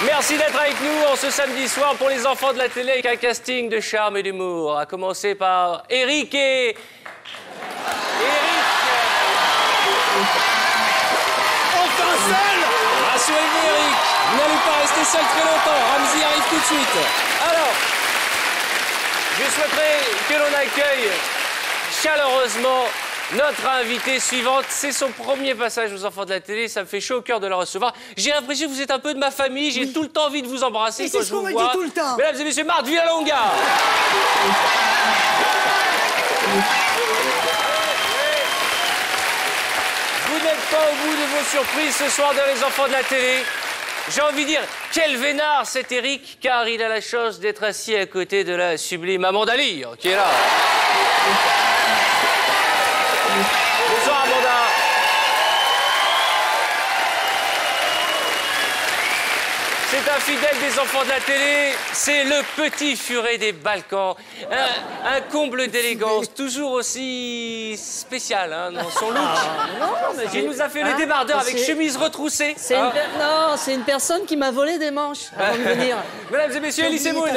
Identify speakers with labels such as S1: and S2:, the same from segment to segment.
S1: Merci d'être avec nous en ce samedi soir pour les enfants de la télé avec un casting de charme et d'humour. À commencer par Eric et... Eric.
S2: Enfin seul.
S1: Rassurez-vous Eric, vous n'allez pas rester seul très longtemps. Ramzy arrive tout de suite. Alors, je souhaiterais que l'on accueille chaleureusement notre invitée suivante. C'est son premier passage aux enfants de la télé. Ça me fait chaud au cœur de la recevoir. J'ai l'impression que vous êtes un peu de ma famille. J'ai tout le temps envie de vous embrasser quand je vous vois. C'est ce qu'on me dit tout le temps. Mesdames et messieurs, Marthe Villalonga. Vous n'êtes pas au bout de vos surprises ce soir dans les enfants de la télé. J'ai envie de dire, quel vénard cet Eric, car il a la chance d'être assis à côté de la sublime Amanda Lear, qui est là. Bonsoir Amanda. C'est un fidèle des enfants de la télé, c'est le petit furet des Balkans. Un comble d'élégance, toujours aussi spécial hein, dans son look. Il nous a fait le débardeur avec chemise retroussée.
S3: Non, c'est une personne qui m'a volé des manches avant de venir.
S1: Mesdames et messieurs, Elie Semoun.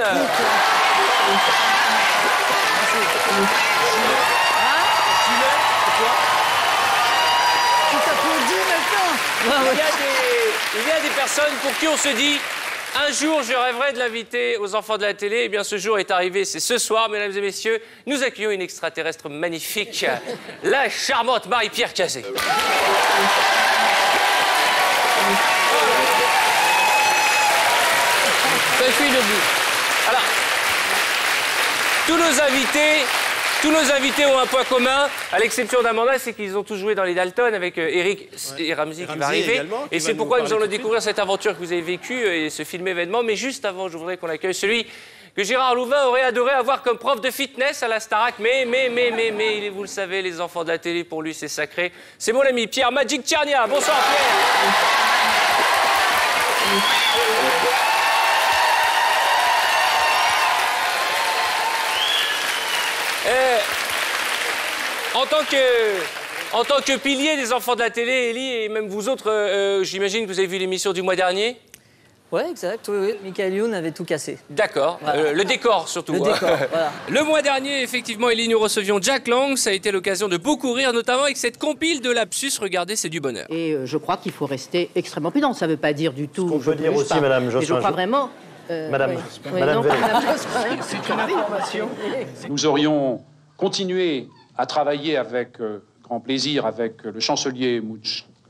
S1: Il y a des personnes pour qui on se dit un jour je rêverais de l'inviter aux enfants de la télé. Eh bien ce jour est arrivé, c'est ce soir, mesdames et messieurs. Nous accueillons une extraterrestre magnifique, la charmante Marie-Pierre Cazé. Alors, tous nos invités ont un point commun, à l'exception d'Amanda, c'est qu'ils ont tous joué dans les Dalton avec Eric et Ramzy qui vont arriver. Et c'est pourquoi nous allons découvrir cette aventure que vous avez vécue et ce film événement. Mais juste avant, je voudrais qu'on accueille celui que Gérard Louvain aurait adoré avoir comme prof de fitness à la Starac. Mais, vous le savez, les enfants de la télé, pour lui, c'est sacré. C'est mon ami Pierre Magic Tchernia. Bonsoir Pierre. En tant que pilier des enfants de la télé, Elie, et même vous autres, j'imagine que vous avez vu l'émission du mois dernier.
S3: Oui, exact. Oui. Michael Youn avait tout cassé.
S1: D'accord. Voilà. Le décor, surtout.
S3: Le décor, voilà.
S1: Le mois dernier, effectivement, Elie, nous recevions Jack Lang. Ça a été l'occasion de beaucoup rire, notamment avec cette compile de lapsus. Regardez, c'est du bonheur.
S4: Et je crois qu'il faut rester extrêmement prudent. Ça ne veut pas dire du tout...
S5: Ce qu'on peut dire aussi, Madame Jospin.
S4: Je crois vraiment...
S5: Madame
S4: c'est une information.
S6: Nous aurions continué à travailler avec grand plaisir avec le chancelier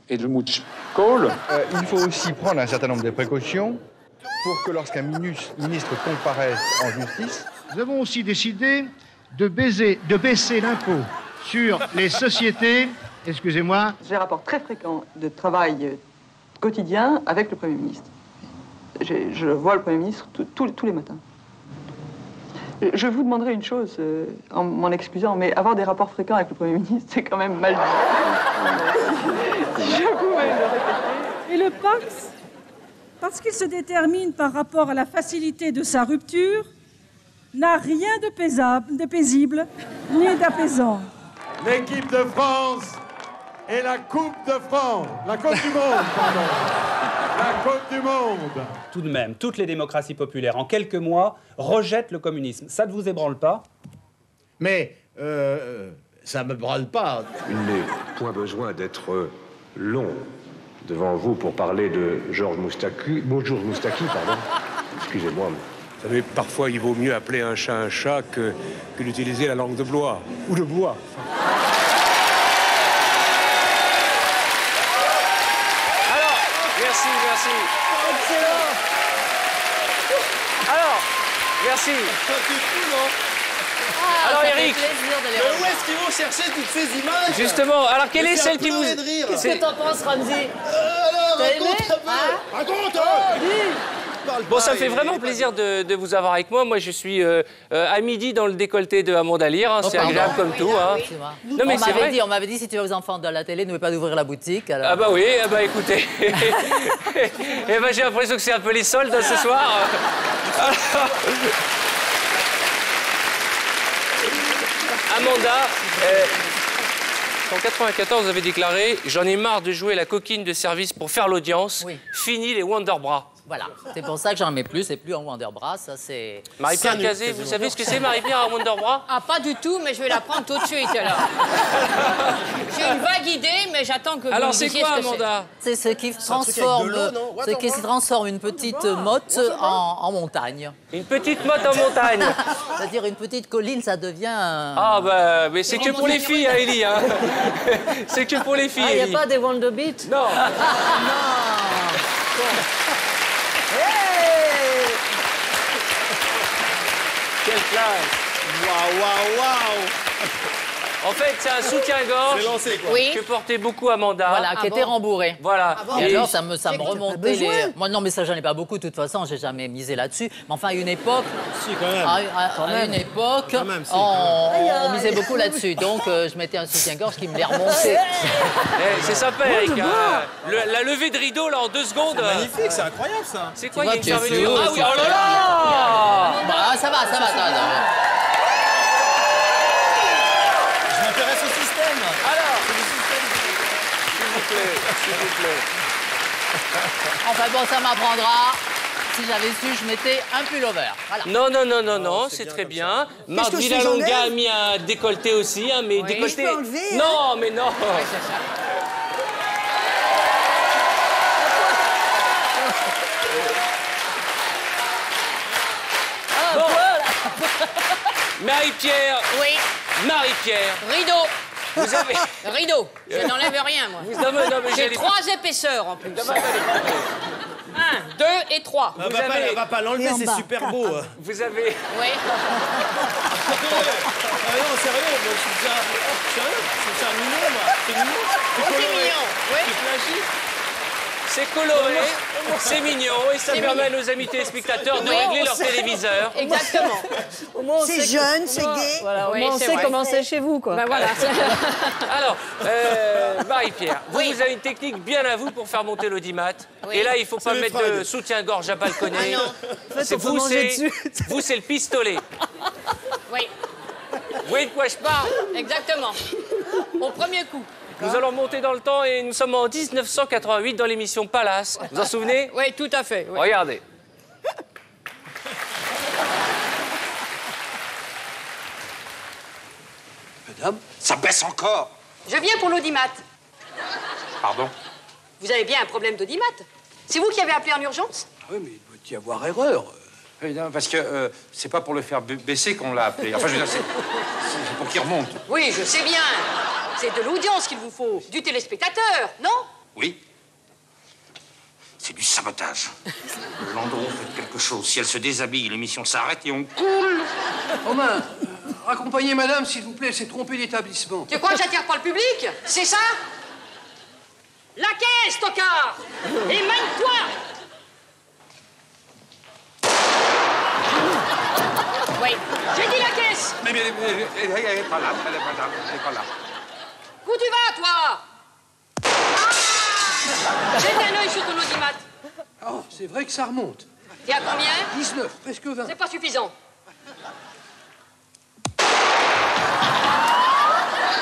S6: Helmut Kohl.
S7: Il faut aussi prendre un certain nombre de précautions pour que lorsqu'un ministre comparaisse en justice...
S8: Nous avons aussi décidé de baisser l'impôt sur les sociétés. Excusez-moi.
S9: J'ai un rapport très fréquent de travail quotidien avec le Premier ministre. Je vois le Premier ministre tous les matins. Je vous demanderai une chose, en m'en excusant, mais avoir des rapports fréquents avec le Premier ministre, c'est quand même mal vu. Si je pouvais le répéter.
S10: Et le Pax, parce qu'il se détermine par rapport à la facilité de sa rupture, n'a rien de paisible ni d'apaisant.
S2: L'équipe de France et la Coupe de France, la Coupe du Monde, pardon. La Coupe du Monde.
S11: Tout de même, toutes les démocraties populaires, en quelques mois, rejettent le communisme. Ça ne vous ébranle pas?
S8: Mais ça ne me branle pas.
S12: Il n'est point besoin d'être long devant vous pour parler de Georges Moustaki. Bonjour Moustaki, pardon. Excusez-moi.
S13: Vous savez, parfois, il vaut mieux appeler un chat que d'utiliser la langue de bois. Ou de bois.
S1: Merci. Alors, Merci.
S14: C'est fou, non?
S1: Alors,
S3: ça fait
S1: Eric.
S3: plaisir de les
S14: Mais où
S3: revoir.
S14: est-ce qu'ils vont chercher toutes ces images?
S1: Justement, alors quelle est celle qui vous...
S14: Pleurer de rire.
S3: Qu'est-ce que t'en penses, Ramzi?
S14: Alors,
S3: T'as aimé?
S14: raconte un peu.
S3: Hein?
S14: Raconte.
S1: Bon, ça me fait vraiment plaisir de vous avoir avec moi. Moi, je suis à midi dans le décolleté de Amanda Lear. Hein. C'est agréable comme tout. Hein. Non, mais c'est vrai.
S3: On m'avait dit, si tu vas aux enfants de la télé, n'oublie pas d'ouvrir la boutique. Alors...
S1: Ah bah oui, ah bah écoutez. Eh ben, j'ai l'impression que c'est un peu les soldes ce soir. Amanda, en 94, vous avez déclaré « J'en ai marre de jouer la coquine de service pour faire l'audience.
S3: Oui.
S1: Fini les Wonderbras. »
S3: Voilà, c'est pour ça que j'en mets plus, c'est plus en Wonderbras, ça c'est...
S1: Marie-Pierre Cazé, vous savez ce que c'est, Marie-Pierre, un Wonderbras?
S15: Ah, pas du tout, mais je vais la prendre tout de suite, alors. J'ai une vague idée, mais j'attends que vous
S1: Alors,
S15: me
S1: c'est
S15: disiez
S1: quoi,
S15: ce que
S1: Amanda?
S3: C'est ce qui transforme une petite motte en montagne.
S1: Une petite motte en montagne.
S3: C'est-à-dire une petite colline, ça devient...
S1: Ah bah, mais c'est que pour les filles, hein, Élie. Hein. C'est que pour les filles,
S3: Ah, il n'y a
S1: Élie.
S3: pas des Wonder Beat?
S1: Non. Quelle classe.
S14: Waouh, waouh, waouh.
S1: En fait, c'est un soutien-gorge
S14: C'est lancé, quoi.
S15: Oui.
S1: que portait beaucoup Amanda.
S3: Voilà, qui était rembourré.
S1: Voilà.
S3: Et alors, ça me remontait les... Moi, non, mais ça, j'en ai pas beaucoup, de toute façon, j'ai jamais misé là-dessus. Mais enfin, à une époque...
S14: Si, quand même.
S3: À une époque,
S14: Quand même, si.
S3: on misait beaucoup là-dessus. Donc, je mettais un soutien-gorge qui me les remontait.
S1: Eh, c'est sympa, Eric. Hein. La levée de rideau, là, en 2 secondes.
S14: Magnifique, c'est incroyable, ça.
S1: C'est quoi,
S3: Tu
S1: il y a
S3: vois,
S1: une
S3: tu es
S1: fermeture?
S3: sûr,
S1: Ah oui, oh là là.
S3: Bah, ça va.
S14: Je m'intéresse au système.
S1: Alors, s'il vous plaît.
S3: Enfin bon, ça m'apprendra. Si j'avais su, je mettais un pullover. Voilà.
S1: Non, c'est très bien. Marc Villalonga a mis un décolleté aussi, hein, mais décolleté...
S16: Je peux enlever,
S1: Non, mais non. Bon. Marie-Pierre.
S15: Oui.
S1: Marie-Pierre.
S15: Rideau.
S1: Vous avez...
S15: Rideau. Je n'enlève rien, moi.
S1: Non, mais
S15: J'ai
S1: j'allais-
S15: 3 épaisseurs, en plus. 1, 2 et 3.
S14: Elle va pas l'enlever, c'est super beau.
S1: Vous avez...
S15: Oui.
S14: Ah non, sérieux, moi, je suis déjà... Sérieux, je trouve ça mignon, moi. C'est mignon.
S15: C'est mignon, oui.
S14: C'est flashy.
S1: C'est coloré, c'est mignon et ça permet à nos amis téléspectateurs de
S15: Oui,
S1: régler
S15: on
S1: leur
S15: sait.
S1: téléviseur.
S15: Exactement.
S16: C'est jeune, c'est gay.
S3: Voilà,
S15: Oui,
S3: on
S15: c'est
S3: sait
S15: vrai.
S3: comment c'est chez vous, quoi.
S15: Ben voilà.
S1: Alors, Marie-Pierre,
S15: Oui.
S1: vous avez une technique bien à vous pour faire monter l'audimat.
S15: Oui.
S1: Et là, il faut pas
S14: les
S1: mettre
S14: fringues.
S1: de soutien-gorge à balconner.
S15: Ah non.
S1: C'est vous, c'est le pistolet.
S15: Oui,
S1: Vous voyez de quoi je parle?
S15: exactement. Au premier coup.
S1: Nous allons monter dans le temps et nous sommes en 1988 dans l'émission Palace. Vous en souvenez?
S15: Oui, tout à fait. Oui.
S1: Regardez.
S17: Madame, ça baisse encore.
S18: Je viens pour l'audimat.
S17: Pardon?
S18: Vous avez bien un problème d'audimat. C'est vous qui avez appelé en urgence?
S17: Oui, mais il doit y avoir erreur. Non, parce que c'est pas pour le faire baisser qu'on l'a appelé. Enfin, je veux dire, c'est pour qu'il remonte.
S18: Oui, je sais bien. C'est de l'audience qu'il vous faut. Du téléspectateur, non?
S17: Oui. C'est du sabotage. Landron, faites quelque chose. Si elle se déshabille, l'émission s'arrête et on coule.
S19: Romain, raccompagnez madame, s'il vous plaît, elle s'est trompée d'établissement.
S18: Tu crois que j'attire pas le public? C'est ça? La caisse, tocard! Et mène-toi!
S15: Oui.
S18: J'ai dit la caisse!
S17: Mais elle est pas là, elle est pas là.
S18: Où tu vas, toi? Ah! Jette un œil sur ton audimat.
S19: Oh, c'est vrai que ça remonte.
S18: T'es à combien?
S19: 19, presque 20.
S18: C'est pas suffisant.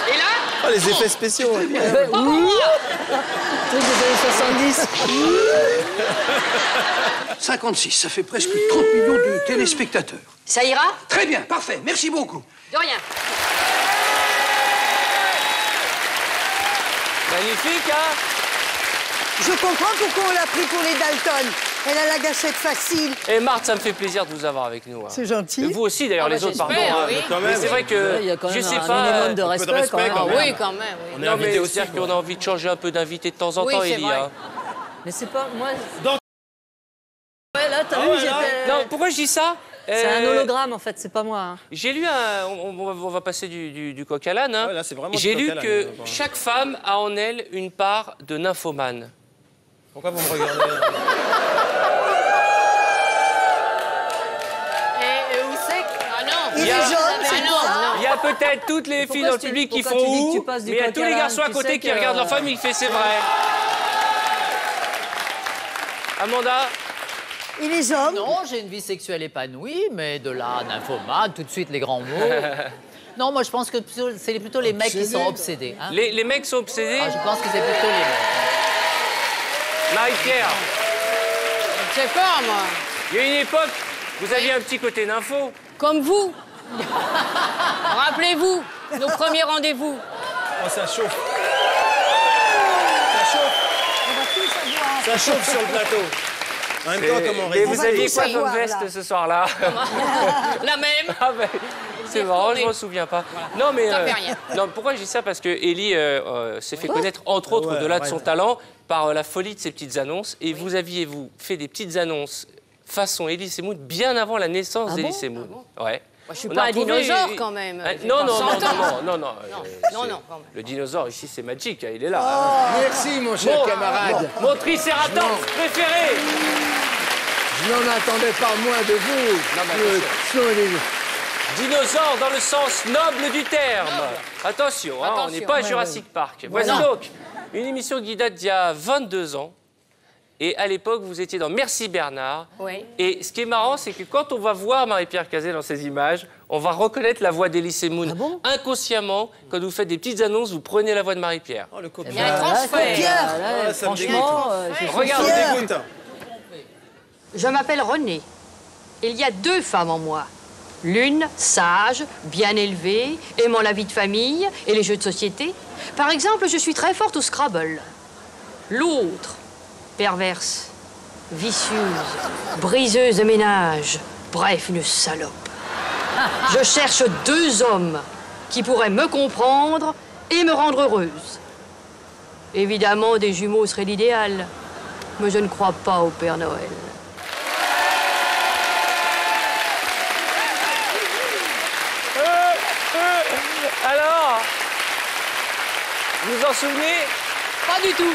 S18: Et là?
S14: Oh, les effets spéciaux.
S3: Oui. Truc des années 70.
S19: 56, ça fait presque 30 millions de téléspectateurs.
S18: Ça ira?
S19: Très bien, parfait, merci beaucoup.
S18: De rien.
S1: Magnifique, hein?
S16: Je comprends pourquoi on l'a pris pour les Dalton. Elle a la gâchette facile.
S1: Et Marthe, ça me fait plaisir de vous avoir avec nous. Hein.
S16: C'est gentil.
S1: Et vous aussi, d'ailleurs, les autres, pardon.
S15: j'espère,
S1: Hein.
S15: oui.
S1: Mais c'est vrai que,
S3: Il y a quand même
S1: je sais
S3: un
S1: pas...
S3: minimum de respect, quand même.
S15: Ah oui, quand même. Oui.
S14: On est
S1: Non, mais
S14: invité aussi.
S1: c'est-à-dire qu'on a envie de changer un peu d'invité de temps en
S15: Oui,
S1: temps,
S15: c'est
S1: Élie.
S15: vrai.
S1: Hein.
S3: Mais c'est pas... Moi...
S14: Dans-
S3: Ouais, là, t'as vu, j'étais...
S1: Non, pourquoi je dis ça?
S20: C'est un hologramme, en fait, c'est pas moi. Hein.
S1: J'ai lu on va passer du coq à l'âne. Hein.
S14: Ouais, là, c'est vraiment
S1: J'ai
S14: du
S1: lu
S14: coq à
S1: que
S14: l'âne,
S1: chaque femme a en elle une part de nymphomane.
S14: Pourquoi vous me regardez
S15: Et où c'est que... Ah non.
S1: Il y a,
S15: non.
S1: il y a peut-être toutes les filles dans le public qui font ouh, mais il y a tous les garçons à côté qui regardent leur femme et qui font c'est vrai. Amanda?
S16: Et les hommes?
S3: Non, j'ai une vie sexuelle épanouie, mais de là, nymphomane, tout de suite les grands mots. Non, moi je pense que c'est plutôt les mecs qui sont obsédés. Hein.
S1: Les mecs sont obsédés?
S3: Ah, je pense que c'est plutôt les mecs.
S1: Marie-Pierre?
S15: Je sais pas, moi.
S1: Il y a une époque, vous aviez un petit côté nympho.
S15: Comme vous. Rappelez-vous, nos premiers rendez-vous.
S14: Oh, ça chauffe. Ça chauffe. Ça chauffe sur le plateau. En même temps, comment
S1: Mais vous aviez quoi comme veste ce soir-là?
S15: La même.
S1: Ah ben, c'est marrant, je m'en souviens pas. Voilà. Non, mais
S15: Ça fait rien.
S1: non, pourquoi je dis ça? Parce que Élie s'est fait connaître, entre autres, au-delà de son talent, par la folie de ses petites annonces. Et vous aviez, fait des petites annonces façon Elie Semoun bien avant la naissance d'Elie Semoun. Ouais.
S15: Moi, je suis pas un dinosaure, quand même.
S1: Non,
S15: non.
S1: Le dinosaure, ici, c'est Magic, il est là.
S19: Oh, merci, mon cher camarade.
S1: Mon tricératops préféré.
S19: Je n'en attendais pas moins de vous.
S1: Dinosaure dans le sens noble du terme. Attention, on n'est pas à Jurassic Park. Voici donc une émission qui date d'il y a 22 ans. Et à l'époque, vous étiez dans Merci Bernard.
S15: Oui.
S1: Et ce qui est marrant, c'est que quand on va voir Marie-Pierre Cazet dans ces images, on va reconnaître la voix d'Elie Semoun. Ah bon? Inconsciemment, quand vous faites des petites annonces, vous prenez la voix de Marie-Pierre.
S14: Oh, le copieur.
S15: Il y a un transfert.
S20: Franchement,
S1: regarde,
S14: écoute.
S18: Je m'appelle Renée. Il y a 2 femmes en moi. L'une, sage, bien élevée, aimant la vie de famille et les jeux de société. Par exemple, je suis très forte au Scrabble. L'autre, perverse, vicieuse, briseuse de ménage, bref, une salope. Je cherche 2 hommes qui pourraient me comprendre et me rendre heureuse. Évidemment, des jumeaux seraient l'idéal, mais je ne crois pas au Père Noël.
S1: Alors, vous vous en souvenez?
S15: Pas du tout.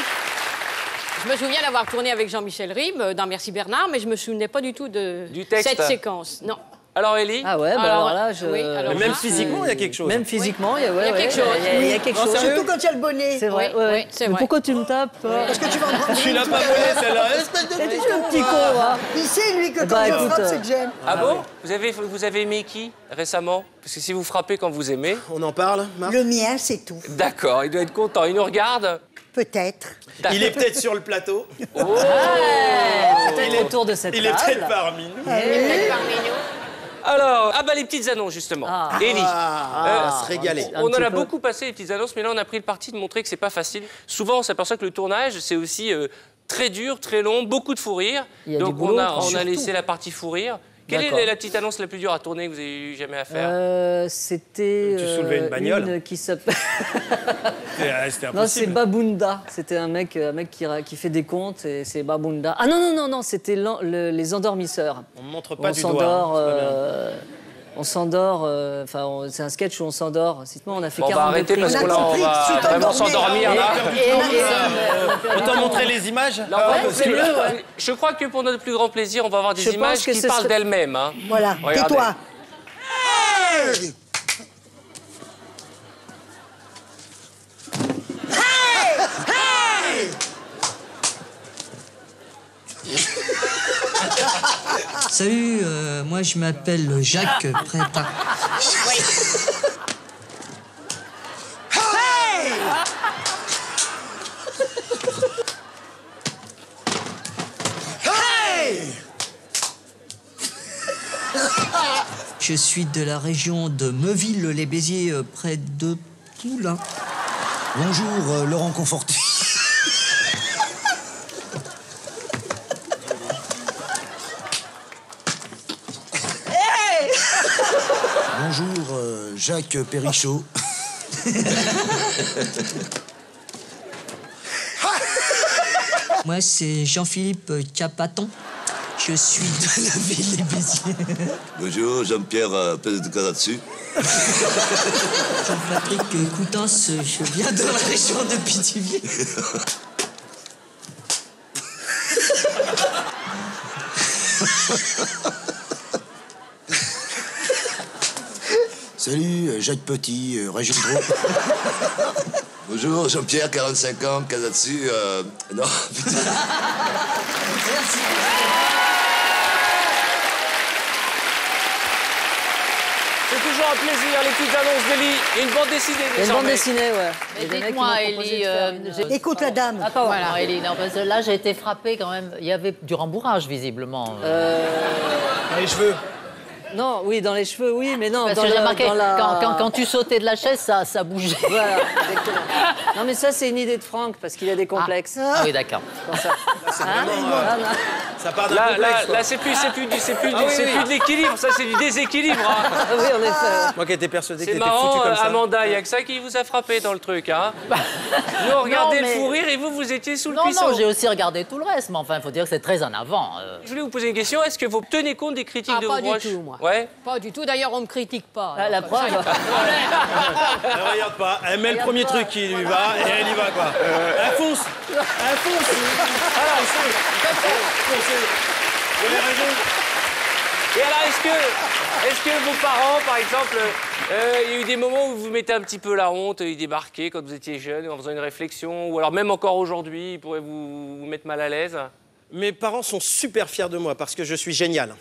S15: Je me souviens d'avoir tourné avec Jean-Michel Ribes dans Merci Bernard, mais je me souvenais pas du tout de cette séquence. Non.
S1: Alors, Élie?
S20: Ah ouais, alors là, je...
S15: Oui, alors
S14: même physiquement, il y a quelque chose.
S20: Même physiquement, il y a
S15: quelque chose.
S20: Il y a quelque chose.
S16: Surtout quand il y a le bonnet.
S20: C'est vrai,
S15: oui, c'est vrai.
S20: Pourquoi tu me tapes?
S16: Parce que tu vas en prendre
S14: Tu l'as pas volé, celle-là. Espèce de
S20: petit con, hein.
S16: Il sait, lui, que quand je frappe, c'est que j'aime.
S1: Ah bon? Vous avez aimé qui récemment? Parce que si vous frappez quand vous aimez...
S14: On en parle, Marc?
S16: Le mien, c'est tout.
S1: D'accord, il doit être content. Il nous regarde?
S16: Peut-être.
S14: Il est peut-être sur le plateau.
S20: Oh, peut-être autour de cette table.
S14: Il est peut-être parmi nous.
S15: Il est peut-être parmi nous.
S1: Alors, les petites annonces, justement. Élie,
S14: se régaler.
S1: On en a beaucoup passé, les petites annonces, mais là, on a pris le parti de montrer que c'est pas facile. Souvent, on s'aperçoit que le tournage, c'est aussi très dur, très long, beaucoup de fou rire. Donc, on a laissé la partie fou rire. Quelle est la petite annonce la plus dure à tourner que vous avez eu jamais à faire?
S20: C'était
S14: Tu soulevais une bagnole
S20: qui s'appelle...
S14: C'était impossible.
S20: Non, c'est Babunda. C'était un mec qui fait des contes et c'est Babunda. Ah non, c'était les endormisseurs.
S14: On ne montre pas du doigt.
S20: On s'endort, c'est un sketch où on s'endort. On a fait 42
S1: on va arrêter parce que là, on va vraiment s'endormir.
S14: Autant montrer les images.
S1: Je crois que pour notre plus grand plaisir, on va avoir des images qui parlent d'elles-mêmes. Hein.
S16: Voilà, tais-toi.
S21: Salut, moi je m'appelle Jacques Prépa. Je suis de la région de Meuville-les-Béziers, près de Toulon.
S22: Bonjour, Laurent Conforti. Bonjour, Jacques Perrichot.
S21: Moi, c'est Jean-Philippe Capaton. Je je suis de la ville des Béziers.
S4: Bonjour, Jean-Pierre Pérez de Caratsu.
S21: Jean-Patrick Coutas, je viens de la région de Pithiviers.
S22: Salut, Jacques Petit, région de Drôme.
S4: Bonjour, Jean-Pierre, 45 ans, Caratsu. Non, putain.
S21: Merci.
S1: C'est toujours un plaisir, les petites annonces d'Élie. Et une bande dessinée,
S20: Une
S1: désormais.
S20: bande dessinée, ouais.
S3: Mais dites-moi, Élie...
S16: Écoute la dame.
S3: Attends, voilà, Élie, non, parce que là, j'ai été frappée quand même. Il y avait du rembourrage, visiblement.
S20: Dans les cheveux. Non, oui, dans les cheveux, oui, mais non.
S3: Parce que j'ai remarqué, quand tu sautais de la chaise, ça bougeait.
S20: Voilà, exactement. Non, mais ça, c'est une idée de Franck, parce qu'il a des complexes.
S3: Ah oui, d'accord.
S20: Ça
S11: part d'un complexe.
S1: Là, c'est plus de l'équilibre, ça, c'est du déséquilibre. Hein.
S20: Oui, en effet.
S11: Moi qui étais persuadé que
S1: C'est
S11: t'étais foutu
S1: marrant,
S11: comme ça.
S1: Amanda, il n'y a que ça qui vous a frappé dans le truc. Hein. Nous, on regardait le fou rire et vous étiez sous le cuisson.
S3: Non, j'ai aussi regardé tout le reste, mais enfin, il faut dire que c'est très en avant.
S1: Je voulais vous poser une question. Est-ce que vous tenez compte des critiques de vos proches?
S18: Pas du tout, moi.
S1: Ouais.
S18: Pas du tout. D'ailleurs, on me critique pas.
S20: Ah, la preuve.
S11: Elle regarde pas. Elle met le premier truc qui lui va et elle y va, quoi. Elle fonce. Elle fonce. Alors, foncez. Vous avez raison.
S1: Et alors, est-ce que vos parents, par exemple, il y a eu des moments où vous mettez un petit peu la honte, ils débarquaient quand vous étiez jeune, en faisant une réflexion, ou alors même encore aujourd'hui, ils pourraient vous mettre mal à l'aise?
S11: Mes parents sont super fiers de moi parce que je suis génial.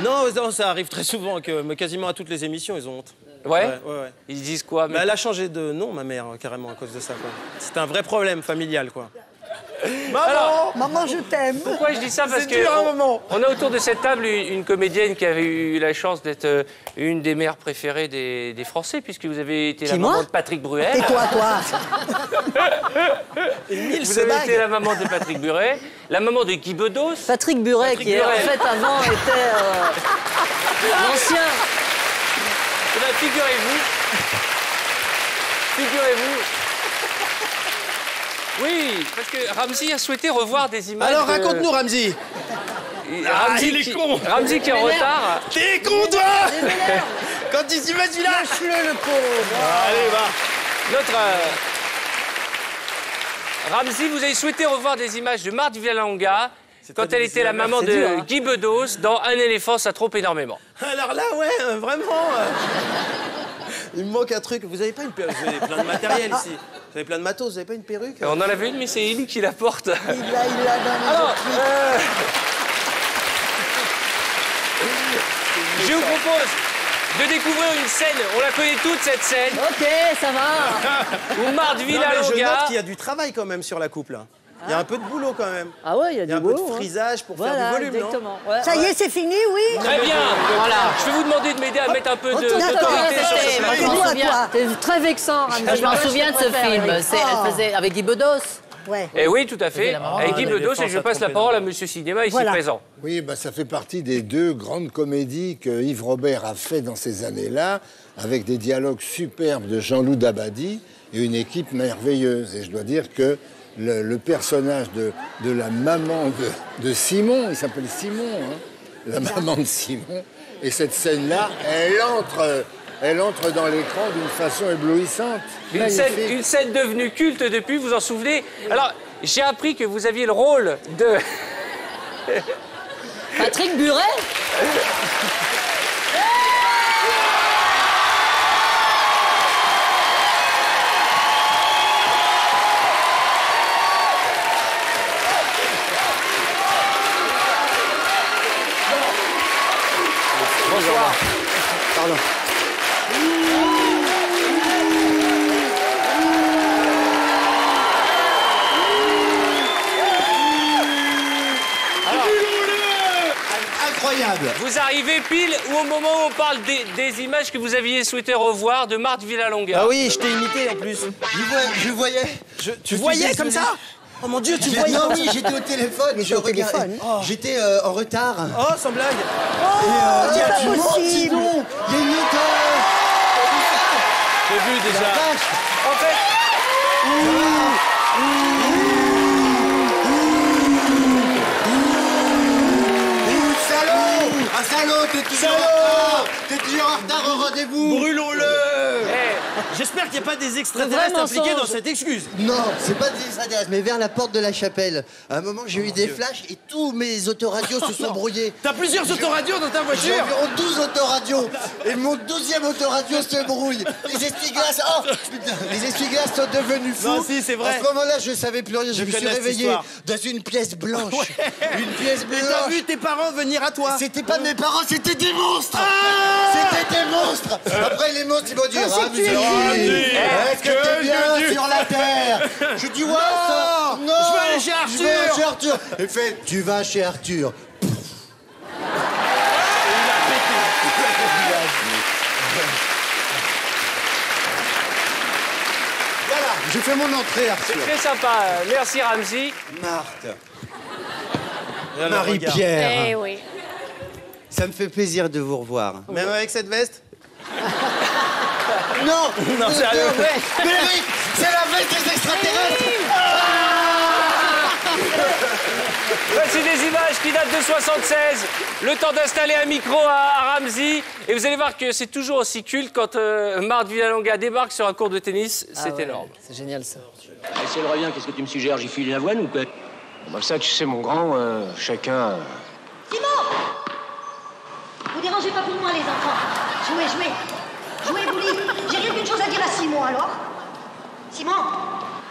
S11: Non, ça arrive très souvent, mais quasiment à toutes les émissions, ils ont honte.
S1: Ouais,
S11: ouais.
S1: Ils disent quoi?
S11: Mais elle a changé de nom, ma mère, carrément, à cause de ça, quoi. C'est un vrai problème familial, quoi.
S16: Maman, je t'aime.
S1: Pourquoi je dis ça? Parce que on a autour de cette table une comédienne qui avait eu la chance d'être une des mères préférées des Français, puisque vous avez été la maman de Patrick Bruel.
S16: Et toi
S1: Vous avez été la maman de Patrick Buret, la maman de Guy Bedos.
S20: Patrick Buret, qui en fait avant était l'ancien.
S1: Eh bien, figurez-vous. Oui, parce que Ramzy a souhaité revoir des images.
S11: Alors, raconte-nous, Ramzy.
S1: Ramzy,
S11: il est con.
S1: Ramzy qui est en retard.
S11: T'es con, toi. Quand il s'imagine là.
S16: Lâche-le, le pauvre.
S11: Allez, va.
S1: Notre... Ramzy, vous avez souhaité revoir des images de Marthe Villalonga quand elle était la maman de Guy Bedos dans Un éléphant, ça trompe énormément.
S11: Alors là, ouais, vraiment. Il me manque un truc. Vous avez pas une perruque? Vous avez plein de matériel ici. Vous avez plein de matos. Vous avez pas une perruque?
S1: On en avait une, mais c'est Élie qui la porte.
S16: Il l'a dans les
S1: Alors, je vous propose de découvrir une scène. On la connaît toute, cette scène.
S20: Ok, ça va.
S1: Où Marthe Villalonga...
S11: Je note qu'il y a du travail quand même sur la couple. Il y a un peu de boulot quand même.
S20: Ah ouais, il y a du boulot.
S11: Il y a un peu de frisage pour faire du volume,
S20: exactement.
S11: non?
S20: Ouais.
S16: Ça y est, c'est fini, oui?
S1: Très bien. Voilà. Je vais vous demander de m'aider à mettre un peu d'autorité sur ce
S3: Moi, je m'en souviens.
S20: T'es très vexant, Ramzy.
S3: Je m'en souviens de ce film. Elle faisait avec Guy Bedos.
S16: Ouais.
S1: Et oui, tout à fait. Avec Guy Bedos, et je passe la parole à Monsieur Cinéma, ici présent.
S5: Oui, bah, ça fait partie des deux grandes comédies que Yves Robert a fait dans ces années-là, avec des dialogues superbes de Jean-Loup Dabadi et une équipe merveilleuse. Et je dois dire que le personnage de la maman de Simon, il s'appelle Simon, hein, la maman de Simon, et cette scène-là, elle entre dans l'écran d'une façon éblouissante.
S1: Une scène devenue culte depuis, vous en souvenez? Alors, j'ai appris que vous aviez le rôle de...
S20: Patrick Buret.
S1: Bonsoir.
S5: Pardon.
S22: Incroyable.
S1: Vous arrivez pile ou au moment où on parle des images que vous aviez souhaité revoir de Marthe Villalonga.
S11: Ah oui, je t'ai imité en plus.
S22: Je voyais.
S11: Tu voyais comme ça? Oh mon Dieu, tu voyais?
S22: Non, oui, j'étais au téléphone.
S16: Mais
S22: J'étais en retard.
S11: Oh, sans blague.
S16: C'est pas possible.
S22: Il y a une autre.
S1: J'ai vu déjà. En fait...
S22: en retard au rendez-vous.
S11: Brûlons-le. J'espère qu'il n'y a pas des extraterrestres impliqués dans cette excuse.
S22: Non, c'est pas des extraterrestres, mais vers la porte de la chapelle. À un moment, j'ai eu des flashs et tous mes autoradios se sont brouillés.
S11: T'as plusieurs autoradios dans ta voiture?
S22: J'ai environ 12 autoradios. Et mon 12e autoradio se brouille. Les essuie-glaces, oh putain, les essuie-glaces sont devenus fous.
S11: Non, si, c'est vrai.
S22: À ce moment-là, je savais plus rien. Je me suis réveillé dans une pièce blanche. Une pièce blanche.
S11: Et t'as vu tes parents venir à toi?
S22: C'était pas mes parents, c'était des monstres. C'était des monstres. Après, les monstres, ils m'ont dit, est-ce que t'es bien sur la terre? Je dis, ouais, ça. Non,
S11: je vais aller chez Arthur.
S22: Je vais chez Arthur. Il fait, tu vas chez Arthur. Voilà, j'ai fait mon entrée, Arthur.
S1: C'est très sympa. Merci, Ramzy.
S22: Marthe. Marie-Pierre.
S15: Eh oui.
S22: Ça me fait plaisir de vous revoir.
S11: Même avec cette veste?
S22: Non.
S11: Non, sérieux.
S22: Mais Eric, c'est la veste des extraterrestres.
S1: Voici des images qui datent de 76. Le temps d'installer un micro à Ramzy. Et vous allez voir que c'est toujours aussi culte quand Marthe Villalonga débarque sur un court de tennis. C'est énorme.
S20: C'est génial, ça.
S6: Et si elle revient, qu'est-ce que tu me suggères? J'y file une avoine ou quoi?
S12: Bah ça, tu sais, mon grand, chacun...
S7: Simon! Vous dérangez pas pour moi, les enfants. Jouez. Jouez, Bouli. J'ai rien qu'une chose à dire à Simon, alors. Simon,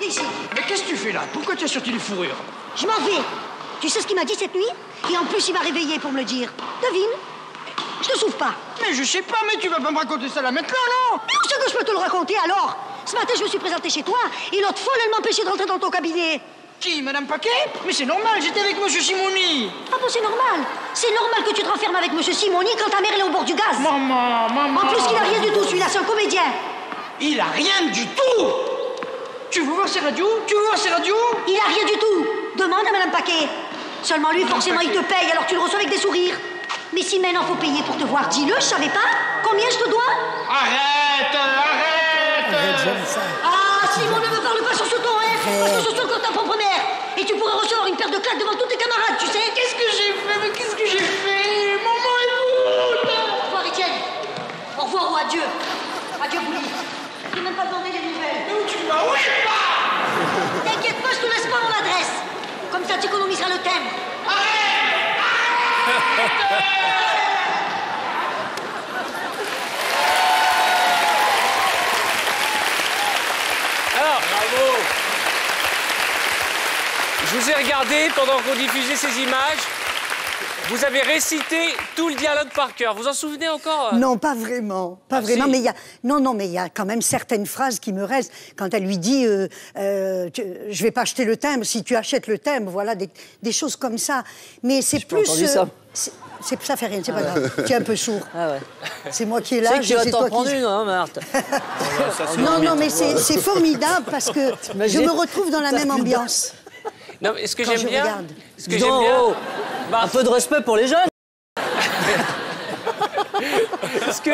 S7: viens ici.
S19: Mais qu'est-ce que tu fais là? Pourquoi tu as sorti les fourrures?
S7: Je m'en vais. Tu sais ce qu'il m'a dit cette nuit? Et en plus, il m'a réveillé pour me le dire. Devine. Je te souffre pas.
S19: Mais je sais pas, mais tu vas pas me raconter ça là maintenant, non?
S7: Mais où c'est que je peux te le raconter, alors? Ce matin, je me suis présentée chez toi, et l'autre folle, elle m'empêchait de rentrer dans ton cabinet.
S19: Qui, Madame Paquet? Mais c'est normal, j'étais avec Monsieur Simoni.
S7: Ah bon, c'est normal. C'est normal que tu te renfermes avec Monsieur Simoni quand ta mère elle est au bord du gaz.
S19: Maman.
S7: En plus, il a rien du tout, celui-là, c'est un comédien.
S19: Il a rien du tout. Tu veux voir ses radios?
S7: Il a rien du tout. Demande à Madame Paquet. Seulement lui, forcément, il te paye, alors tu le reçois avec des sourires. Mais si maintenant faut payer pour te voir, dis-le, je savais pas. Combien je te dois?
S19: Arrête.
S7: Ah, Simon, ne me parle pas sur ce ton, hein. Parce que ce soir, quand ta propre mère. Et tu pourrais recevoir une paire de claques devant tous tes camarades, tu sais.
S19: Qu'est-ce que j'ai fait? Mais qu'est-ce que j'ai fait? Maman, écoute.
S7: Au revoir, Étienne. Au revoir ou adieu. Adieu, Bouli. Je t'ai même pas demandé des nouvelles.
S19: Mais où tu vas? Où je pars?
S7: T'inquiète pas, je te laisse pas mon adresse. Comme ça, tu économiseras le thème.
S1: Alors, bravo. Je vous ai regardé pendant qu'on diffusait ces images. Vous avez récité tout le dialogue par cœur. Vous en souvenez encore?
S16: Non, pas vraiment. Pas vraiment.
S1: Si.
S16: Mais il y a... Non, mais il y a quand même certaines phrases qui me restent. Quand elle lui dit je vais pas acheter le timbre, si tu achètes le timbre, voilà, des choses comme ça. Mais c'est plus...
S20: entendu ça.
S16: Ça fait rien, c'est pas grave. Tu es un peu sourd.
S20: Ah ouais.
S16: C'est moi qui est là.
S20: C'est que tu vas t'en
S16: toi
S20: prendre
S16: qui...
S20: une, hein, Marthe?
S16: Non, mais c'est formidable parce que je me retrouve dans la même ambiance.
S1: Non, mais ce que
S16: Quand
S1: j'aime
S16: je
S1: bien...
S16: regarde.
S1: Ce que j'aime bien...
S20: Un peu de respect pour les jeunes.
S1: Ce que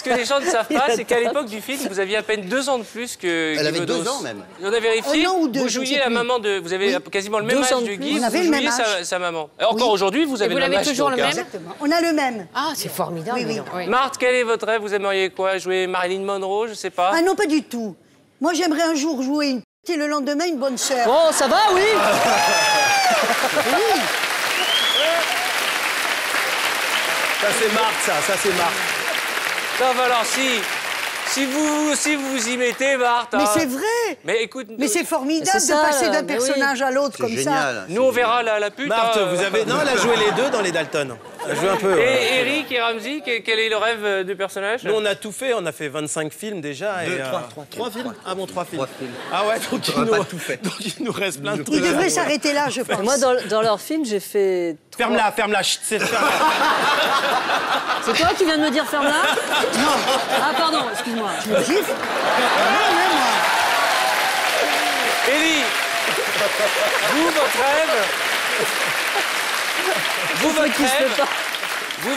S1: les gens ne savent pas, c'est qu'à l'époque du film, vous aviez à peine 2 ans de plus que
S22: Elle avait
S1: Guy
S22: 2
S1: Bedos.
S22: ans même.
S1: On a vérifié.
S16: Un an ou 2,
S1: vous
S16: je
S1: jouiez
S16: sais
S1: la
S16: plus.
S1: maman de. Vous avez quasiment le même
S20: 2 ans
S1: âge
S20: de
S1: de
S20: plus.
S1: Guy.
S16: On avait
S1: vous
S16: le même
S1: jouiez
S16: âge.
S1: sa maman. Et encore aujourd'hui, vous avez
S15: vous
S1: le même
S15: l'avez
S1: âge.
S15: toujours
S1: donc,
S15: le
S1: hein.
S15: même?
S16: Exactement. On a le même.
S15: Ah, c'est formidable.
S16: Oui.
S15: Oui.
S1: Marthe, quel est votre rêve? Vous aimeriez quoi? Jouer Marilyn Monroe? Je sais pas.
S16: Ah non, pas du tout. Moi, j'aimerais un jour jouer une et le lendemain une bonne sœur.
S20: Bon, ça va, oui.
S16: Oui.
S11: Ça, c'est Marthe, ça c'est Marthe.
S1: Non, mais alors, si vous vous y mettez, Marthe...
S16: Mais
S1: hein.
S16: c'est vrai.
S1: Mais écoute...
S16: Mais c'est formidable
S20: C'est ça,
S16: de passer d'un
S20: mais oui.
S16: personnage à l'autre comme
S22: génial.
S16: ça.
S1: Nous, on verra la pute.
S11: Marthe,
S1: hein.
S11: vous avez... Non, elle a joué les deux dans les Dalton. Elle a joué un peu...
S1: Et Eric et Ramzy, quel est le rêve de personnage?
S11: Nous, on a tout fait. On a fait 25 films déjà. Et, 3 films. Ah bon, 3 films. Ah ouais, donc
S22: On n'a pas tout fait.
S11: Donc il nous reste plein de trucs.
S16: Il devrait s'arrêter là, je pense.
S20: Moi, dans leur film, j'ai fait...
S11: Ferme-la, chut, ferme-la.
S20: C'est toi qui viens de me dire ferme-la? Non. Ah, pardon, excuse-moi.
S16: Tu me gifles?
S1: Élie, vous, votre rêve...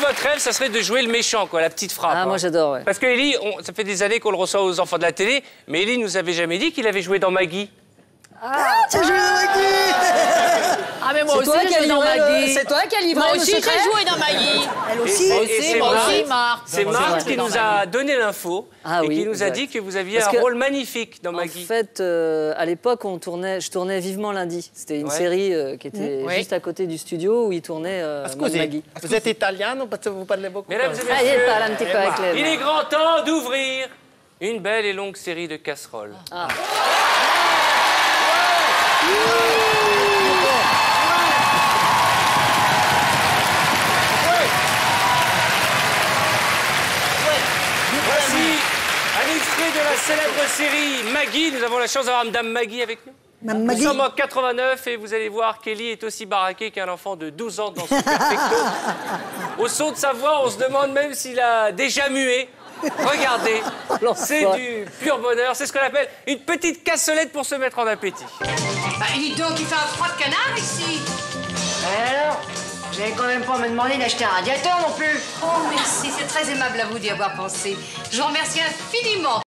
S1: Votre rêve, ça serait de jouer le méchant, quoi, la petite frappe.
S20: Ah, moi, j'adore, ouais.
S1: Parce que Élie, ça fait des années qu'on le reçoit aux enfants de la télé, mais Élie nous avait jamais dit qu'il avait joué dans Maggie.
S16: Ah, tu as joué dans Maggie.
S15: Ah, mais moi aussi, j'ai joué dans Maggie.
S20: C'est toi qui as livré
S15: Moi
S20: le
S15: aussi, j'ai
S20: secret
S15: joué dans Maggie.
S16: Elle aussi.
S15: Moi aussi, Marthe.
S1: C'est Marthe qui nous a donné l'info
S20: Ah
S1: et
S20: oui,
S1: qui nous a
S20: exact.
S1: dit que vous aviez
S20: Parce
S1: un
S20: que,
S1: rôle magnifique dans Maggie.
S20: En fait, à l'époque, je tournais Vivement Lundi. C'était une série qui était juste à côté du studio où il tournait Maggie.
S11: Vous êtes italien ou parce que vous parlez beaucoup?
S1: Mesdames et
S20: Ah, il parle un
S1: messieurs,
S20: petit peu avec les
S1: il est grand temps d'ouvrir une belle et longue série de casseroles.
S20: Ah.
S1: Voici un extrait de la célèbre série Maggie. Nous avons la chance d'avoir Madame Maggie avec nous. Nous sommes en 89 et vous allez voir, Kelly est aussi baraquée qu'un enfant de 12 ans dans son perfecto. Au son de sa voix, on se demande même s'il a déjà mué. Regardez, c'est du pur bonheur. C'est ce qu'on appelle une petite cassolette pour se mettre en appétit.
S18: Bah, dis donc, il fait un froid de canard ici.
S7: Alors, vous allez quand même pas me demander d'acheter un radiateur non plus.
S18: Oh, merci, c'est très aimable à vous d'y avoir pensé. Je vous remercie infiniment.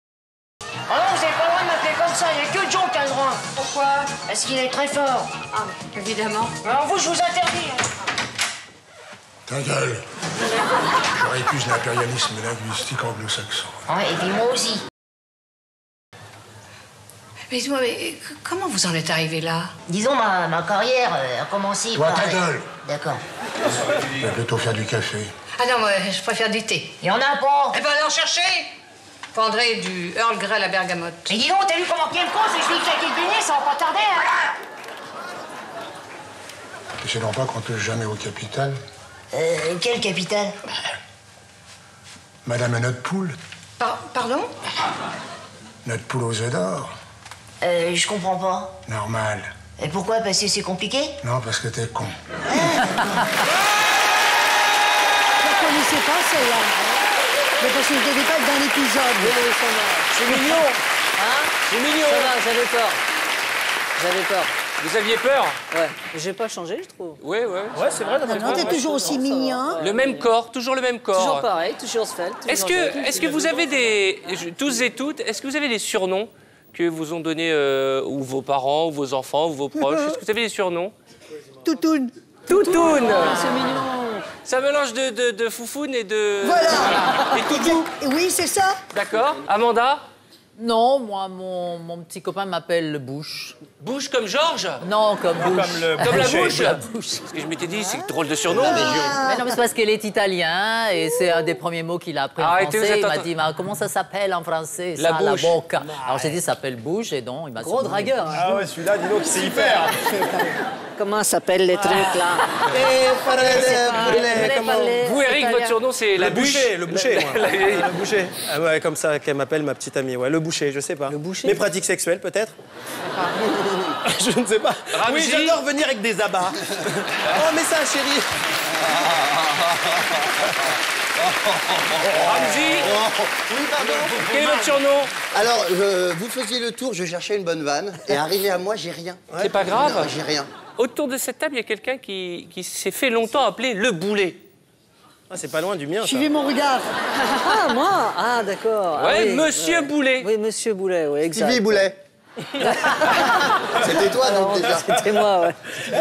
S7: Oh non, vous avez pas le droit de m'appeler comme ça, il n'y a que John qui a le droit.
S18: Pourquoi?
S7: Parce qu'il est très fort.
S18: Ah, évidemment.
S7: Alors vous, je vous interdis.
S22: Ta gueule. Je récuse l'impérialisme linguistique anglo-saxon.
S7: Ouais, et puis moi aussi.
S18: Mais dis-moi, mais comment vous en êtes arrivé là?
S7: Disons, ma carrière a commencé
S22: Toi,
S7: par...
S22: ta gueule.
S7: D'accord.
S22: Je vais plutôt faire du café.
S18: Ah non, moi, je préfère du thé.
S7: Il y en a pas.
S18: Eh ben, allez en chercher. Prendrez du Earl Grey à la bergamote.
S7: Mais dis donc, t'as vu comment Kim Cross, je lui ai claqué le béné, ça va pas tarder, hein.
S22: Tu sais non pas qu'on touche jamais au capital?
S7: Quel capital?
S22: Madame notre poule.
S18: Pardon?
S22: Notre poule aux œufs d'or.
S7: Je comprends pas.
S22: Normal.
S7: Et pourquoi? Parce que c'est compliqué?
S22: Non, parce que t'es con.
S16: Je ne connaissais pas celle-là. Mais parce que je n'étais pas dans l'épisode.
S1: C'est mignon.
S20: Hein?
S1: C'est mignon.
S20: Ça va, j'avais peur. J'avais peur.
S1: Vous aviez peur?
S20: Ouais. J'ai pas changé, je trouve.
S1: Oui, oui.
S11: Ouais, c'est vrai.
S16: Non, t'es toujours aussi mignon.
S1: Le même corps, toujours le même corps.
S20: Toujours pareil, toujours svelte.
S1: Est-ce que vous avez tous et toutes, est-ce que vous avez des surnoms que vous ont donnés ou vos parents, ou vos enfants, ou vos proches? Est-ce que vous avez des surnoms?
S16: Toutoune.
S1: Toutoune.
S20: C'est mignon.
S1: C'est un mélange de foufoune et de...
S16: Voilà.
S1: Et toutou.
S16: Oui, c'est ça.
S1: D'accord. Amanda?
S3: Non, moi, mon petit copain m'appelle Bouche.
S1: Bouche comme Georges?
S3: Non, comme Bouche.
S1: Comme la bouche?
S3: La bouche.
S1: Parce que je m'étais dit, c'est drôle de surnom.
S3: Mais non, mais c'est parce qu'elle est italien et c'est un des premiers mots qu'il a appris en
S1: Arrêtez,
S3: français.
S1: vous
S3: Il
S1: êtes
S3: m'a dit, mais comment ça s'appelle en français?
S1: La
S3: ça,
S1: bouche.
S3: La bocca. Alors j'ai dit, ça s'appelle Bouche et non, il m'a dit.
S20: Gros dragueur. Hein.
S11: Ah ouais, celui-là, dis donc, c'est hyper.
S20: Comment s'appellent les trucs là?
S1: Vous, Eric, votre surnom, c'est la bouche?
S11: Le boucher, moi. Le boucher. Ah ouais, comme ça qu'elle m'appelle ma petite amie. Ouais, le boucher, je sais pas.
S20: Le boucher.
S11: Mes pratiques sexuelles, peut-être? Je ne sais pas.
S1: Ramzi.
S11: Oui, j'adore venir avec des abats. Oh, mais ça, chérie.
S1: Ramzi,
S22: Oui, pardon.
S1: quel est votre surnom?
S22: Alors, vous faisiez le tour, je cherchais une bonne vanne, et arrivé à moi, j'ai rien.
S1: C'est pas grave.
S22: Non, j'ai rien.
S1: Autour de cette table, il y a quelqu'un qui s'est fait longtemps appeler le boulet.
S11: Ah, c'est pas loin du mien, ça.
S16: Suivez mon regard.
S20: Ah, moi? Ah, d'accord.
S1: Ouais,
S20: Ah, oui.
S1: Monsieur Boulet.
S20: Oui, Monsieur Boulet, oui, exact.
S22: Sylvie Boulet. C'était toi, donc, déjà.
S20: C'était moi, ouais.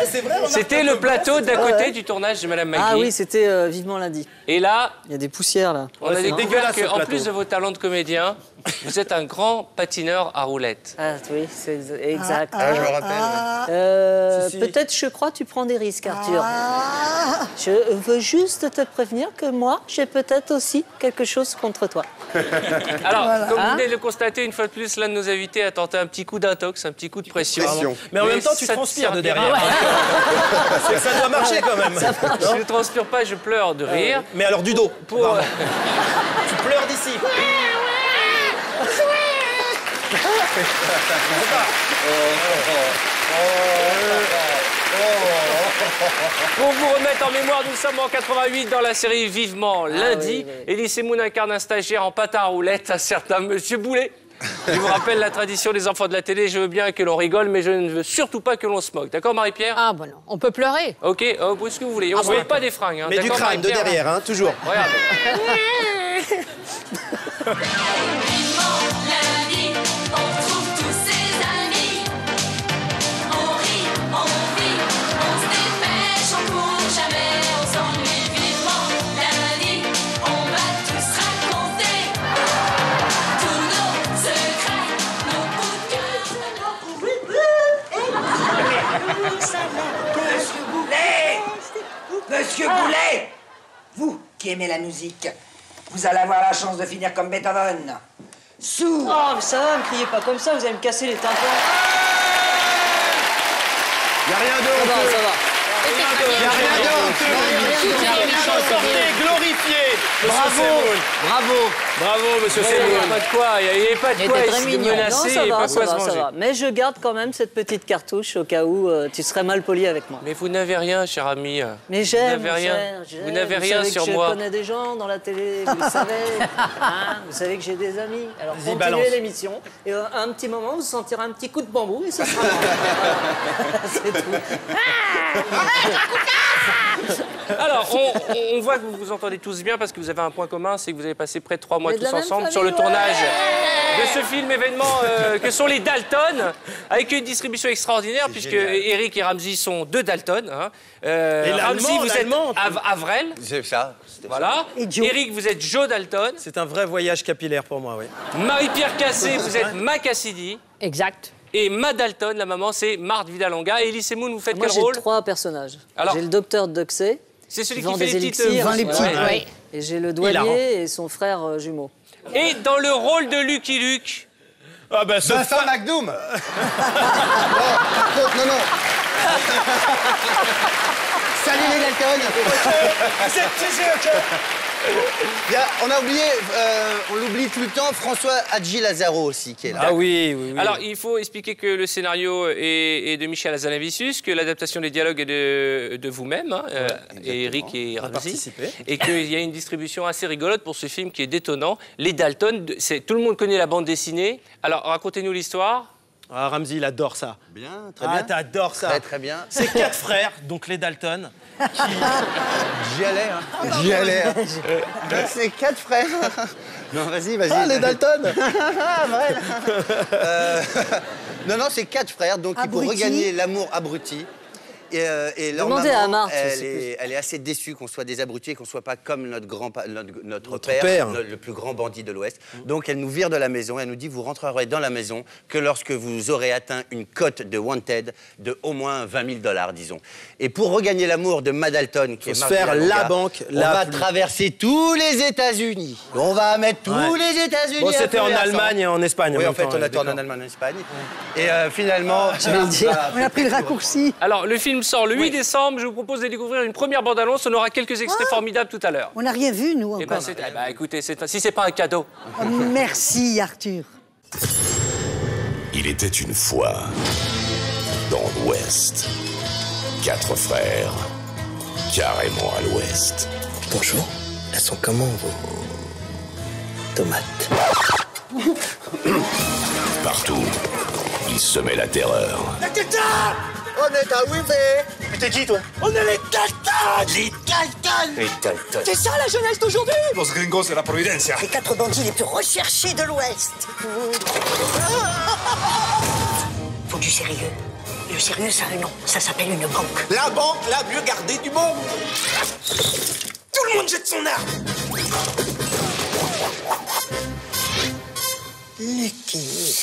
S11: C'est vrai,
S1: C'était le plateau d'à côté
S20: ouais.
S1: du tournage de Madame Maggie.
S20: Ah oui, c'était Vivement Lundi.
S1: Et là,
S20: Il y a des poussières, là.
S1: on a
S11: c'est
S1: découvert
S11: dégueulasse, ce
S1: qu'en
S11: plateau.
S1: plus de vos talents de comédien, vous êtes un grand patineur à roulettes.
S20: Ah oui, c'est exact.
S22: Ah, je me rappelle.
S11: Si, si.
S20: Peut-être, je crois, tu prends des risques, Arthur. Je veux juste te prévenir que moi, j'ai peut-être aussi quelque chose contre toi.
S1: Alors, comme vous
S20: Hein
S1: venez de le constater, une fois de plus, l'un de nos invités a tenté un petit coup d'intox, un petit coup de pression.
S11: Mais en même temps, tu
S1: ça
S11: transpires de
S1: servira-
S11: derrière. C'est que ça doit marcher, quand même.
S1: Je ne transpire pas, je pleure de rire.
S11: Mais alors, du dos.
S1: Pour...
S11: Tu pleures d'ici.
S1: Pour vous remettre en mémoire, nous sommes en 88 dans la série Vivement Lundi. Elise Moon incarne un stagiaire en patin à roulettes, un certain Monsieur Boulet. Je vous rappelle la tradition des enfants de la télé, je veux bien que l'on rigole, mais je ne veux surtout pas que l'on se moque. D'accord, Marie-Pierre?
S15: Ah, bon, non. On peut pleurer.
S1: Ok, où est-ce que vous voulez? On ne se moque pas des fringues. Hein.
S11: Mais du
S1: D'accord,
S11: crâne, de
S1: Marie-Pierre
S11: derrière, hein, toujours.
S1: Regarde.
S9: Lundi, on retrouve tous ses amis. On rit, on vit, on se
S2: aimez la musique. Vous allez avoir la chance de finir comme Beethoven. Sourd.
S20: Oh, mais ça va, me criez pas comme ça, vous allez me casser les tympans.
S11: Y a rien de honteux.
S20: Ça va.
S11: Y a rien de honteux. Glorifié. Bravo, monsieur Semoun.
S1: Il n'y a pas de quoi, il n'y avait pas de quoi
S20: très mignon.
S1: menacer,
S20: Non,
S1: et pas quoi se
S20: ça
S1: manger.
S20: va. Mais je garde quand même cette petite cartouche au cas où tu serais mal poli avec moi.
S1: Mais vous n'avez rien, cher ami.
S20: Mais j'aime,
S1: Vous n'avez rien. Vous n'avez
S20: Vous
S1: rien
S20: savez
S1: sur
S20: que
S1: moi.
S20: Je connais des gens dans la télé, vous le savez. Hein, vous savez que j'ai des amis. Alors
S11: Vas-y, balance.
S20: continuez l'émission et à un petit moment, vous sentirez un petit coup de bambou et ce sera bon. C'est tout.
S1: Alors, on voit que vous vous entendez tous bien parce que vous avez un point commun, c'est que vous avez passé près de 3 mois
S20: Mais de
S1: tous
S20: la même
S1: ensemble
S20: famille,
S1: sur le
S20: ouais.
S1: tournage de ce film événement que sont les Dalton, avec une distribution extraordinaire puisque Eric et Ramzy sont deux Dalton. Hein. Ramzy, vous êtes Avrel.
S11: C'est ça.
S1: Voilà. Eric, vous êtes Joe Dalton.
S11: C'est un vrai voyage capillaire pour moi, oui.
S1: Marie-Pierre Cassé, vous êtes Ma Cassidy.
S15: Exact.
S1: Et Ma Dalton, la maman, c'est Marthe Vidalonga. Et Elie Semoun, vous faites
S20: Moi,
S1: quel
S20: j'ai
S1: rôle?
S20: 3 personnages.
S1: Alors,
S20: j'ai le docteur Duxey.
S1: C'est celui
S20: vend
S1: qui fait
S20: des
S1: les petites...
S20: élixirs.
S1: vend les petits.
S20: Ouais. Et j'ai le douanier et son frère jumeau.
S1: Et dans le rôle de Lucky Luke...
S11: Ah ben,
S22: Vincent McDoom. Non, par contre, non. Salut les Dalton. On a oublié, on l'oublie tout le temps, François Hadji Lazaro aussi qui est là.
S11: Ah oui.
S1: Alors, il faut expliquer que le scénario est de Michel Hazanavicius, que l'adaptation des dialogues est de vous-même, hein, et Eric et Ramzy, et qu'il y a une distribution assez rigolote pour ce film qui est détonnant. Les Dalton, tout le monde connaît la bande dessinée. Alors, racontez-nous l'histoire.
S11: Ah, Ramzy, il adore ça.
S22: Bien, très bien.
S11: Ah, t'adores ça.
S22: Très bien.
S11: C'est 4 frères, donc les Dalton.
S22: J'y allais, hein. J'y allais. Hein. C'est 4 frères. Non, vas-y.
S11: Ah, les Dalton.
S22: Vrai. Non, c'est 4 frères, donc il faut regagner l'amour abruti. Et leur
S20: Demandez à
S22: maman,
S20: Marthe,
S22: elle est assez déçue qu'on soit des abrutis et qu'on soit pas comme notre père, le plus grand bandit de l'Ouest. Donc elle nous vire de la maison, elle nous dit vous rentrerez dans la maison que lorsque vous aurez atteint une cote de wanted de au moins $20 000, disons. Et pour regagner l'amour de Ma Dalton, qui est
S11: se faire la banque,
S22: on va traverser tous les États-Unis. On va mettre tous les États-Unis.
S11: Bon, c'était en Allemagne et en Espagne.
S22: Oui, en fait, on attend en Allemagne et en Espagne. Et finalement,
S16: on a pris le raccourci.
S1: Alors, le film sort le 8 décembre. Je vous propose de découvrir une première bande-annonce. On aura quelques extraits formidables tout à l'heure.
S16: On n'a rien vu, nous, encore.
S1: Écoutez, si c'est pas un cadeau.
S16: Oh, merci, Arthur.
S10: Il était une fois, dans l'Ouest, 4 frères, carrément à l'Ouest.
S22: Bonjour, elles sont comment vos tomates?
S10: Partout, ils semaient la terreur.
S22: On est à Weaver. Mais t'es qui, toi? On est les Dalton. Les Dalton.
S10: Les Dalton.
S22: C'est ça, la jeunesse d'aujourd'hui.
S10: Los gringos de la Providencia.
S22: Les 4 bandits les plus recherchés de l'Ouest.
S7: Faut du sérieux. Le sérieux, ça a un nom. Ça s'appelle une banque.
S22: La banque la mieux gardée du monde. Tout le monde jette son arme.
S7: Lucky.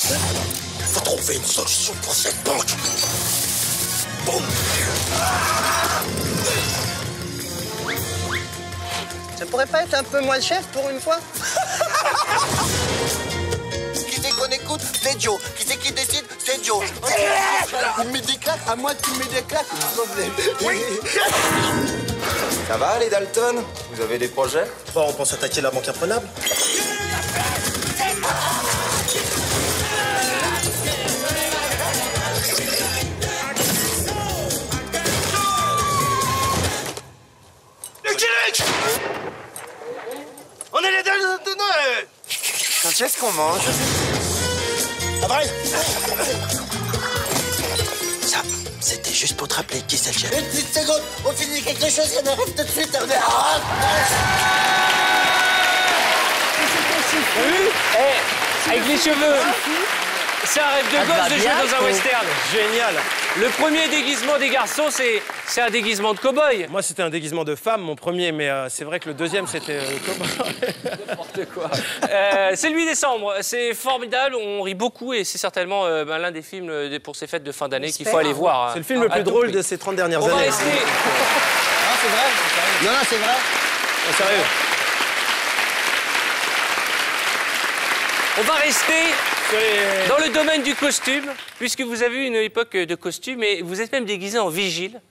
S22: Faut trouver une solution pour cette banque. Boum. Ça pourrait pas être un peu moins le chef pour une fois? Qui c'est qu'on écoute? C'est Joe. Qui c'est qui décide? C'est Joe. Il met des claques, à moi tu mets des claques. Oui.
S10: Ça va, les Dalton? Vous avez des projets?
S22: Bon, on pense attaquer la banque imprenable.
S10: On est les Dalton.
S22: Quand est-ce qu'on mange? Après. Ça, c'était juste pour te rappeler qui c'est le chef. Une petite seconde, on finit quelque chose et on arrive tout de suite.
S1: Avec les cheveux. C'est un rêve de gosse de jouer dans un western.
S11: Génial.
S1: Le premier déguisement des garçons, c'est un déguisement de cow-boy.
S11: Moi, c'était un déguisement de femme, mon premier, mais c'est vrai que le deuxième, c'était cow-boy.
S1: N'importe quoi. C'est le 8 décembre. C'est formidable. On rit beaucoup et c'est certainement l'un des films pour ces fêtes de fin d'année qu'il faut aller voir.
S11: C'est le film le plus drôle de ces 30 dernières années.
S1: On va rester...
S22: Non, c'est vrai. Non, c'est vrai.
S11: Sérieux.
S1: On va rester dans le domaine du costume, puisque vous avez eu une époque de costume, et vous êtes même déguisé en vigile,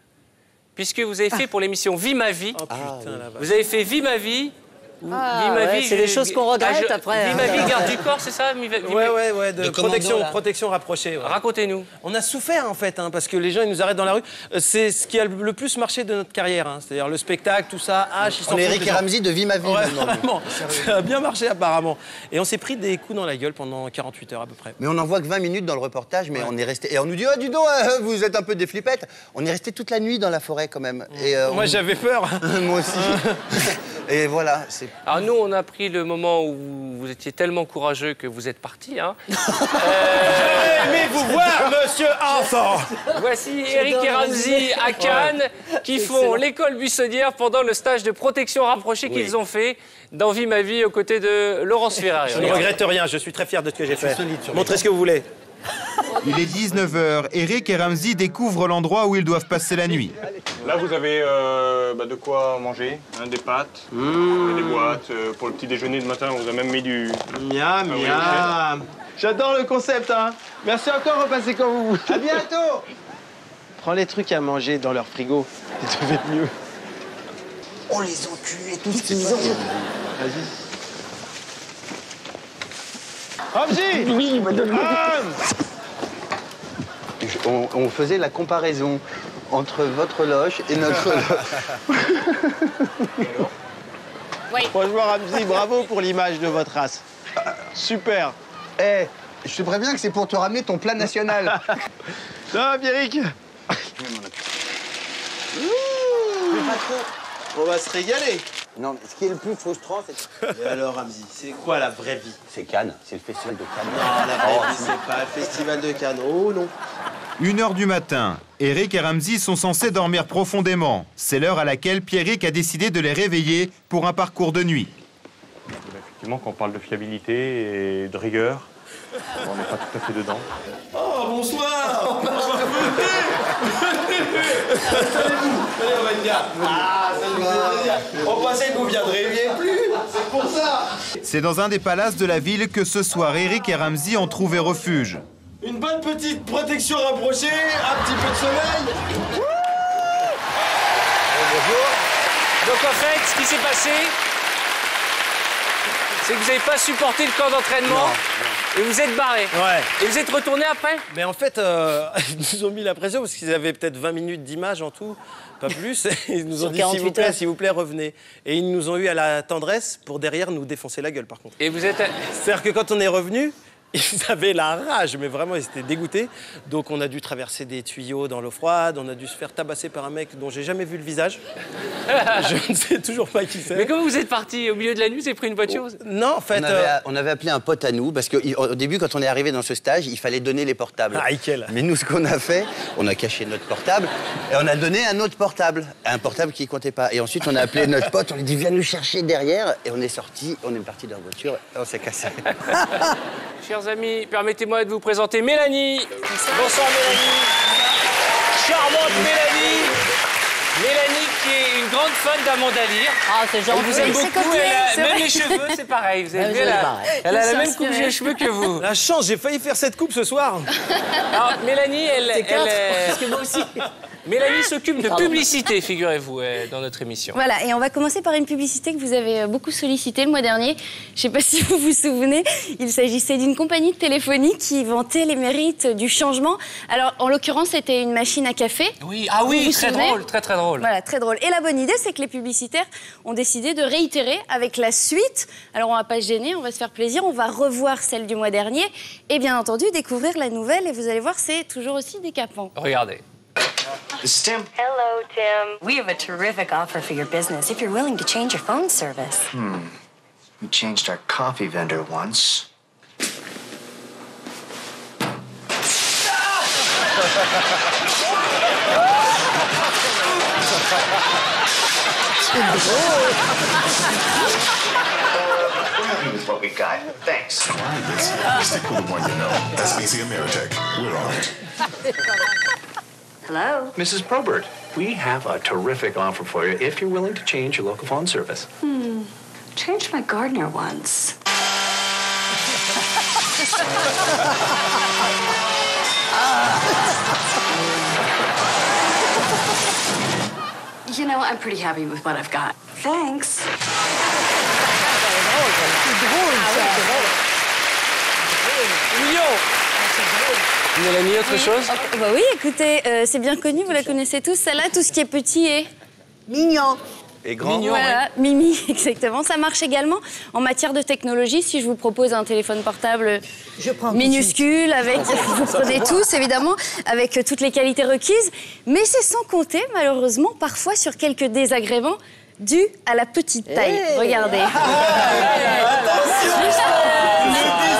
S1: puisque vous avez fait pour l'émission Vie ma vie.
S11: Oh, putain,
S1: vous avez fait Vie ma vie. Vie ma
S20: ouais,
S1: vie.
S20: c'est des choses qu'on regrette après.
S1: Vie ma vie, garde du corps, c'est ça?
S11: Ouais, de protection rapprochée. Ouais.
S1: Racontez-nous.
S11: On a souffert en fait, hein, parce que les gens ils nous arrêtent dans la rue. C'est ce qui a le plus marché de notre carrière, hein, c'est-à-dire le spectacle, tout ça.
S22: On est Eric et Ramsey de Vie ma vie.
S11: Ouais, vraiment. Ça a bien marché apparemment. Et on s'est pris des coups dans la gueule pendant 48 heures à peu près.
S22: Mais on n'en voit que 20 minutes dans le reportage, mais on est resté. Et on nous dit, oh, dis donc, vous êtes un peu des flippettes. On est resté toute la nuit dans la forêt quand même. Et,
S11: moi j'avais peur.
S22: Moi aussi. Et voilà.
S1: Alors nous, on a pris le moment où vous étiez tellement courageux que vous êtes parti. Hein.
S11: Aimez vous voir, monsieur enfant.
S1: Voici Eric et Ramsey à Cannes qui font l'école buissonnière pendant le stage de protection rapprochée qu'ils ont fait dans Vie ma vie aux côtés de Laurence Ferrari.
S11: Je ne regrette rien, je suis très fier de ce que j'ai fait. Montrez ce que vous voulez.
S8: Il est 19h. Eric et Ramsey découvrent l'endroit où ils doivent passer la nuit.
S13: Là, vous avez de quoi manger, hein, des pâtes, des boîtes. Pour le petit déjeuner de matin, on vous a même mis du...
S23: Miam, miam. J'adore le concept, hein. Merci encore, repassez quand vous voulez. À bientôt. Prends les trucs à manger dans leur frigo. Ça devait être mieux.
S2: Oh, les enculés, tout ce qu'ils ont.
S23: Vas-y. Ramsey!
S2: Oui, madame.
S22: On faisait la comparaison entre votre loge et notre loge.
S23: Oui. Franchement, Ramsey, bravo pour l'image de votre race. Super.
S22: Je te préviens que c'est pour te ramener ton plat national.
S23: Ça va, Pierrick?
S22: Pas trop.
S23: On va se régaler.
S22: Non, mais ce qui est le plus frustrant, c'est...
S23: Et alors, Ramsey, c'est quoi la vraie vie?
S22: C'est Cannes, c'est le festival de Cannes.
S23: Non, la vraie vie, c'est pas le festival de Cannes. Oh non.
S8: 1h du matin. Eric et Ramsey sont censés dormir profondément. C'est l'heure à laquelle Pierrick a décidé de les réveiller pour un parcours de nuit.
S13: Effectivement, quand on parle de fiabilité et de rigueur, on n'est pas tout à fait dedans.
S23: Oh, bonsoir. Installez-vous. Allez, on va une gare. Ah, ça nous fait plaisir. On pensait que vous viendriez plus. C'est pour ça.
S8: C'est dans un des palaces de la ville que ce soir, Eric et Ramsey ont trouvé refuge.
S23: Une bonne petite protection rapprochée, un petit peu de sommeil.
S1: Bonjour. Donc en fait, ce qui s'est passé, c'est que vous n'avez pas supporté le camp d'entraînement et vous êtes barré.
S11: Ouais.
S1: Et vous êtes retourné après?
S11: Mais en fait, ils nous ont mis la pression parce qu'ils avaient peut-être 20 minutes d'image en tout, pas plus. Et ils nous ont dit, s'il vous plaît, revenez. Et ils nous ont eu à la tendresse pour derrière nous défoncer la gueule, par contre.
S1: Et vous êtes...
S11: C'est-à-dire que quand on est revenu, ils avaient la rage, mais vraiment, ils étaient dégoûtés. Donc, on a dû traverser des tuyaux dans l'eau froide, on a dû se faire tabasser par un mec dont j'ai jamais vu le visage. Je ne sais toujours pas qui c'est.
S1: Mais comment vous êtes parti au milieu de la nuit, vous avez pris une voiture?
S11: Non, en fait...
S22: On avait appelé un pote à nous, parce qu'au début, quand on est arrivé dans ce stage, il fallait donner les portables.
S11: Ah, nickel.
S22: Mais nous, ce qu'on a fait, on a caché notre portable, et on a donné un autre portable, un portable qui ne comptait pas. Et ensuite, on a appelé notre pote, on lui dit, viens nous chercher derrière, et on est sorti, on est parti dans la voiture, et on s'est cassé.
S1: Chers amis, permettez-moi de vous présenter Mélanie. Bonsoir Mélanie. Charmante Mélanie. Mélanie qui est une grande fan d'Amanda Lear.
S3: Ah, c'est gentil.
S1: Elle vous aime beaucoup. Même les cheveux, c'est pareil. Vous avez vu, elle a la même coupe de cheveux que vous.
S11: La chance, j'ai failli faire cette coupe ce soir.
S1: Alors, Mélanie,
S3: Parce que moi aussi.
S1: Mélanie s'occupe de publicité, figurez-vous, dans notre émission.
S24: Voilà, et on va commencer par une publicité que vous avez beaucoup sollicitée le mois dernier. Je ne sais pas si vous vous souvenez, il s'agissait d'une compagnie de téléphonie qui vantait les mérites du changement. Alors, en l'occurrence, c'était une machine à café.
S1: Oui, ah oui, très drôle, très très drôle.
S24: Voilà, très drôle. Et la bonne idée, c'est que les publicitaires ont décidé de réitérer avec la suite. Alors, on ne va pas se gêner, on va se faire plaisir, on va revoir celle du mois dernier et bien entendu, découvrir la nouvelle. Et vous allez voir, c'est toujours aussi décapant.
S1: Regardez.
S25: This is Tim.
S26: Hello, Tim. We have a terrific offer for your business if you're willing to change your phone service.
S25: We changed our coffee vendor once. With what we got. Thanks.
S27: Stick with the one you know. SBC Ameritech. We're on it.
S26: Hello?
S25: Mrs. Probert,
S27: We have a terrific offer for you if you're willing to change your local phone service.
S26: Changed my gardener once. You know, I'm pretty happy with what I've got. Thanks.
S1: Mélanie, autre chose?
S24: Bah oui, écoutez, c'est bien connu, vous la connaissez tous. Celle-là, tout ce qui est petit est...
S16: Mignon.
S22: Et grand.
S24: Voilà, Mimi, exactement. Ça marche également en matière de technologie. Si je vous propose un téléphone portable minuscule, avec, vous prenez tous, évidemment, avec toutes les qualités requises. Mais c'est sans compter, malheureusement, parfois sur quelques désagréments dus à la petite taille. Regardez.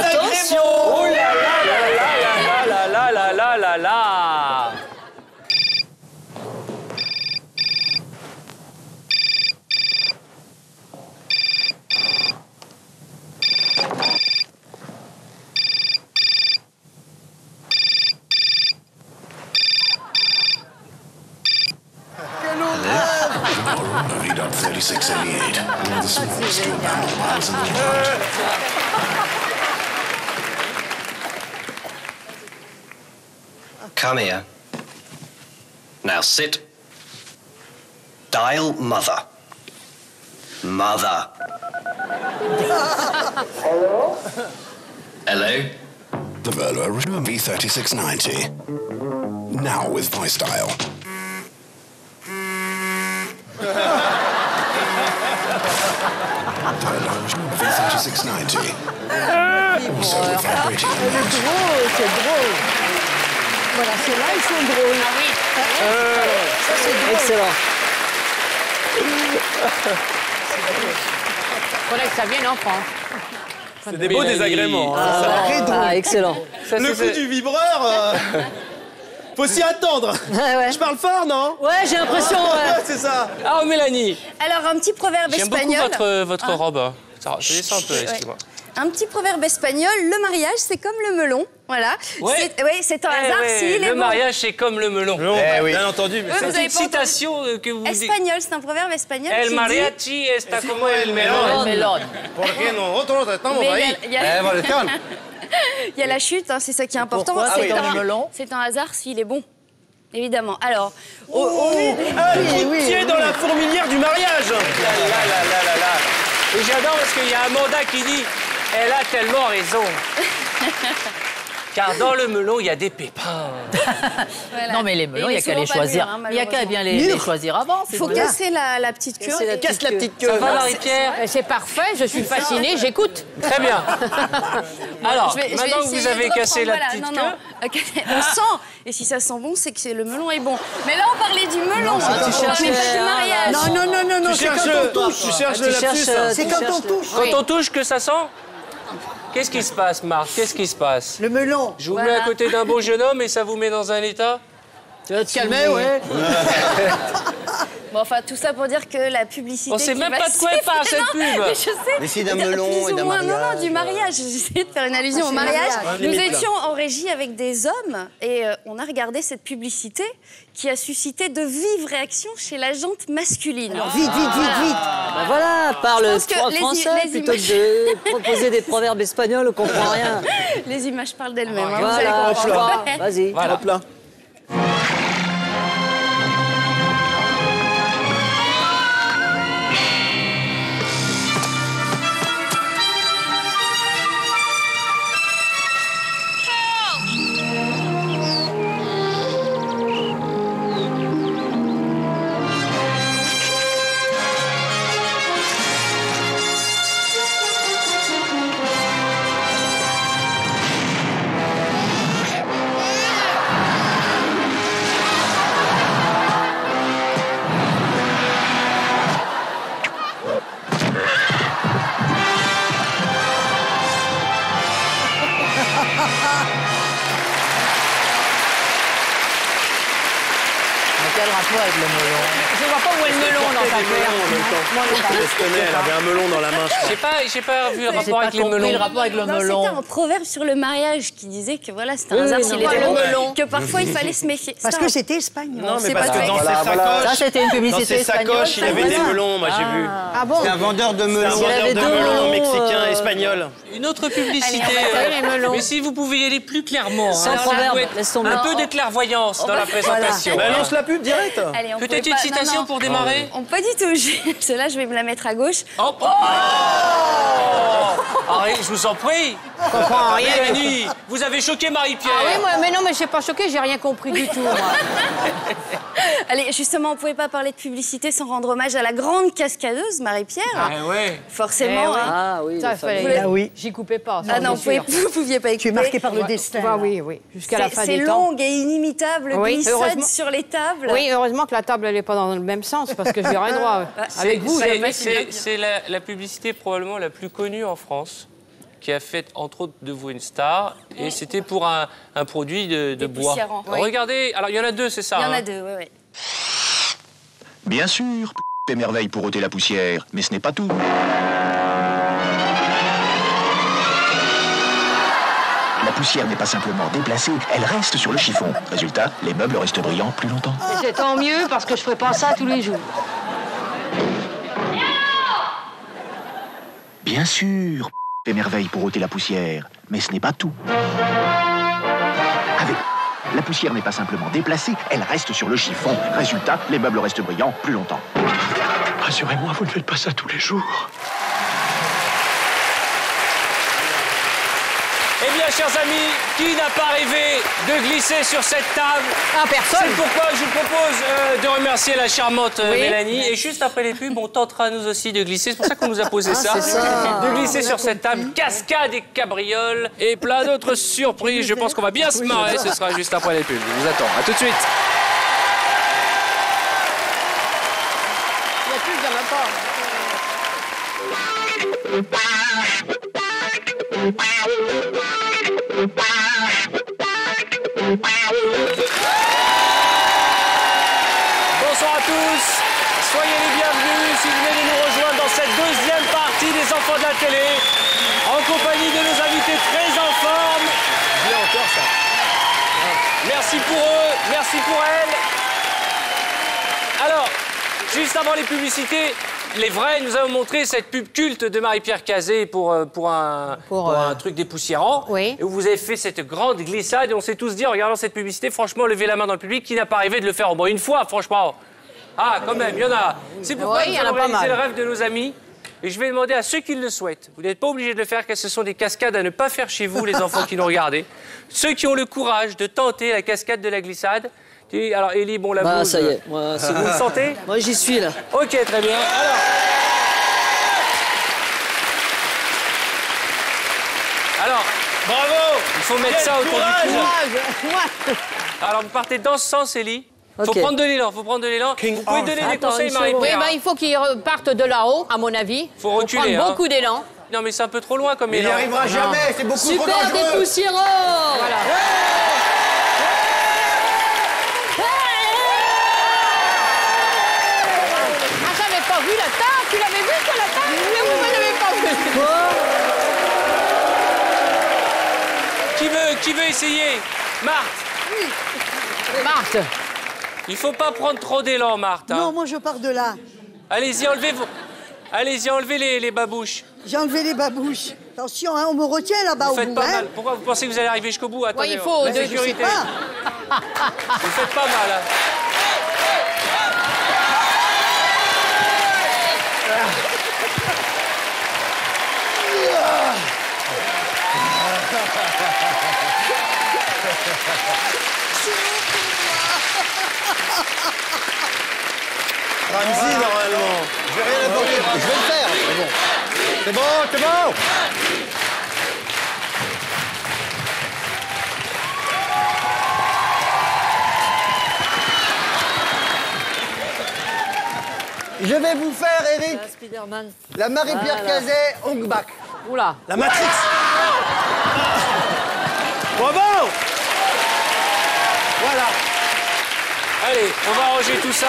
S1: Attention! Oh là là là là là là là là!
S27: V.3688. One of the smallest dual battle miles in the world.
S4: Come here. Now sit. Dial mother. Mother.
S27: Hello?
S4: Hello?
S27: The Volvo V3690. Now with voice dial. V3690. Also with vibrating
S16: C'est drôle, c'est drôle. Voilà, ceux-là, ils sont drôles.
S15: Ah oui.
S16: Ça, c'est drôle.
S20: Excellent.
S15: Faudrait que ça vienne en France.
S11: C'est des beaux désagréments. Hein.
S20: Très drôle. Ah, excellent.
S11: Le coup du vibreur, faut s'y attendre.
S16: Ouais.
S11: Je parle fort, non?
S20: Ouais, j'ai l'impression.
S11: Ouais, c'est ça.
S1: Ah, Mélanie.
S24: Alors, un petit proverbe
S1: J'aime
S24: espagnol.
S1: beaucoup votre robe. Je descends un peu, excuse-moi.
S24: Un petit proverbe espagnol, le mariage, c'est comme le melon. Voilà.
S1: Ouais.
S24: C'est un hasard s'il est
S1: le
S24: bon.
S1: mariage, c'est comme le melon.
S11: Eh oui. Bien entendu. Mais
S24: Vous
S1: c'est
S24: avez
S1: une
S24: pas entendu.
S1: citation que vous dites.
S24: Espagnol, c'est un proverbe espagnol
S1: El
S24: qui
S1: mariachi está como el melón.
S11: Porque nosotros estamos
S24: Mais
S11: ahí.
S24: il y a la chute, hein, c'est ça qui est important.
S20: Pourquoi
S24: C'est
S20: c'est dans le melon?
S24: C'est un hasard s'il est bon. Évidemment. Alors,
S11: Un coup de pied dans la fourmilière du mariage.
S1: Et j'adore parce qu'il y a Amanda qui dit « Elle a tellement raison ». Car dans le melon, il y a des pépins.
S24: voilà.
S20: Non, mais les melons,
S24: Et
S20: il n'y a qu'à les
S24: souvent pas
S20: choisir.
S24: mûrs, hein,
S20: Il n'y a qu'à bien les choisir avant.
S24: il faut casser la petite queue.
S11: Casse la petite queue.
S1: Ça va, Marie-Pierre?
S15: C'est parfait, je suis fascinée, j'écoute.
S1: Très bien. Alors,
S24: Je vais
S1: maintenant que
S24: essayer
S1: vous avez
S24: de
S1: cassé la
S24: reprendre,
S1: petite
S24: voilà.
S1: queue...
S24: On sent. Et si ça sent bon, c'est que le melon est bon. Mais là, on parlait du melon.
S20: tu cherches
S24: mais pas du mariage.
S16: Non,
S11: Tu cherches le touche. Tu cherches le lapsus.
S16: C'est quand on touche.
S1: Quand on touche que ça sent? Qu'est-ce qui se passe, Marc? Qu'est-ce qui se passe?
S16: Le melon.
S1: Je vous mets à côté d'un beau jeune homme et ça vous met dans un état?
S20: Tu vas te calmer, ouais.
S24: Bon, enfin, tout ça pour dire que la publicité.
S1: On sait
S24: qui
S1: même
S24: va
S1: pas de quoi elle
S24: suivre-
S1: parle, cette
S24: Non,
S1: pub.
S24: Mais je sais.
S22: Mais si, d'un
S24: Plus
S22: melon
S24: ou
S22: et d'un
S24: moins,
S22: mariage.
S24: Non, du mariage. J'essayais de faire une allusion au
S16: c'est le
S24: mariage.
S16: mariage.
S24: Nous
S11: Limite, là.
S24: étions en régie avec des hommes et on a regardé cette publicité qui a suscité de vives réactions chez la gente masculine.
S16: Alors, vite.
S20: Ben voilà, parle
S24: pense que les
S20: français plutôt
S24: images-
S20: que de proposer des proverbes espagnols, on comprend rien.
S24: Les images parlent d'elles-mêmes. hein, vous allez
S20: Voilà,
S24: comprendre.
S20: vas-y.
S1: Voilà.
S11: Hop là.
S3: Quel rapport avec le melon?
S15: Je vois pas où est le melon dans sa paire.
S11: Moi, elle avait un melon dans la main.
S1: J'ai pas vu le rapport avec les melons.
S3: Le rapport avec le melon.
S24: C'était un proverbe sur le mariage qui disait que voilà, c'était un hasard s'il était bon, que parfois il fallait se méfier.
S16: Parce que c'était espagnol.
S11: Non, mais parce que dans ses sacoches,
S3: Ça, c'était une publicité espagnole.
S11: il avait des melons, moi j'ai vu.
S24: Ah bon?
S22: C'est un vendeur de melons.
S11: C'est un vendeur de melons mexicain, espagnol.
S1: Une autre publicité.
S15: les melons.
S1: Mais si vous pouviez y aller plus clairement.
S3: Sans
S1: Alors,
S3: proverbe,
S1: ça doit être
S3: laisse tomber.
S1: un peu de clairvoyance dans la présentation.
S11: Bah, lance la pub direct.
S24: Allez, on
S1: Peut-être
S24: pouvait
S1: une
S24: pas-
S1: citation
S24: non.
S1: pour démarrer.
S24: Pas du tout. Celle-là, je vais me la mettre à gauche.
S1: Oh, Arrête, je vous en prie.
S15: Je comprends rien.
S1: Mélanie, vous avez choqué Marie-Pierre.
S15: Ah oui, moi, mais non, mais je suis pas choquée, j'ai rien compris du tout, moi.
S24: Allez, justement, on pouvait pas parler de publicité sans rendre hommage à la grande cascadeuse Marie-Pierre.
S1: Ah ouais.
S24: Forcément.
S15: Eh oui.
S24: Hein.
S20: Ah oui,
S15: Ça,
S20: le fameux.
S15: fallait...
S16: Ah oui.
S15: J'y coupais pas. ça,
S24: Ah non,
S15: c'est sûr.
S24: vous pouviez pas écouter.
S16: Tu es marqué par le destin.
S15: Ouais, oui, oui, jusqu'à la fin
S24: C'est
S15: des temps.
S24: longue et inimitable
S15: Oui,
S24: glissade
S15: heureusement.
S24: sur les tables.
S15: Oui, heureusement que la table, elle est pas dans le même sens, parce que je verrais droit. Avec vous,
S1: c'est la publicité probablement la plus connue en France, qui a fait entre autres de vous une star, et c'était pour un produit de bois.
S24: poussiérants, oui.
S1: Regardez, alors il y en a deux, c'est ça.
S24: Il y en
S1: hein.
S24: a deux, oui, oui.
S27: Bien sûr, des merveilles pour ôter la poussière, mais ce n'est pas tout. La poussière n'est pas simplement déplacée, elle reste sur le chiffon. Résultat, les meubles restent brillants plus longtemps.
S18: Et c'est tant mieux parce que je ferai pas ça tous les jours.
S27: Bien sûr, des merveilles pour ôter la poussière, mais ce n'est pas tout. Avec la poussière n'est pas simplement déplacée, elle reste sur le chiffon. Résultat, les meubles restent brillants plus longtemps. Rassurez-moi, vous ne faites pas ça tous les jours.
S1: Eh bien, chers amis, qui n'a pas rêvé de glisser sur cette table?
S15: Ah, personne.
S1: C'est pourquoi je vous propose de remercier la charmante
S15: Oui.
S1: Mélanie. Et juste après les pubs, on tentera nous aussi de glisser. C'est pour ça qu'on nous a posé ça.
S16: c'est ça.
S1: De glisser sur cette table, cascade et cabriole et plein d'autres surprises. Je pense qu'on va bien se marrer. Ce sera juste après les pubs. Je vous attends. À tout de suite.
S15: Il y a plus, il y en a pas.
S1: Bonsoir à tous. Soyez les bienvenus si vous venez de nous rejoindre dans cette deuxième partie des Enfants de la télé, en compagnie de nos invités très en forme.
S11: Bien encore ça.
S1: Merci pour eux, merci pour elles. Alors, juste avant les publicités, les vrais, nous avons montré cette pub culte de Marie-Pierre Cazé pour un truc dépoussiérant.
S15: Oui.
S1: Et où vous avez fait cette grande glissade et on s'est tous dit en regardant cette publicité, franchement, levez la main dans le public, qui n'a pas rêvé de le faire au moins une fois, franchement. Ah, quand même, il y en a. C'est pourquoi
S15: Oui,
S1: nous
S15: il y en a
S1: allons
S15: pas
S1: réaliser
S15: mal.
S1: le rêve de nos amis. Et je vais demander à ceux qui le souhaitent, vous n'êtes pas obligés de le faire car ce sont des cascades à ne pas faire chez vous, les enfants qui nous regardez. Ceux qui ont le courage de tenter la cascade de la glissade. Alors, Élie, bon, la
S20: Bah,
S1: blouse,
S20: ça y est, moi, c'est
S1: vous
S20: bon.
S1: le sentez?
S20: Moi, j'y suis, là.
S1: Ok, très bien. Alors, bravo! Il faut mettre ça autour du cou. Alors, vous partez dans ce sens, Élie. Faut
S20: Ok.
S1: prendre de l'élan, faut prendre de l'élan. Vous pouvez donner des
S15: Attends,
S1: conseils,
S15: une seconde. Oui,
S1: Marie-Pierre.
S15: ben, il faut qu'ils repartent de là-haut, à mon avis.
S1: Faut reculer,
S15: prendre
S1: hein.
S15: beaucoup d'élan.
S1: Non, mais c'est un peu trop loin comme
S22: Il n'y
S1: élan.
S22: arrivera jamais, c'est beaucoup trop
S20: Super
S22: dangereux.
S20: dépoussiérant.
S15: Voilà. Ah, j'avais pas vu la table. Tu l'avais vu, toi, la table? Mais vous n'avez pas vu.
S1: Qui veut essayer? Marthe.
S15: Marthe.
S1: Il faut pas prendre trop d'élan, Marthe. hein.
S16: Non, moi je pars de là.
S1: Allez-y, enlevez vos... Allez-y, enlevez les babouches.
S16: J'ai enlevé les babouches. Attention, hein, on me retient là-bas
S1: Vous
S16: au
S1: faites
S16: bout.
S1: pas
S16: hein.
S1: mal. Pourquoi vous pensez que vous allez arriver jusqu'au bout? Attendez,
S15: il faut
S1: la
S15: deux,
S1: sécurité.
S16: je sais
S1: Vous faites pas mal. hein.
S11: Ramzi, normalement.
S22: Je vais rien attendre, je vais le faire. C'est bon, c'est bon. Je vais vous faire, Eric,
S20: Spider-Man.
S22: la Marie-Pierre
S20: Voilà.
S22: Cazet Ongbak.
S15: Oula.
S11: La Matrix. Bravo. Voilà.
S1: Allez, on va ranger tout ça.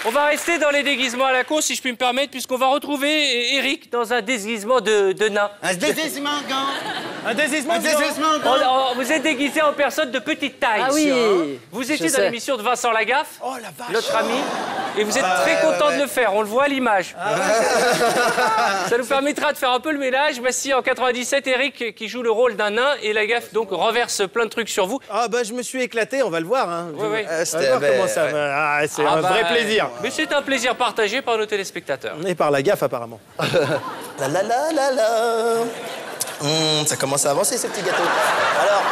S1: On va rester dans les déguisements à la con, si je puis me permettre, puisqu'on va retrouver Eric dans un déguisement de nain.
S22: Un déguisement gant.
S1: Un déguisement gant. Vous êtes déguisé en personne de petite taille.
S3: Ah oui.
S1: Vous étiez dans l'émission de Vincent Lagaffe, notre ami, et vous êtes très content de le faire. On le voit à l'image. Ça nous permettra de faire un peu le ménage. Voici en 97 Eric qui joue le rôle d'un nain et Lagaffe donc renverse plein de trucs sur vous.
S11: Ah bah je me suis éclaté, on va le voir. Hein.
S1: Oui, oui.
S11: On va voir comment ça va. Ah, c'est un vrai plaisir.
S1: Mais c'est un plaisir partagé par nos téléspectateurs.
S11: Et par Lagaffe apparemment.
S23: La la la la la. Ça commence à avancer ce petit gâteau. Alors,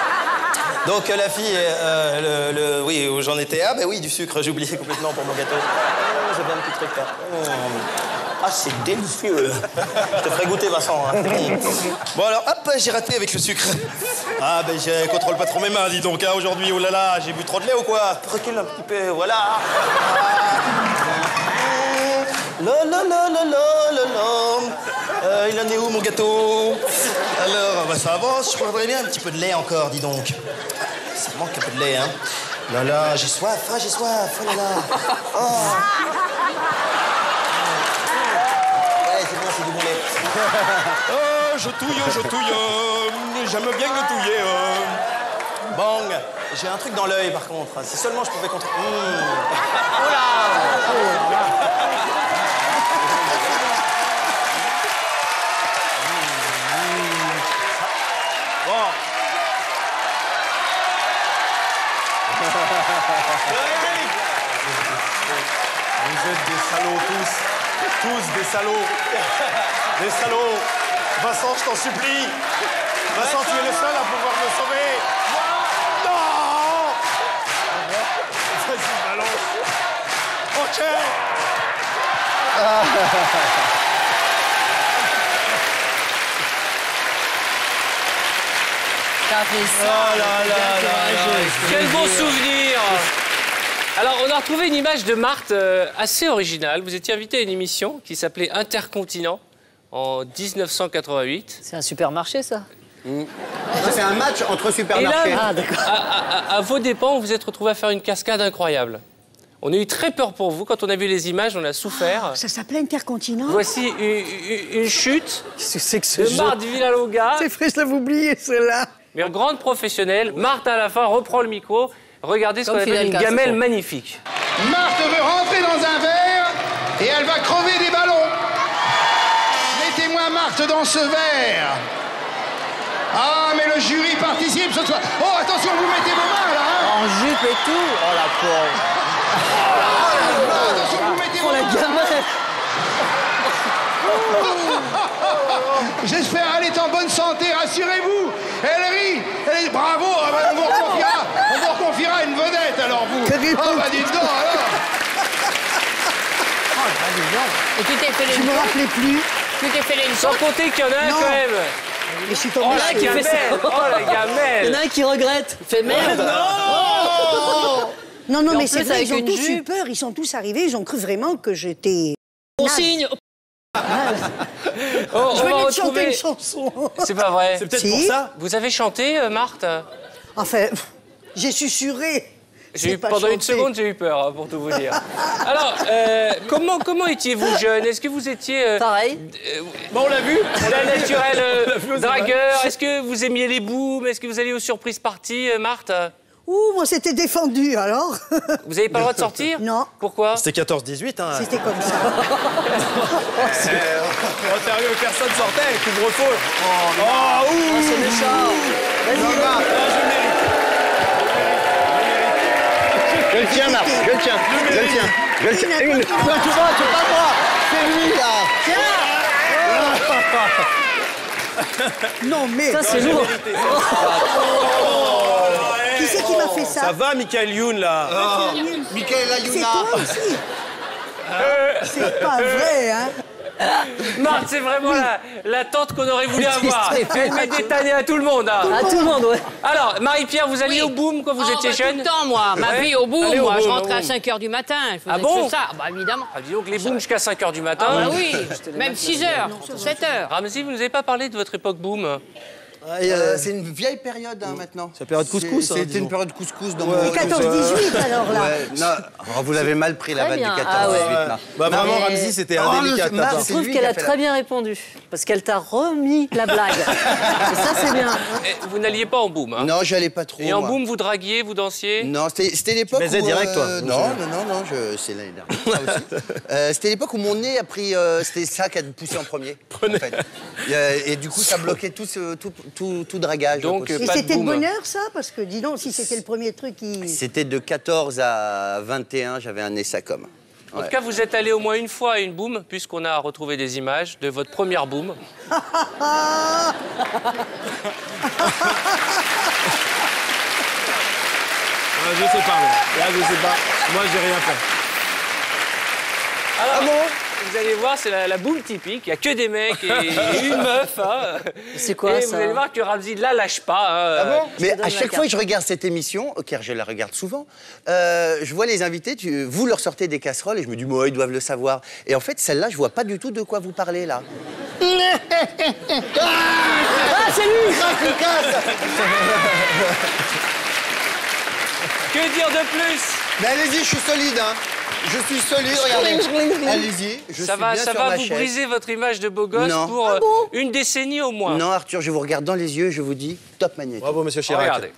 S23: donc la fille, oui, où j'en étais. Ah ben oui, du sucre, j'ai oublié complètement pour mon gâteau. J'avais un petit truc là. Ah, c'est délicieux. Je te ferai goûter, Vincent. Hein. Bon alors, hop, j'ai raté avec le sucre. Ah ben je contrôle pas trop mes mains, dis donc, hein, aujourd'hui. Oh là là, j'ai bu trop de lait ou quoi? Recule un petit peu, voilà. La la la la la la la. Il en est où mon gâteau? Alors, bah, ça avance, je prendrais bien un petit peu de lait encore, dis donc. Ça manque un peu de lait, hein. Là là, j'ai soif, oh là là. Oh. Ouais, c'est bon, c'est du bon lait. Oh, je touille, j'aime bien le touiller. Bang, j'ai un truc dans l'œil par contre. Si seulement je pouvais contrôler. Oh là. Vous êtes des salauds tous des salauds. Des salauds. Vincent, je t'en supplie. Vincent, tu es le seul à pouvoir me sauver. Non. Vas-y, balance. Ok.
S1: Oh là là là. Quel bon souvenir. Alors, on a retrouvé une image de Marthe assez originale. Vous étiez invité à une émission qui s'appelait Intercontinent en 1988.
S3: C'est un supermarché, ça?
S22: C'est un match entre supermarchés.
S1: Et là, à vos dépens, vous vous êtes retrouvé à faire une cascade incroyable. On a eu très peur pour vous. Quand on a vu les images, on a souffert.
S16: Ça s'appelait Intercontinent.
S1: Voici une chute de Marthe Villalonga.
S16: C'est vrai, je l'avais oublié, celle-là.
S1: Mais grande professionnelle. Marthe, à la fin, reprend le micro. Regardez ce qu'on appelle une gamelle magnifique.
S5: Marthe veut rentrer dans un verre et elle va crever des ballons. Mettez-moi Marthe dans ce verre. Ah, mais le jury participe ce soir. Oh, attention, vous mettez vos mains, là. Hein.
S3: En jupe et tout. Oh, la pauvre.
S5: Attention, vous mettez vos mains.
S3: gamelle.
S5: J'espère elle est en bonne santé, rassurez-vous. Elle rit. Elle est... Bravo, on vous reconfiera une vedette, alors vous. Ah, bah dites donc, alors.
S15: Et tu t'es fait les...
S16: Je me rappelais plus.
S15: Tu t'es fait les...
S1: Sans compter qu'il y en a un quand même.
S16: Mais je suis tombée.
S1: Oh la gamelle. Oh la gamelle.
S3: Il y en a un qui regrette. Fait merde.
S16: Non,
S3: Et en
S16: mais c'est
S3: plus,
S16: vrai,
S3: avec
S16: ils ont
S3: une
S16: tous eu
S3: jupe.
S16: peur. Ils sont tous arrivés. Ils ont cru vraiment que j'étais...
S3: On signe.
S1: Oh,
S16: Je
S1: on va
S16: venais de chanter
S1: retrouver...
S16: une chanson.
S1: C'est pas vrai.
S11: C'est peut-être
S16: Si.
S11: pour ça.
S1: Vous avez chanté, Marthe?
S16: Enfin, j'ai susurré.
S1: Pendant une seconde, j'ai eu peur, hein, pour tout vous dire. Alors, comment étiez-vous jeune? Est-ce que vous étiez...
S3: Pareil.
S1: Bon, on l'a vu. La naturelle dragueur. Est-ce que vous aimiez les booms? Est-ce que vous alliez aux surprises parties, Marthe?
S16: Ouh, moi, c'était défendu, alors.
S1: Vous n'avez pas le droit de sortir?
S16: Non.
S1: Pourquoi?
S11: C'était 14-18, hein.
S16: C'était comme ça.
S11: Sérieux, personne sortait, couvre-feu. Oh, ouh,
S3: c'est méchant. Vas-y,
S22: Je le tiens, Marc, je le tiens.
S16: Une.
S22: Tu vois, c'est pas moi. C'est lui, là.
S16: Non, mais...
S3: Ça, c'est lourd.
S16: Qui c'est qui m'a fait ça?
S11: Ça va, Michael Youn, là.
S22: Michael
S16: C'est
S22: Ayuna.
S16: toi aussi. C'est pas vrai, hein.
S1: Marthe, c'est vraiment la tante qu'on aurait voulu avoir. Elle met des tannés à tout le monde. Hein.
S20: À tout le monde, ouais.
S1: Alors, Marie-Pierre, vous alliez au boom quand vous étiez jeune?
S15: Tout le temps, moi. Ma vie au boom,
S1: Allez,
S15: moi.
S1: boom,
S15: Je rentrais à 5 h du matin.
S1: Ah bon?
S15: Ça. Bah, évidemment.
S1: Ah, dis donc, les booms jusqu'à 5 h du matin.
S15: Ah, bah oui. Même 6 h, 7 h.
S1: Ramzi, vous nous avez pas parlé de votre époque boom?
S22: C'est une vieille période maintenant.
S11: C'est la période couscous.
S22: C'était une période couscous dans
S16: mon... 14-18 alors là.
S22: Non, vous l'avez mal pris la vanne du 14-18 là.
S11: Bah vraiment, Ramzi, c'était indélicat.
S20: Je trouve qu'elle a très bien répondu. Parce qu'elle t'a remis la blague. Et ça, c'est bien.
S1: Vous n'alliez pas en boom, hein?
S22: Non, j'allais pas trop.
S1: Et en boom, vous draguiez, vous dansiez?
S22: Non, c'était l'époque où...
S11: Tu baisais direct, toi?
S22: Non, c'est l'année dernière. Ça aussi. C'était l'époque où mon nez a pris... C'était ça qui a poussé en premier, en fait. Et du coup, ça bloquait tout dragage.
S16: Donc, et c'était de bonheur, ça? Parce que, dis donc, si c'était le premier truc qui...
S22: C'était de 14 à 21, j'avais un Essacom.
S1: En tout cas, vous êtes allé au moins une fois à une boom, puisqu'on a retrouvé des images de votre première boom.
S11: Je sais pas, là, je sais pas. Moi, j'ai rien fait.
S1: Alors, vous allez voir, c'est la boum typique. Il n'y a que des mecs et une meuf. Hein.
S20: C'est quoi
S1: et
S20: ça?
S1: Vous allez voir que Ramzi la lâche pas. Hein.
S22: Ah bon? Mais à chaque fois que je regarde cette émission, car je la regarde souvent, je vois les invités, vous leur sortez des casseroles et je me dis, moi, ils doivent le savoir. Et en fait, celle-là, je vois pas du tout de quoi vous parlez là.
S20: Ah, c'est lui!
S1: Que dire de plus?
S22: Mais allez-y, je suis solide, hein. Je suis solide, regardez. Allez-y, je suis bien sur ma chaise.
S1: Ça va vous briser votre image de beau gosse pour une décennie au moins.
S22: Non, Arthur, je vous regarde dans les yeux et je vous dis, top Magnéto.
S11: Bravo, monsieur Chirac.
S1: Regardez.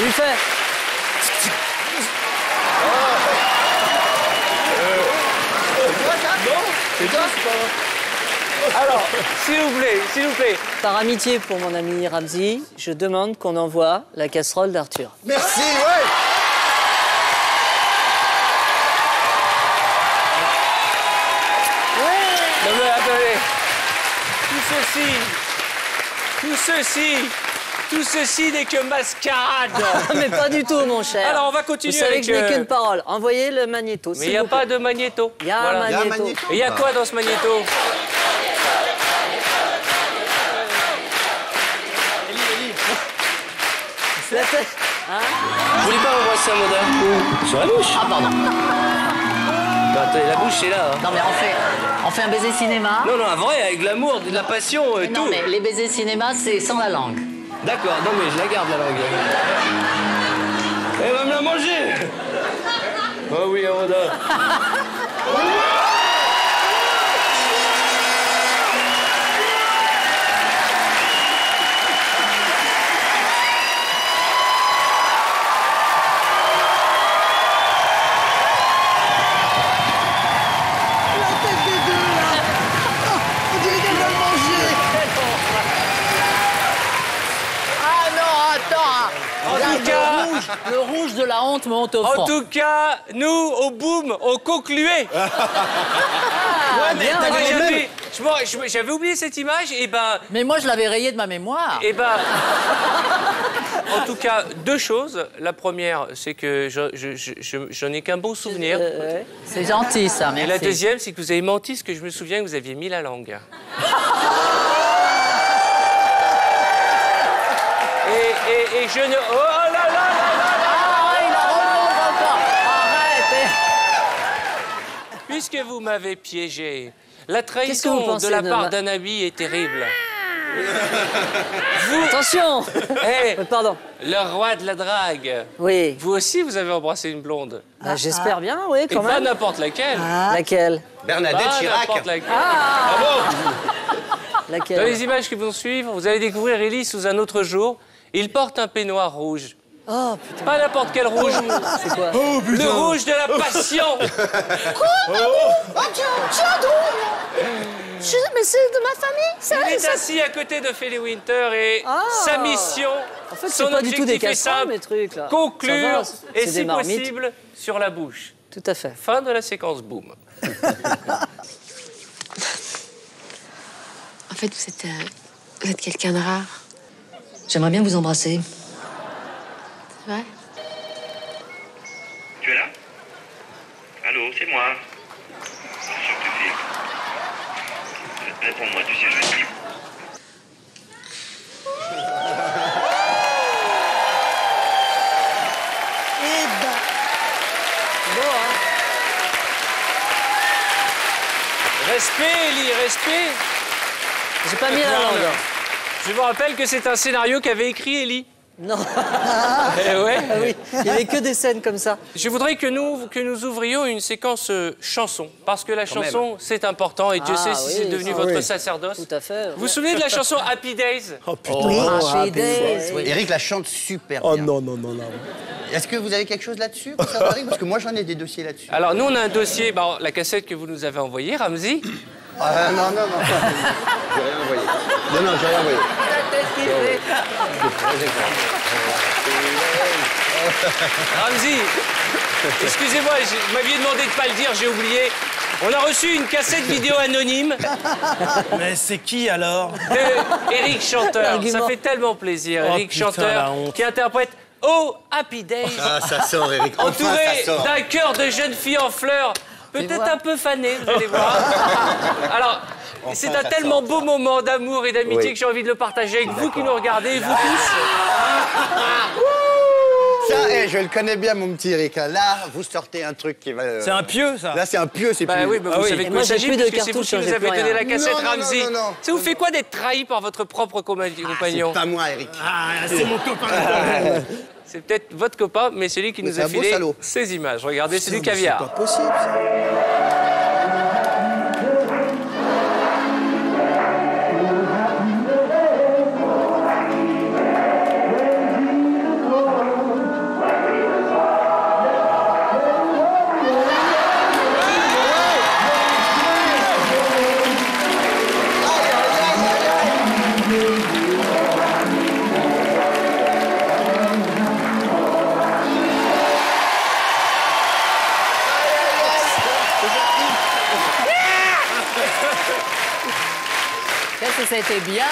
S20: Il fait.
S1: Alors, s'il vous plaît.
S20: Par amitié pour mon ami Ramzi, je demande qu'on envoie la casserole d'Arthur.
S22: Merci, ouais.
S1: Non mais attendez. Tout ceci n'est que mascarade.
S20: Mais pas du tout, mon cher.
S1: Alors, on va continuer.
S20: Vous savez
S1: avec...
S20: que je n'ai qu'une parole. Envoyez le magnéto.
S1: Mais il n'y a pas de magnéto.
S20: Il y a un magnéto.
S1: Et il y a quoi dans ce magnéto?
S20: La tête. Hein?
S1: Vous voulez pas m'embrasser un modèle? Sur la bouche.
S20: Ah, pardon.
S1: Bah, attendez, la bouche, c'est là. Hein.
S20: Non, mais on fait un baiser cinéma.
S1: Non, un vrai, avec de l'amour, de la passion et tout.
S20: Non, mais les baisers cinéma, c'est sans la langue.
S1: D'accord, non, mais je la garde, la langue. Elle va me la manger. Oh oui, Amanda.
S3: Le rouge de la honte monte au front.
S1: En tout cas, nous, au boom, on concluait. J'avais oublié cette image, et ben...
S3: Mais moi, je l'avais rayée de ma mémoire.
S1: Et ben... En tout cas, deux choses. La première, c'est que je n'ai qu'un bon souvenir.
S3: C'est gentil, ça, merci.
S1: Et la deuxième, c'est que vous avez menti, parce que je me souviens que vous aviez mis la langue. Et je ne... Oh là là là là là!
S3: Ah, il a remonté encore. Arrête!
S1: Puisque vous m'avez piégé, la trahison de la part d'Anabi est terrible. Vous...
S20: Attention! Pardon.
S1: Le roi de la drague.
S20: Oui.
S1: Vous aussi, vous avez embrassé une blonde.
S20: Bah, j'espère bien, oui, quand
S1: et
S20: même.
S1: Pas n'importe laquelle.
S20: Laquelle?
S22: Bernadette Chirac.
S1: N'importe laquelle.
S20: Ah
S1: bon?
S20: Laquelle?
S1: Dans les images qui vont suivre, vous allez découvrir Élie sous un autre jour. Il porte un peignoir rouge.
S20: Oh, putain.
S1: Pas n'importe quel rouge.
S20: C'est quoi?
S1: Le rouge de la passion.
S20: Quoi? Oh, tiens donc. Mais c'est de ma famille.
S1: Il est assis à côté de Feli Winter et sa mission,
S20: en fait,
S1: son
S20: pas du tout des
S1: objectif est simple,
S20: mes trucs, là.
S1: conclure
S20: Ça va,
S1: et
S20: c'est
S1: si
S20: des marmites.
S1: possible sur la bouche.
S20: Tout à fait.
S1: Fin de la séquence boom.
S18: En fait, vous êtes quelqu'un de rare.
S24: J'aimerais bien vous embrasser.
S18: C'est vrai?
S6: Tu es là? Allô, c'est moi. Bien sûr que tu fais. Réponds-moi, tu sais, je suis.
S16: Eh ben.
S20: Bon, hein.
S1: Respect, Ellie, respect.
S20: J'ai pas mis la langue.
S1: Je vous rappelle que c'est un scénario qu'avait écrit Ellie.
S20: Non.
S1: Eh ouais.
S20: Ah oui, il n'y avait que des scènes comme ça.
S1: Je voudrais que nous ouvrions une séquence chanson, parce que la chanson, c'est important, et Dieu sait si c'est devenu votre sacerdoce.
S20: Tout à fait.
S1: Vous vous souvenez de la chanson Happy Days?
S11: Oh putain.
S20: Oui, Happy Days.
S22: Oui. Eric la chante super bien.
S11: Oh non, non, non, non.
S22: Est-ce que vous avez quelque chose là-dessus pour savoir, Eric? Parce que moi, j'en ai des dossiers là-dessus.
S1: Alors, nous, on a un dossier, la cassette que vous nous avez envoyée, Ramzi.
S22: Non, non, non. J'ai rien envoyé. Non, non, j'ai rien envoyé.
S1: Ramzi, excusez-moi, vous m'aviez demandé de pas le dire, j'ai oublié. On a reçu une cassette vidéo anonyme.
S11: Mais c'est qui alors?
S1: De Eric Chanteur. Ça fait tellement plaisir,
S11: Oh,
S1: Eric
S11: putain,
S1: Chanteur,
S11: la honte.
S1: qui interprète Oh Happy Days.
S22: Ah, ça sort, Eric. Enfin,
S1: Entouré
S22: ça sort.
S1: d'un cœur de jeunes filles en fleurs. Peut-être un peu fané, vous allez voir. Alors,
S22: Enfin,
S1: c'est un
S22: ça
S1: tellement
S22: sort.
S1: beau moment d'amour et d'amitié
S22: Oui.
S1: que j'ai envie de le partager avec vous qui nous regardez, vous tous.
S22: Ça, je le connais bien, mon petit Eric. Là, vous sortez un truc qui va...
S11: C'est un pieu, ça?
S22: Là, c'est un pieu, c'est
S1: Bah
S22: plus...
S1: oui, bah vous savez de quoi il s'agit, puisque c'est vous qui nous avez donné la cassette,
S22: Non, non,
S1: Ramzi.
S22: non, non, non.
S1: Ça vous fait quoi d'être trahi par votre propre compagnon?
S22: C'est pas moi, Eric.
S11: Ah, c'est mon copain.
S1: C'est peut-être votre copain, mais celui qui nous a filé ces images. Regardez, c'est du caviar.
S22: C'est pas possible, ça.
S3: Qu'est-ce que ça a été bien.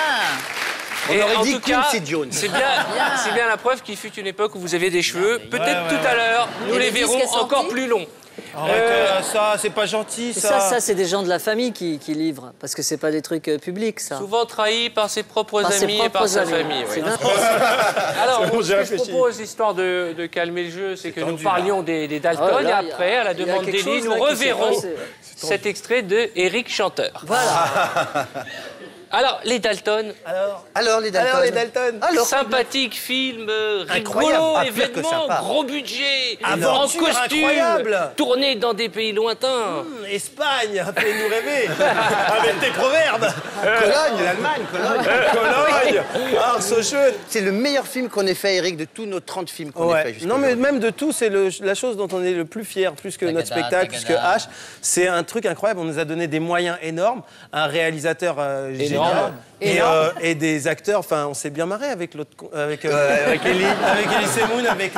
S1: Et
S22: aurait
S1: en
S22: dit
S1: tout cas,
S22: Quincy Jones.
S1: c'est bien la preuve qu'il fut une époque où vous aviez des cheveux. Peut-être tout à l'heure, nous les verrons encore plus longs.
S11: Ça, c'est pas gentil,
S20: Ça, c'est des gens de la famille qui livrent, parce que c'est pas des trucs publics, ça.
S1: Souvent trahi par ses propres
S20: Par ses
S1: amis et par
S20: propres
S1: sa
S20: amis.
S1: famille. Oui.
S20: C'est
S1: Alors,
S11: bon,
S1: ce
S11: j'ai
S1: que je
S11: réfléchi.
S1: propose, histoire de calmer le jeu, c'est que nous
S11: tendu,
S1: parlions des Dalton,
S20: Oh là,
S1: et après, à la
S20: il y a
S1: demande
S20: quelque
S1: d'Élie,
S20: chose,
S1: nous
S20: là, qui s'est
S1: reverrons
S20: passé,
S1: cet extrait de Eric Chanteur.
S20: Voilà.
S1: Alors, les Dalton.
S22: Alors, les Dalton.
S1: Alors, sympathique film, rigolo,
S22: Incroyable. Ah, pire que
S1: événement,
S22: sympa.
S1: gros budget,
S11: Aventure
S1: en costume,
S11: incroyable.
S1: tourné dans des pays lointains.
S11: Espagne, fais-nous rêver. Avec tes proverbes.
S22: Cologne, l'Allemagne, Cologne.
S11: Cologne. Ah, so schön.
S22: C'est le meilleur film qu'on ait fait, Eric, de tous nos 30 films qu'on ait fait jusqu'à
S11: Non, mais
S22: aujourd'hui.
S11: même de tout, c'est la chose dont on est le plus fier, plus que notre spectacle, plus que H. C'est un truc incroyable. On nous a donné des moyens énormes, un réalisateur génial. Et des acteurs, enfin, on s'est bien marré avec l'autre, avec Elie, Semoun, avec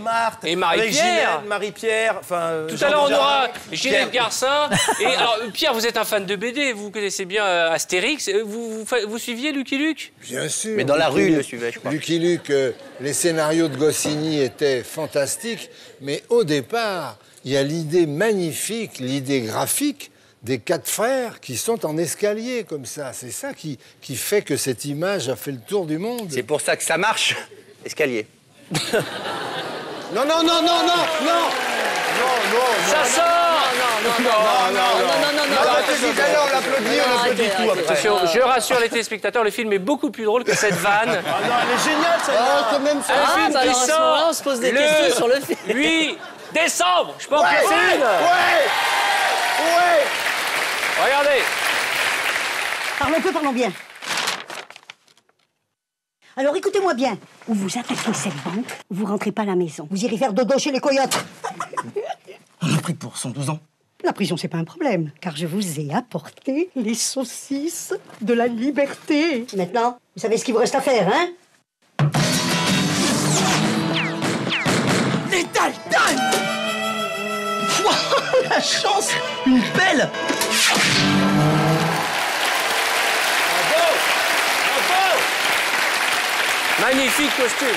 S11: Marthe,
S1: Et Marie-Pierre.
S11: avec Ginette, Marie-Pierre, enfin.
S1: Tout
S11: Jean
S1: à l'heure, on
S11: Dujardin.
S1: aura Ginette Garcin. Et alors, Pierre, vous êtes un fan de BD, vous connaissez bien Astérix. Vous suiviez Lucky Luke?
S22: Bien sûr. Mais dans la rue, il le suivait, je crois.
S9: Lucky Luke, les scénarios de Goscinny étaient fantastiques, mais au départ, il y a l'idée magnifique, l'idée graphique des 4 frères qui sont en escalier comme ça. C'est ça qui fait que cette image a fait le tour du monde.
S22: C'est pour ça que ça marche. Escalier.
S9: Non, non, non, non, non, non.
S1: Ça sort.
S22: On l'applaudit tout après.
S1: Attention, je rassure les téléspectateurs, le film est beaucoup plus drôle que cette vanne.
S11: Ah non, elle est géniale, celle-là.
S22: quand même ça.
S1: Un film qui
S20: alors à ce moment-là,
S1: sort
S20: on se pose des questions sur le film.
S1: 8 décembre. Je peux en placer une.
S22: Ouais.
S1: Regardez.
S16: Parlons peu, parlons bien. Alors écoutez-moi bien. Ou vous attaquez cette banque, ou vous rentrez pas à la maison. Vous irez faire dodo chez les coyotes.
S23: On a pris pour 112 ans.
S16: La prison, c'est pas un problème, car je vous ai apporté les saucisses de la liberté. Maintenant, vous savez ce qu'il vous reste à faire, hein?
S23: Les Dalton! Wow, la chance! Une belle!
S1: Magnifique costume.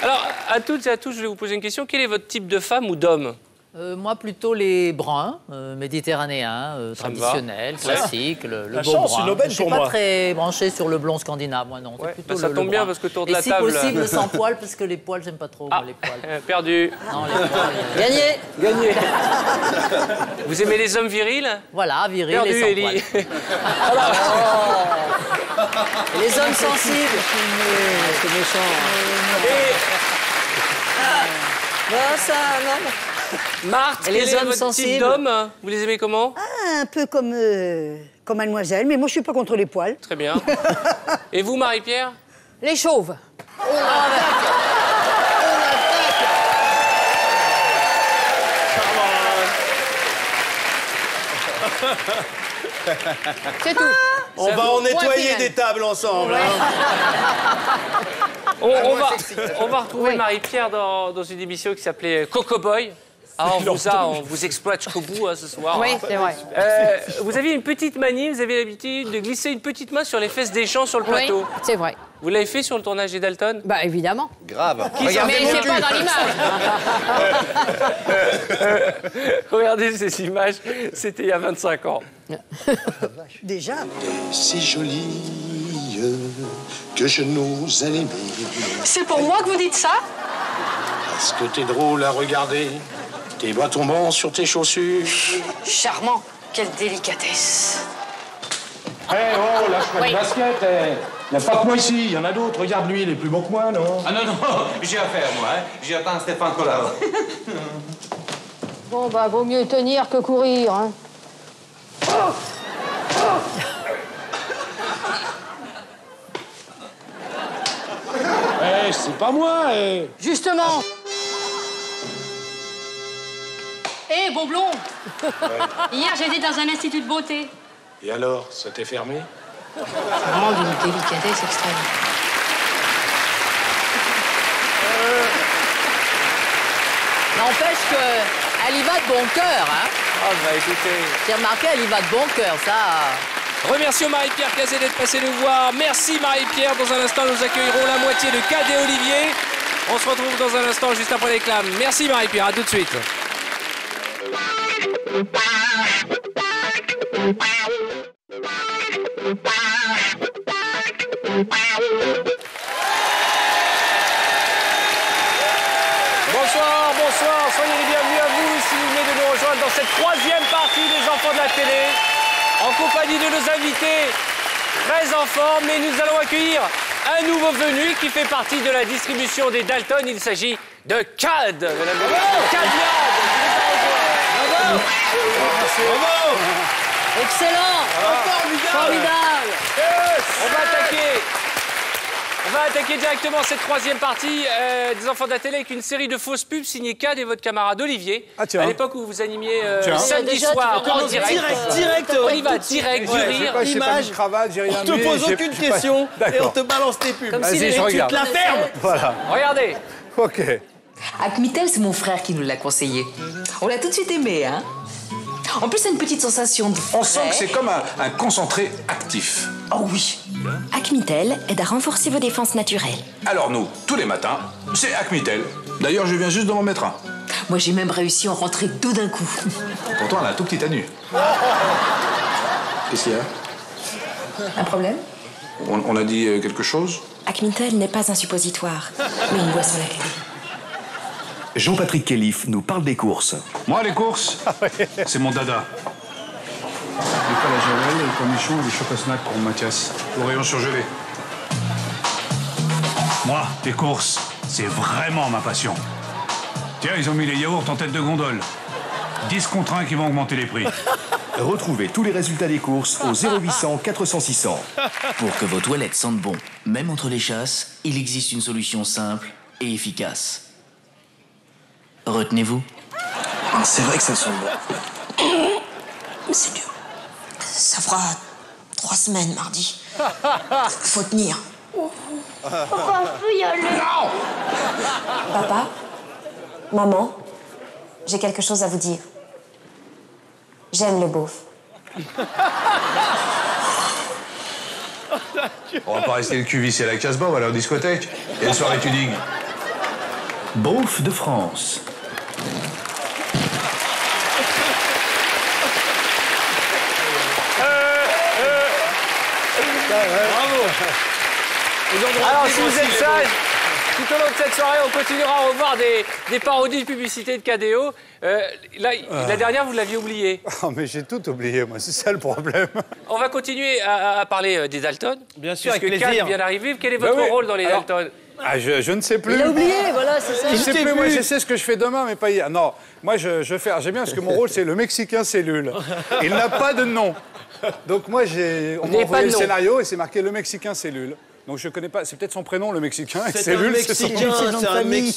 S1: Alors, à toutes et à tous, je vais vous poser une question. Quel est votre type de femme ou d'homme?
S3: Moi, plutôt les bruns, méditerranéens, traditionnels, classiques, le beau brun.
S11: Une aubaine
S3: Je suis
S11: pour
S3: pas
S11: moi.
S3: très branché sur le blond scandinave, moi non.
S1: Ouais,
S3: Plutôt
S1: ça tombe bien parce que autour de la table...
S3: Et si possible, sans poils, parce que les poils, j'aime pas trop, moi, les poils.
S1: Perdu.
S3: Non, les poils... Gagné.
S1: Gagné. Vous aimez les hommes virils?
S3: Voilà, virils
S1: Perdu,
S3: et sans
S1: Élie.
S3: poils. Et les hommes sensibles.
S11: C'est méchant.
S20: Ça, non.
S1: Marthe,
S3: Et les
S1: quel est
S3: hommes
S1: votre type
S3: sensibles
S1: d'homme? Vous les aimez comment?
S16: Un peu comme mademoiselle, mais moi, je suis pas contre les poils.
S1: Très bien. Et vous, Marie-Pierre?
S15: Les chauves. C'est tout.
S11: On va en nettoyer des tables ensemble. Hein.
S1: On va retrouver Marie-Pierre dans une émission qui s'appelait Coco Boy. Ah, on vous exploite jusqu'au bout ce soir.
S15: Oui, c'est vrai.
S1: Vous avez une petite manie, vous avez l'habitude de glisser une petite main sur les fesses des gens sur le plateau.
S15: Oui, c'est vrai.
S1: Vous l'avez fait sur le tournage des Dalton?
S15: Bah évidemment.
S22: Grave.
S15: Mais c'est pas dans l'image.
S1: Regardez ces images, c'était il y a 25 ans.
S16: Déjà.
S7: Si jolie que je n'ose l'aimer.
S18: C'est pour moi que vous dites ça?
S7: Parce que t'es drôle à regarder. Tes bas tombants sur tes chaussures.
S18: Charmant. Quelle délicatesse.
S7: Eh oh, lâche pas de basket. Il n'y a pas que moi ici, il y en a d'autres. Regarde lui, il est plus beau que moi, non?
S10: Ah non, j'ai affaire, moi. Hein. J'attends Stéphane Collard.
S18: Bon, bah, vaut mieux tenir que courir, hein.
S7: Eh, c'est pas moi, eh.
S18: Justement. Hé, bon blond. Hier, j'étais dans un institut de beauté.
S7: Et alors, ça t'est fermé?
S18: Vraiment d'une délicatesse extrême.
S3: N'empêche qu'elle y va de bon cœur, hein.
S1: Ah, bah écoutez.
S3: J'ai remarqué, elle y va de bon cœur, ça...
S1: Remercions Marie-Pierre Cazet d'être passée nous voir. Merci Marie-Pierre. Dans un instant, nous accueillerons la moitié de Cadet Olivier. On se retrouve dans un instant, juste après les clams. Merci Marie-Pierre, à tout de suite. Bonsoir, soyez les bienvenus à vous si vous venez de nous rejoindre dans cette troisième partie des Enfants de la télé, en compagnie de nos invités très en forme, mais nous allons accueillir un nouveau venu qui fait partie de la distribution des Dalton. Il s'agit de Cad, mesdames et messieurs. Cad Miad.
S3: Bravo. Excellent. Formidable.
S1: On va attaquer directement cette troisième partie des Enfants de la télé avec une série de fausses pubs signées Cad et votre camarade Olivier. À l'époque où vous animiez samedi soir en direct. On y va direct, du rire.
S11: Image,
S7: cravate, j'ai rien
S11: on te pose aucune question et on te balance tes pubs.
S3: Comme si
S7: je regarde.
S11: Tu te la fermes.
S7: Voilà.
S1: Regardez.
S7: Ok.
S12: Acmitel, c'est mon frère qui nous l'a conseillé. On l'a tout de suite aimé, hein. En plus, c'est une petite sensation de frais.
S7: On sent que c'est comme un concentré actif.
S12: Oh oui.
S26: Acmitel aide à renforcer vos défenses naturelles.
S7: Alors nous, tous les matins, c'est Acmitel. D'ailleurs, je viens juste de m'en mettre un.
S12: Moi, j'ai même réussi à en rentrer deux d'un coup.
S7: Pourtant, elle a un tout petit anus. Qu'est-ce qu'il y a?
S26: Un problème?
S7: On a dit quelque chose?
S26: Acmitel n'est pas un suppositoire, mais une boisson lactée.
S27: Jean-Patrick Kélif nous parle des courses.
S7: Moi, les courses, c'est mon dada. Les pâtes à javel, les cornichons et les chocolat pour Mathias. Au rayon surgelé. Moi, les courses, c'est vraiment ma passion. Tiens, ils ont mis les yaourts en tête de gondole. 10 contre 1 qui vont augmenter les prix.
S2: Retrouvez tous les résultats des courses au 0800 400 600.
S8: Pour que vos toilettes sentent bon, même entre les chasses, il existe une solution simple et efficace. Retenez-vous.
S27: C'est vrai que ça sent bon.
S13: Mais c'est dur. Ça fera 3 semaines mardi. Faut tenir.
S26: Papa, on peut y aller. Non.
S24: Papa, maman, j'ai quelque chose à vous dire. J'aime le beauf.
S14: On va pas rester le cul vissé à la Casbah, on va aller en discothèque. Et une soirée tuning.
S2: Beauf de France.
S1: Bravo. Alors, si vous êtes sages, tout au long de cette soirée, on continuera à revoir des parodies de publicité de KDO. La dernière, vous l'aviez oubliée.
S7: Oh, mais j'ai tout oublié, moi, c'est ça le problème.
S1: On va continuer à parler des Dalton.
S11: Bien sûr, avec
S1: plaisir.
S11: plaisir.
S1: Cal vient d'arriver. Quel est votre rôle dans les Dalton?
S7: Je ne sais plus.
S20: Il a oublié, voilà, c'est ça.
S7: Je ne sais plus, moi je sais ce que je fais demain, mais pas hier. Non, moi j'aime bien parce que mon rôle c'est le Mexicain cellule. Il n'a pas de nom. Donc moi on m'a envoyé le scénario et c'est marqué le Mexicain cellule. Donc je connais pas, c'est peut-être son prénom, le Mexicain.
S11: C'est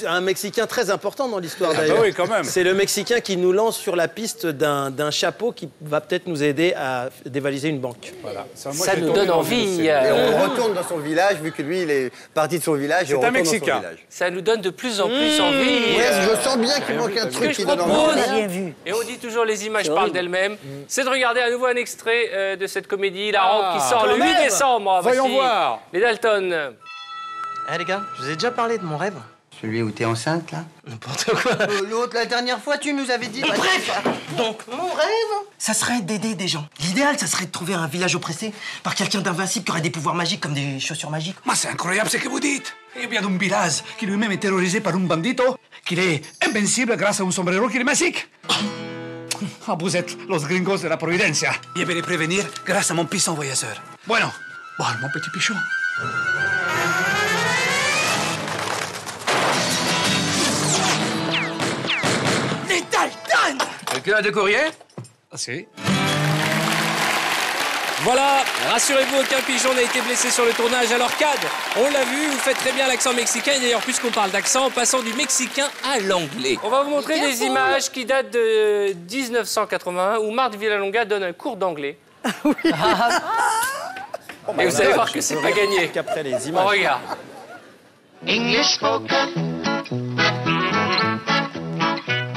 S11: un Mexicain très important dans l'histoire d'ailleurs.
S7: Ah oui, quand même.
S11: C'est le Mexicain qui nous lance sur la piste d'un chapeau qui va peut-être nous aider à dévaliser une banque.
S7: Voilà.
S1: Ça nous donne envie.
S22: Et on retourne dans son village, vu que lui, il est parti de son village.
S7: C'est un Mexicain.
S1: Ça nous donne de plus en plus envie.
S22: Ouais, je sens bien qu'il manque un truc qui donne
S1: envie. Et on dit toujours les images parlent d'elles-mêmes. C'est de regarder à nouveau un extrait de cette comédie hilarante qui sort le 8 décembre.
S7: Voyons voir.
S1: Les Dalton.
S23: Eh les gars, je vous ai déjà parlé de mon rêve.
S22: Celui où t'es enceinte, là?
S23: N'importe quoi.
S22: L'autre, la dernière fois, tu nous avais dit...
S23: Et bref, donc, mon rêve, ça serait d'aider des gens. L'idéal, ça serait de trouver un village oppressé par quelqu'un d'invincible qui aurait des pouvoirs magiques comme des chaussures magiques.
S27: Mais c'est incroyable ce que vous dites. Il y a un village qui lui-même est terrorisé par un bandito, qu'il est invincible grâce à un sombrero qui est magique. Ah, vous êtes los gringos de la Providencia. Je vais les prévenir grâce à mon puissant voyageur. Bueno, bon, mon petit pichon. Les Dalton!
S1: Quelqu'un a de courrier?
S27: Ah, si.
S1: Voilà, rassurez-vous, aucun pigeon n'a été blessé sur le tournage. Alors, Cad, on l'a vu, vous faites très bien l'accent mexicain. Et d'ailleurs, puisqu'on parle d'accent, en passant du mexicain à l'anglais. On va vous montrer des images qui datent de 1981 où Marthe Villalonga donne un cours d'anglais.
S20: Oui.
S1: Et vous allez voir que c'est pas gagné.
S11: Qu'après les images.
S1: On regarde.
S26: English spoken.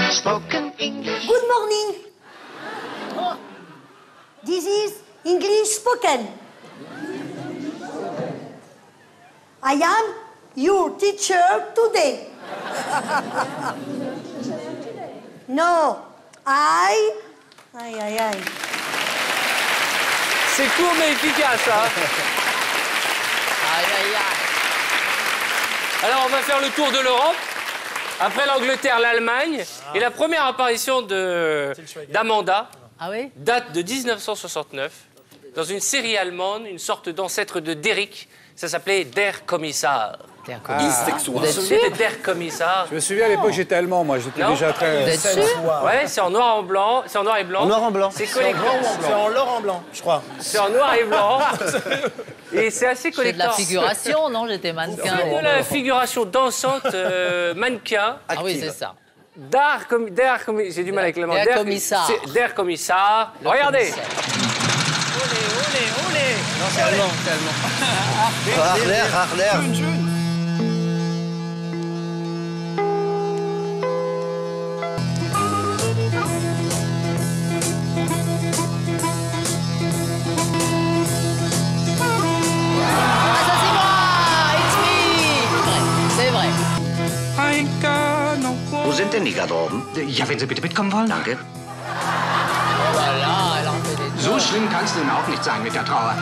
S26: Spoken English.
S16: Good morning. This is English spoken. I am your teacher today. No, I. Aïe.
S1: C'est court mais efficace, hein.
S3: Aïe.
S1: Alors, on va faire le tour de l'Europe. Après l'Angleterre, l'Allemagne. Et la première apparition d'Amanda date de 1969 dans une série allemande, une sorte d'ancêtre de Derrick. Ça s'appelait Der Kommissar.
S7: C'était
S1: Der Kommissar.
S7: Je me souviens à l'époque, j'étais allemand, moi. J'étais déjà très.
S1: Ouais, c'est en noir et blanc. C'est en noir et blanc.
S11: En noir et blanc.
S1: C'est collector.
S11: C'est en l'or en blanc, je crois.
S1: C'est en noir et blanc. Et c'est assez collector.
S3: C'est de la figuration, non? J'étais mannequin.
S1: C'est de la figuration dansante, mannequin.
S3: Ah oui, c'est ça.
S1: J'ai du mal avec le mot.
S3: Der Kommissar.
S1: Der Kommissar. Regardez.
S11: Olé. Non, c'est allemand,
S22: Harler.
S27: Wo sind denn die Garderoben? Ja, wenn Sie bitte mitkommen wollen. Danke.
S3: Voilà, elle en fait des
S27: So schlimm kann es nun auch nicht sein mit der Trauer.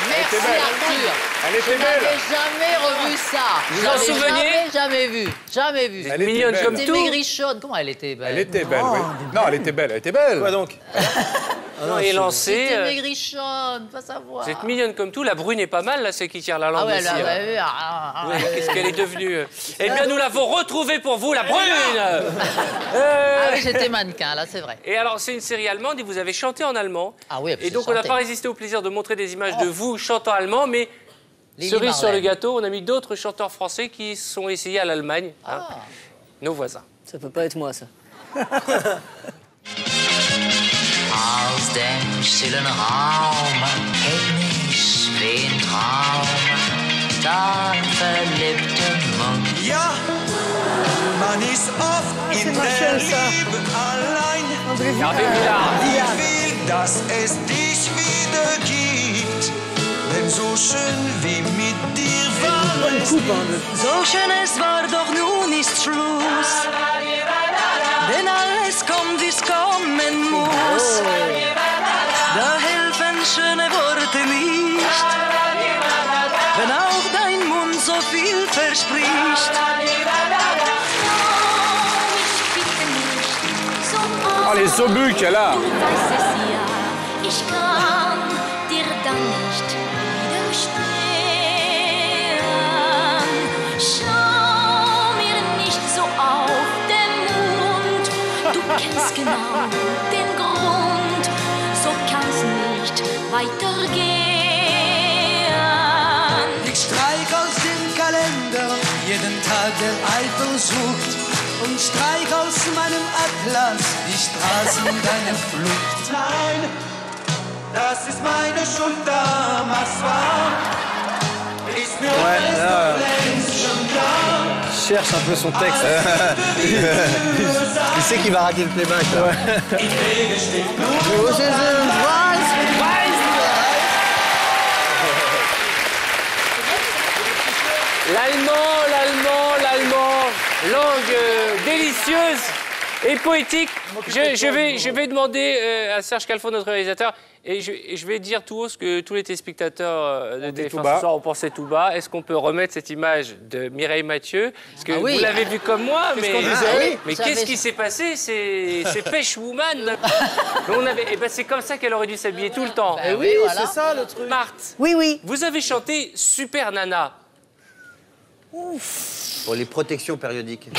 S3: Merci Arthur.
S7: Elle était
S3: Je
S7: belle.
S3: n'avais jamais revu ça.
S1: Vous en souvenez?
S3: Jamais vu.
S7: Elle était
S1: mignonne
S7: belle.
S1: comme
S3: C'était
S1: tout.
S3: maigrichonne. Comment elle était belle?
S7: Elle était belle, oui. Non, elle était belle.
S11: Quoi donc?
S1: Non, et lancée.
S3: C'était maigrichonne, pas savoir.
S1: Vous êtes mignonne comme tout. La brune est pas mal, là, celle qui tire la langue
S3: Ah ouais,
S1: aussi.
S3: là,
S1: Oui, qu'est-ce qu'elle est devenue? Eh bien, nous l'avons retrouvée pour vous, la brune.
S3: Ah oui, j'étais mannequin, là, c'est vrai.
S1: Et alors, c'est une série allemande et vous avez chanté en allemand.
S3: Ah oui,
S1: et donc, on n'a pas résisté au plaisir de montrer des images de vous chantant allemand, mais
S3: Lily
S1: cerise sur le
S3: Marlène.
S1: gâteau, on a mis d'autres chanteurs français qui sont essayés à l'Allemagne. Hein, nos voisins.
S20: Ça peut pas être moi, ça.
S8: Aus dem stillen Raum kenn ich den Traum, dann verliebten Mund.
S4: Ja, man ist oft in der Liebe allein.
S1: Ja,
S4: Wie will, dass es dich wieder gibt, denn so schön wie mit dir war es nicht. So schön es war, doch nun ist Schluss. Denn alles kommt, wie es kommen muss. Da helfen schöne Worte nicht, wenn auch dein Mund so viel verspricht.
S7: Oh, les obus qu'elle a.
S5: Ich kann dir dann nicht widerstehen. Schau mir nicht so auf den Mund. Du kennst genau den Grund. So kann's nicht weitergehen.
S4: Ich streich aus dem Kalender jeden Tag der Eifersucht und streich aus meinem Atlas die Straßen deiner Flucht. Nein, das ist meine Schuld, damals war. Ist mir längst schon klar.
S11: Il cherche un peu son texte. Il sait qu'il va rater le playback.
S1: L'allemand, langue délicieuse et poétique. Je vais demander à Serge Calfon, notre réalisateur, et je vais dire tout haut ce que tous les téléspectateurs de TF1 ce soir ont pensé tout bas. Est-ce qu'on peut remettre cette image de Mireille Mathieu? Parce que vous l'avez vu comme moi, mais qu'est-ce qui s'est passé? C'est Pêche Woman. C'est comme ça qu'elle aurait dû s'habiller tout le temps.
S11: Et oui, voilà. C'est ça le truc.
S1: Marthe,
S16: oui.
S1: Vous avez chanté Super Nana.
S22: Ouf. Pour les protections périodiques.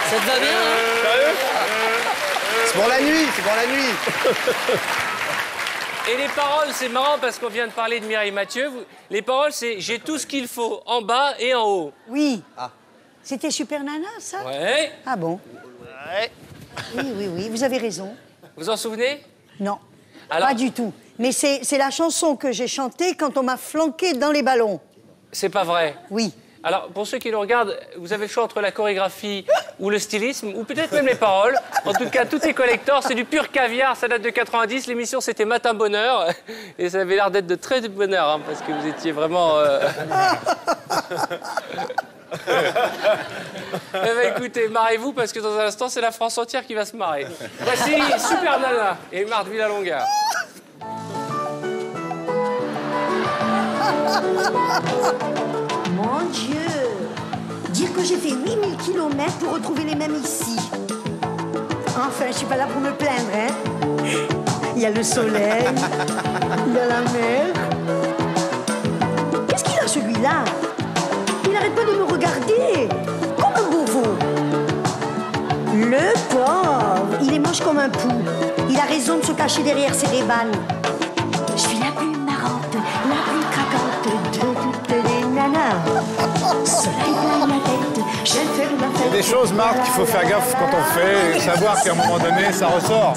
S3: Ça te va bien,
S11: C'est pour la nuit, c'est pour la nuit.
S1: Et les paroles, c'est marrant parce qu'on vient de parler de Mireille Mathieu. Les paroles, c'est « J'ai tout ce qu'il faut en bas et en haut ».
S16: Oui. C'était Super Nana, ça?
S1: Ouais.
S16: Ah bon?
S1: Ouais.
S16: Oui, vous avez raison.
S1: Vous en souvenez?
S16: Non,
S1: alors,
S16: pas du tout. Mais c'est la chanson que j'ai chantée quand on m'a flanqué dans les ballons.
S1: C'est pas vrai?
S16: Oui.
S1: Alors, pour ceux qui nous regardent, vous avez le choix entre la chorégraphie ou le stylisme, ou peut-être même les paroles. En tout cas, tout est collector, c'est du pur caviar, ça date de 90. L'émission, c'était Matin Bonheur, et ça avait l'air d'être de très bonheur, hein, parce que vous étiez vraiment... Eh ben, écoutez, marrez-vous, parce que dans un instant, c'est la France entière qui va se marrer. Voici Super Nana et Marthe Villalonga.
S16: Mon Dieu! Dire que j'ai fait 8000 km pour retrouver les mêmes ici. Enfin, je suis pas là pour me plaindre, hein? Il y a le soleil, il y a la mer. Qu'est-ce qu'il a, celui-là? Il n'arrête pas de me regarder, comme un bourreau. Le pauvre, il est moche comme un pou. Il a raison de se cacher derrière ses rébans. Je suis la plus marrante, la plus craquante de toutes les nanas. Soleil plein la tête, j'aime faire la fête.
S7: Il y a des choses, Marthe, qu'il faut faire gaffe quand on fait, et savoir qu'à un moment donné, ça ressort.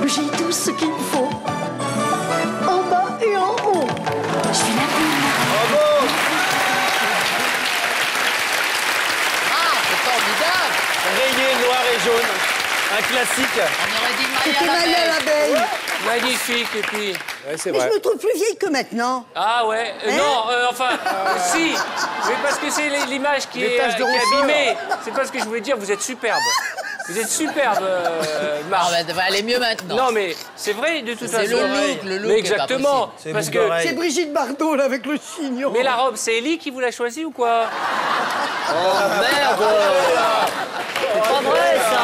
S16: J'ai tout ce qu'il faut, en bas et en haut. Je suis la plus marrante.
S11: Bravo!
S3: Ah, c'est formidable!
S11: Rayé noir et jaune. Un classique.
S3: On aurait dit
S16: C'était
S3: Maya
S16: Maya l'abeille.
S1: Magnifique, et puis...
S7: Ouais, c'est
S16: Mais
S7: vrai.
S16: je me trouve plus vieille que maintenant.
S1: Ah ouais,
S16: Hein?
S1: non, si, mais parce que c'est l'image qui est
S7: taches de rousseur.
S1: abîmée. C'est pas ce que je voulais dire, vous êtes superbe. Vous êtes superbe, Marc.
S3: Ah, bah, elle est mieux maintenant.
S1: Non, mais c'est vrai, de toute façon.
S3: C'est le look
S1: Mais exactement.
S3: est
S1: Parce que...
S20: C'est Brigitte Bardot, là, avec le chignon.
S1: Mais la robe, c'est Ellie qui vous l'a choisie ou quoi?
S3: Oh, merde. C'est pas vrai, ça.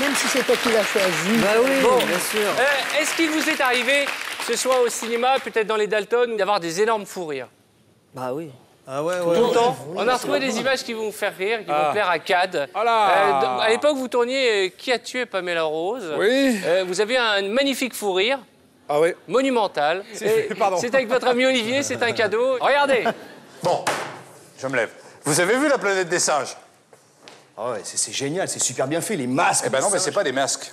S20: Même si c'est toi qui l'as choisi.
S3: Bah oui,
S1: Bon.
S3: bien sûr.
S1: Est-ce qu'il vous est arrivé, que ce soit au cinéma, peut-être dans les Dalton, d'avoir des énormes fous rires?
S20: Bah oui.
S11: Ah ouais,
S1: Tout le temps. On a retrouvé des images qui vont vous faire rire, qui vont plaire à Cad.
S7: Voilà.
S1: À l'époque, vous tourniez Qui a tué Pamela Rose?
S7: Oui.
S1: Vous avez un magnifique fou rire.
S7: Ah oui.
S1: Monumental.
S7: Pardon.
S1: C'est avec votre ami Olivier, c'est un cadeau. Regardez.
S14: Bon, je me lève. Vous avez vu la planète des singes? Ah ouais, c'est génial, c'est super bien fait, les masques.
S7: Eh ben non, mais c'est pas des masques.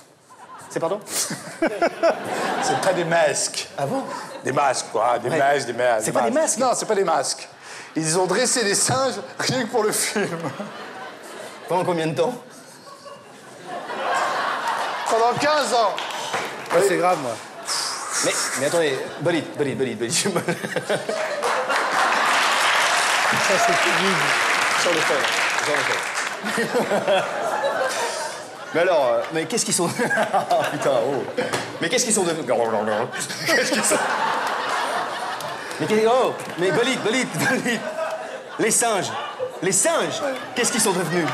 S14: C'est pardon? C'est pas des masques.
S23: Ah bon?
S14: Des masques, quoi. Des masques, des masques.
S23: C'est pas des masques?
S14: Non, c'est pas des masques. Ils ont dressé des singes rien que pour le film.
S23: Pendant combien de temps?
S14: Pendant 15 ans.
S7: Ouais, c'est grave, moi.
S23: Mais attendez, Bolide.
S20: Ça, c'est terrible.
S23: Sur le fait. Mais alors, mais qu'est-ce qu'ils sont... Oh, putain, oh. Mais qu'est-ce qu'ils sont devenus... Qu'est-ce qu'ils sont... Mais Bolide. Les singes, qu'est-ce qu'ils sont devenus?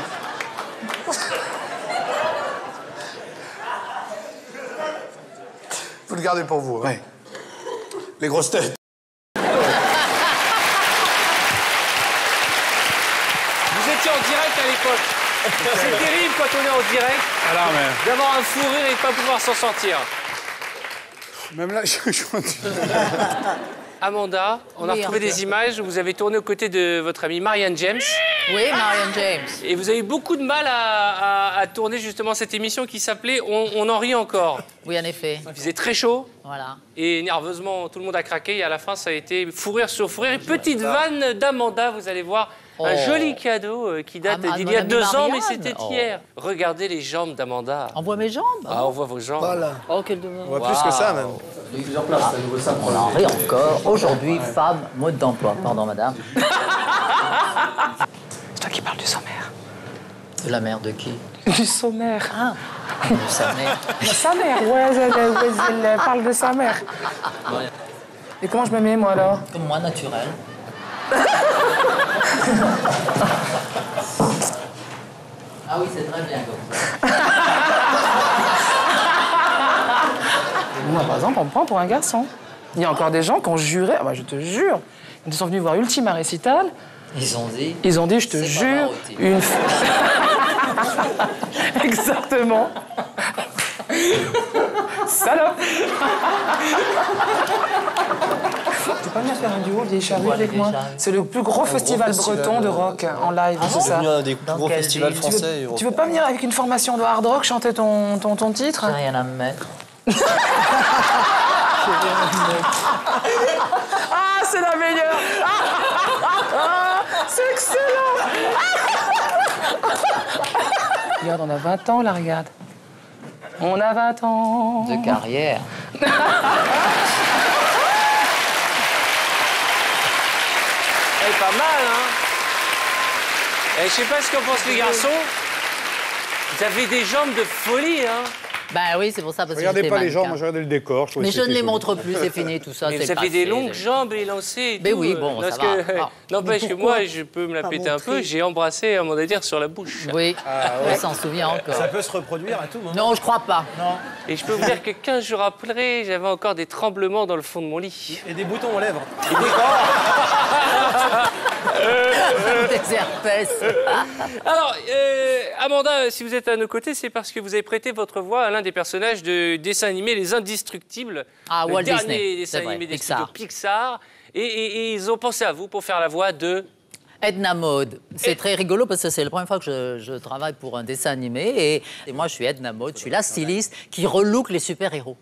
S14: Vous le gardez pour vous, hein?
S23: Ouais.
S14: Les grosses têtes.
S1: Vous étiez en direct à l'époque. C'est terrible quand on est en direct d'avoir un fou rire et de ne pas pouvoir s'en sortir.
S7: Même là, je
S1: Amanda, on a retrouvé des images où vous avez tourné aux côtés de votre amie Marianne James.
S3: Oui, Marianne James.
S1: Et vous avez eu beaucoup de mal à tourner justement cette émission qui s'appelait On en rit encore.
S3: Oui, en effet.
S1: Il faisait très chaud.
S3: Voilà.
S1: Et nerveusement, tout le monde a craqué. Et à la fin, ça a été fou rire sur fou rire. Une petite vanne d'Amanda, vous allez voir. Un joli cadeau qui date d'il y a 2 ans, mais c'était hier. Regardez les jambes d'Amanda.
S3: On voit mes jambes?
S1: Ah, on voit vos jambes.
S20: Voilà. Oh, quel dommage.
S11: On voit plus que ça, même.
S23: Plusieurs places, c'est un nouveau simple.
S3: On en rit encore. Aujourd'hui, femme, mode d'emploi. Pardon, madame.
S6: C'est toi qui parles du sommaire.
S3: De la mère de qui?
S6: Du sommaire.
S3: Ah, de sa mère.
S6: De sa mère, ouais, elle parle de sa mère. Et comment je me mets, moi, alors?
S3: Comme moi, naturel. Ah oui, c'est très bien comme ça.
S6: Moi, par exemple, on me prend pour un garçon. Il y a encore des gens qui ont juré, ah bah, je te jure, ils sont venus voir Ultima Récital.
S3: Ils ont dit,
S6: je te jure, une... Exactement. Salope. Tu peux pas venir faire un duo Vieille Charrue avec moi? C'est le plus gros festival breton de rock en live, c'est ça.
S11: C'est un des plus gros festivals français.
S6: Tu veux pas venir avec une formation de hard rock chanter ton titre?
S3: J'ai rien à me mettre.
S6: Ah, c'est la meilleure. C'est excellent. Regarde, on a 20 ans, là, regarde. On a 20 ans.
S3: De carrière.
S1: Elle est pas mal, hein? Je sais pas ce qu'en pensent les garçons. Vous avez des jambes de folie, hein?
S3: Ben oui, c'est pour ça. Parce
S7: regardez
S3: que
S7: pas les
S3: mannequin.
S7: jambes, moi je regardais le décor.
S3: Mais je ne les montre plus, c'est fini, tout ça.
S1: Mais vous avez des longues jambes élancées.
S3: Mais oui, bon, ça va.
S1: N'empêche que moi, je peux me la péter un peu. J'ai embrassé Amanda Lear sur la bouche.
S3: Oui, on s'en souvient encore.
S11: Ça peut se reproduire à tout moment.
S3: Non, je crois pas.
S11: Non.
S1: Et je peux vous dire que 15 jours après, j'avais encore des tremblements dans le fond de mon lit.
S11: Et des boutons aux lèvres.
S3: Des herpès.
S1: Alors, Amanda, si vous êtes à nos côtés, c'est parce que vous avez prêté votre voix à l'un des personnages de dessin animé Les Indestructibles.
S3: Ah,
S1: le
S3: Walt
S1: dernier
S3: Disney.
S1: dessin
S3: C'est vrai,
S1: animé des
S3: Pixar.
S1: studios Pixar. Et ils ont pensé à vous pour faire la voix de...
S3: Edna Mode. C'est très rigolo parce que c'est la première fois que je travaille pour un dessin animé et moi je suis Edna Mode, je suis la styliste qui relook les super-héros.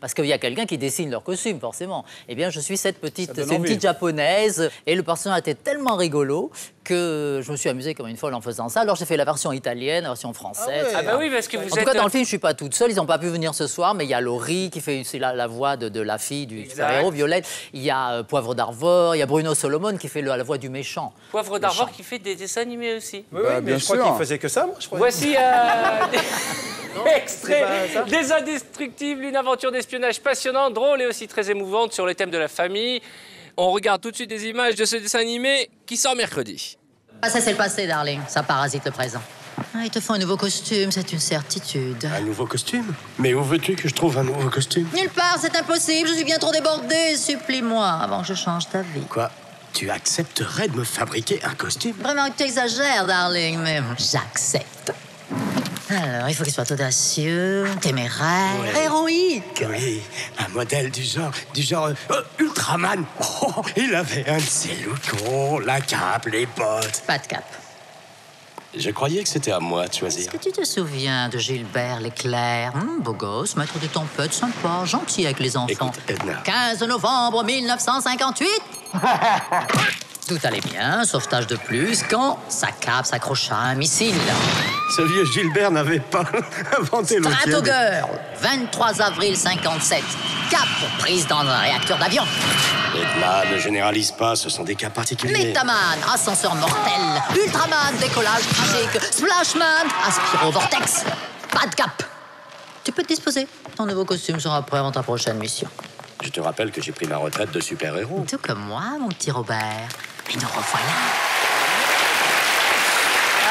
S3: Parce qu'il y a quelqu'un qui dessine leur costume forcément. Eh bien je suis cette petite, c'est une petite japonaise et le personnage était tellement rigolo que je me suis amusée comme une folle en faisant ça. Alors j'ai fait la version italienne, la version française.
S1: Ah bah oui, parce que vous
S3: En tout cas, dans le film, je suis pas toute seule. Ils n'ont pas pu venir ce soir, mais il y a Laurie qui fait la voix de la fille du super-héros, Violette. Il y a Poivre d'Arvor, il y a Bruno Solomon qui fait la voix du méchant.
S1: Poivre d'Arvor qui fait des dessins animés aussi.
S11: Oui, mais je crois qu'il faisait que ça, moi, je crois.
S1: Voici extrait des Indestructibles, une aventure d'espionnage passionnante, drôle et aussi très émouvante sur les thèmes de la famille. On regarde tout de suite des images de ce dessin animé qui sort mercredi.
S3: Ah, ça, c'est le passé, darling. Ça parasite le présent. Ah, ils te font un nouveau costume, c'est une certitude.
S9: Un nouveau costume? Mais où veux-tu que je trouve un nouveau costume?
S3: Nulle part, c'est impossible. Je suis bien trop débordée. Supplie-moi avant que je change ta vie.
S9: Quoi? Tu accepterais de me fabriquer un costume?
S3: Vraiment que tu exagères, darling, mais j'accepte. Alors, il faut qu'il soit audacieux, téméraire, héroïque.
S9: Oui, un modèle du genre Ultraman. Oh, il avait un de ses lookons, la cape, les bottes.
S3: Pas de cap.
S9: Je croyais que c'était à moi de choisir.
S3: Est-ce que tu te souviens de Gilbert Leclerc? Beau gosse, maître des tempêtes, sympa, gentil avec les enfants.
S9: Écoute, Edna.
S3: 15 novembre 1958. Tout allait bien, sauvetage de plus, quand sa cape s'accrocha à un missile.
S9: Ce vieux Gilbert n'avait pas inventé le
S3: Stratogirl, 23 avril 57. Cap prise dans un réacteur d'avion.
S9: Edna, ne généralise pas, ce sont des cas particuliers.
S3: Metaman, ascenseur mortel. Ultraman, décollage tragique. Splashman, aspirovortex. Pas de cap. Tu peux te disposer. Ton nouveau costume sera prêt avant ta prochaine mission.
S9: Je te rappelle que j'ai pris ma retraite de super-héros.
S3: Tout comme moi, mon petit Robert. Mais nous revoilà.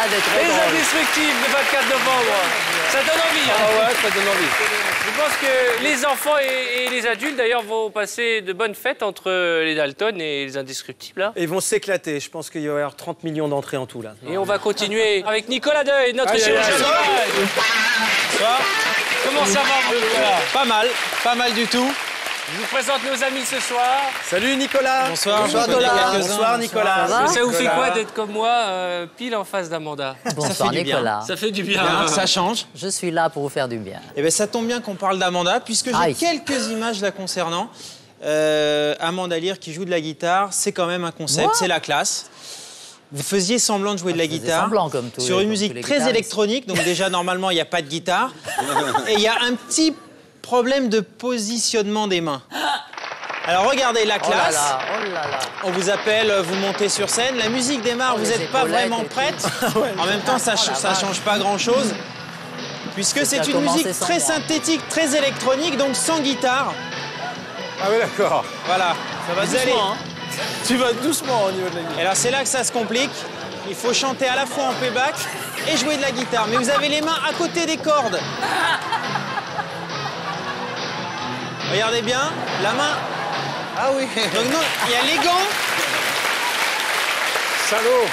S1: Les Indestructibles, le 24 novembre. Ça donne envie. Hein.
S11: Ah ouais, ça donne envie.
S1: Je pense que les enfants et les adultes, d'ailleurs, vont passer de bonnes fêtes entre les Dalton et les Indestructibles. Hein.
S11: Et ils vont s'éclater. Je pense qu'il va y avoir 30 millions d'entrées en tout, là.
S1: Et on va continuer avec Nicolas Deuil, notre chirurgien. Comment ça va, Nicolas?
S10: Pas mal du tout.
S1: Je vous présente nos amis ce soir.
S11: Salut Nicolas.
S10: Bonsoir.
S11: Bonsoir Nicolas.
S1: Ça vous fait quoi d'être comme moi, pile en face d'Amanda?
S3: Bonsoir Nicolas.
S1: Ça fait du bien.
S10: Ça change.
S3: Je suis là pour vous faire du bien.
S10: Eh bien, ça tombe bien qu'on parle d'Amanda, puisque j'ai quelques images la concernant. Amanda Lear qui joue de la guitare, c'est quand même un concept, c'est la classe. Vous faisiez semblant de jouer de la guitare
S3: comme tout,
S10: sur une musique très électronique, donc déjà normalement il n'y a pas de guitare. Et il y a un petit problème de positionnement des mains. Alors regardez la classe, on vous appelle, vous montez sur scène, la musique démarre, vous n'êtes pas vraiment prête. En même temps, ça change pas grand-chose, puisque c'est une musique très synthétique, très électronique, donc sans guitare.
S7: Ah oui, d'accord.
S10: Voilà.
S11: Ça va doucement, hein. Tu vas doucement au niveau de la guitare.
S10: Et alors c'est là que ça se complique. Il faut chanter à la fois en playback et jouer de la guitare. Mais vous avez les mains à côté des cordes. Regardez bien, la main...
S11: Ah oui.
S10: Donc non, il y a les gants.
S7: Salaud.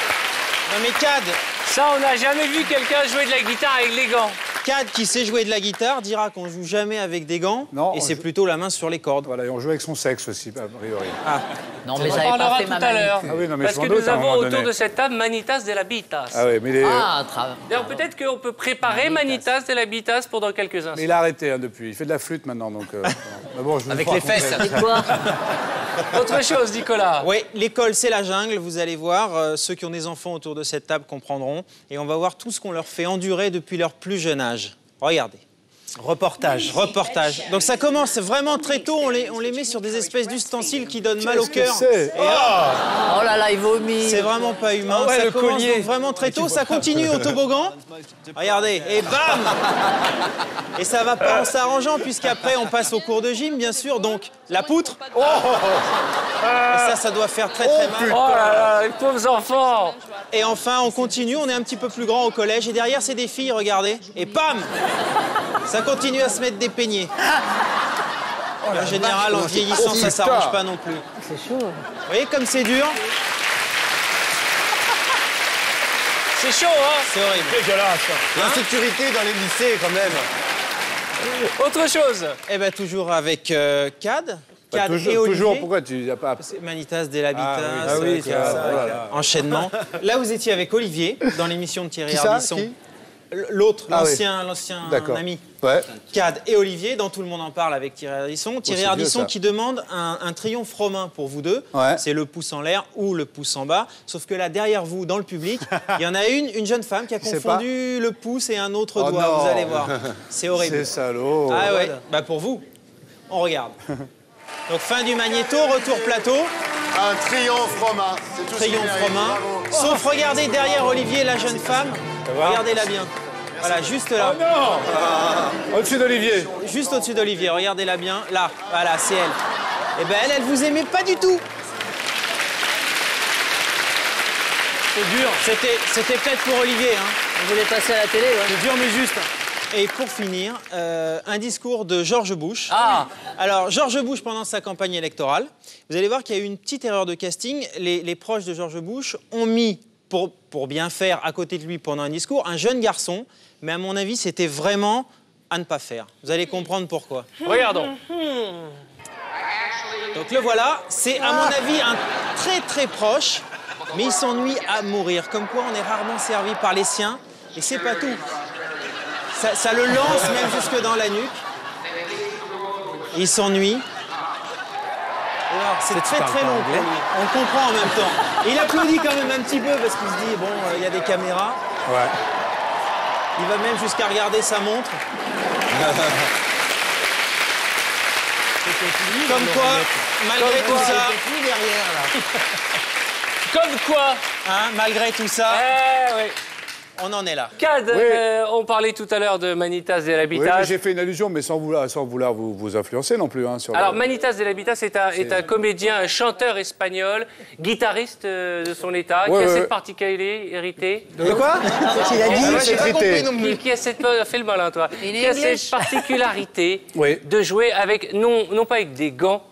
S10: Non mais Cad...
S1: Ça, on n'a jamais vu quelqu'un jouer de la guitare avec les gants.
S10: Cad, qui sait jouer de la guitare, dira qu'on joue jamais avec des gants.
S7: Non,
S10: et c'est plutôt la main sur les cordes.
S7: Voilà, et on joue avec son sexe aussi, a priori.
S10: Ah.
S3: Non, mais j'avais pas fait ma manip.
S7: Ah oui, non, mais
S1: parce que nous avons autour de cette table Manitas de la Bitas.
S7: Ah oui, mais
S1: D'ailleurs, peut-être qu'on peut préparer Manitas de la Bitas pour dans quelques instants.
S7: Mais il a arrêté depuis. Il fait de la flûte maintenant, donc... Mais bon, je vous
S10: avec les fesses.
S3: Quoi?
S1: Autre chose, Nicolas.
S10: Oui, l'école, c'est la jungle, vous allez voir. Ceux qui ont des enfants autour de cette table comprendront. Et on va voir tout ce qu'on leur fait endurer depuis leur plus jeune âge. Regardez. Reportage. Donc ça commence vraiment très tôt, on les met sur des espèces d'ustensiles qui donnent mal au cœur.
S3: Oh là là, il vomit.
S10: C'est vraiment pas humain. Ça commence donc vraiment très tôt, ça continue au toboggan. Regardez, et bam. Et ça va pas en s'arrangeant, puisqu'après on passe au cours de gym, bien sûr. Donc la poutre. Et ça doit faire très très mal.
S1: Oh là là, les pauvres enfants.
S10: Et enfin, on continue, on est un petit peu plus grand au collège. Et derrière, c'est des filles, regardez. Et pam. Ça continue à se mettre des peignets. En général, en vieillissant, ça s'arrange pas non plus.
S3: C'est chaud.
S10: Vous voyez comme c'est dur?
S1: C'est chaud, hein?
S10: C'est horrible.
S11: Dégueulasse.
S22: L'insécurité dans les lycées, quand même.
S1: Autre chose.
S10: Eh bien, toujours avec Cad. Cad et
S7: toujours,
S10: Olivier.
S7: Pourquoi tu n'as pas...
S10: Manitas de la Bitas.
S7: Ah oui,
S10: enchaînement. Là, vous étiez avec Olivier dans l'émission de Thierry Ardisson. L'autre,
S7: Ah oui.
S10: l'ancien
S7: D'accord.
S10: ami.
S7: Ouais.
S10: Cad et Olivier, dont tout le monde en parle avec Thierry Ardisson. Thierry
S7: c'est vieux,
S10: Ardisson
S7: ça.
S10: qui demande un triomphe romain pour vous deux.
S7: Ouais.
S10: C'est le pouce en l'air ou le pouce en bas. Sauf que là, derrière vous, dans le public, il y en a une jeune femme qui a
S7: C'est
S10: confondu le pouce et un autre
S7: Oh
S10: doigt.
S7: non.
S10: Vous allez voir. C'est horrible.
S7: C'est salaud.
S10: Ah ouais, bah pour vous, on regarde. Donc fin du magnéto, retour plateau.
S14: Un triomphe romain. C'est tout ce qu'il
S10: Triomphe
S14: mérite.
S10: romain.
S14: Bravo.
S10: Sauf regardez derrière Olivier, la jeune femme. Regardez-la bien. Voilà, juste là.
S7: Oh non. Au-dessus d'Olivier.
S10: Juste au-dessus d'Olivier, regardez-la bien. Là, voilà, c'est elle. Eh ben elle vous aimait pas du tout. C'est dur. C'était peut-être pour Olivier. Hein.
S3: Vous voulez passer à la télé, ouais.
S10: C'est dur mais juste. Et pour finir, un discours de George Bush.
S1: Ah.
S10: Alors, George Bush, pendant sa campagne électorale, vous allez voir qu'il y a eu une petite erreur de casting. Les proches de George Bush ont mis, pour bien faire à côté de lui pendant un discours, un jeune garçon. Mais à mon avis, c'était vraiment à ne pas faire. Vous allez comprendre pourquoi.
S1: Regardons.
S10: Donc le voilà, c'est à mon avis un très très proche, mais il s'ennuie à mourir. Comme quoi on est rarement servi par les siens, et c'est pas tout. Ça le lance même jusque dans la nuque. Il s'ennuie. C'est très très long pour lui. On le comprend en même temps. Et il applaudit quand même un petit peu parce qu'il se dit, bon, il y a des caméras.
S7: Ouais.
S10: Il va même jusqu'à regarder sa montre. Comme quoi, malgré tout ça...
S1: Comme quoi,
S10: hein, malgré tout ça,
S1: ouais.
S10: on en est là.
S1: Cad,
S7: Oui.
S1: on parlait tout à l'heure de Manitas de
S7: Oui,
S1: l'Habitat.
S7: mais j'ai fait une allusion, mais sans vouloir vous influencer non plus. Hein, sur
S1: Alors,
S7: le...
S1: Manitas de l'Habitat, c'est un comédien, un chanteur espagnol, guitariste de son état, qui a cette particularité.
S7: De quoi?
S16: Qu'est-ce qu'il a dit?
S7: J'ai pas compris non plus.
S1: Qui a cette... Fais le malin, toi.
S3: In
S1: Qui a
S3: English.
S1: cette particularité
S7: Oui.
S1: de jouer avec, non pas avec des gants,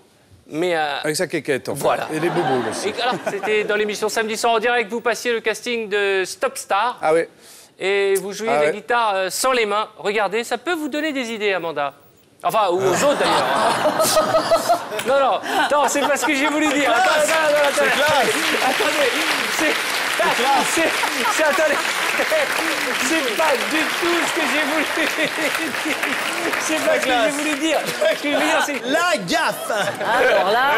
S1: mais
S7: Avec sa quéquette, en fait.
S1: Voilà.
S7: Et les bobos aussi.
S1: Et alors, c'était dans l'émission Samedi soir en direct, vous passiez le casting de Stop Star.
S7: Ah oui.
S1: Et vous jouiez la guitare sans les mains. Regardez, ça peut vous donner des idées, Amanda. Enfin, ou aux autres d'ailleurs. Non, c'est pas ce que j'ai voulu dire. Attendez. Attendez. C'est pas du tout ce que j'ai voulu dire. C'est pas ce que j'ai voulu dire. Ce que je veux dire, c'est...
S11: La gaffe.
S3: Alors là,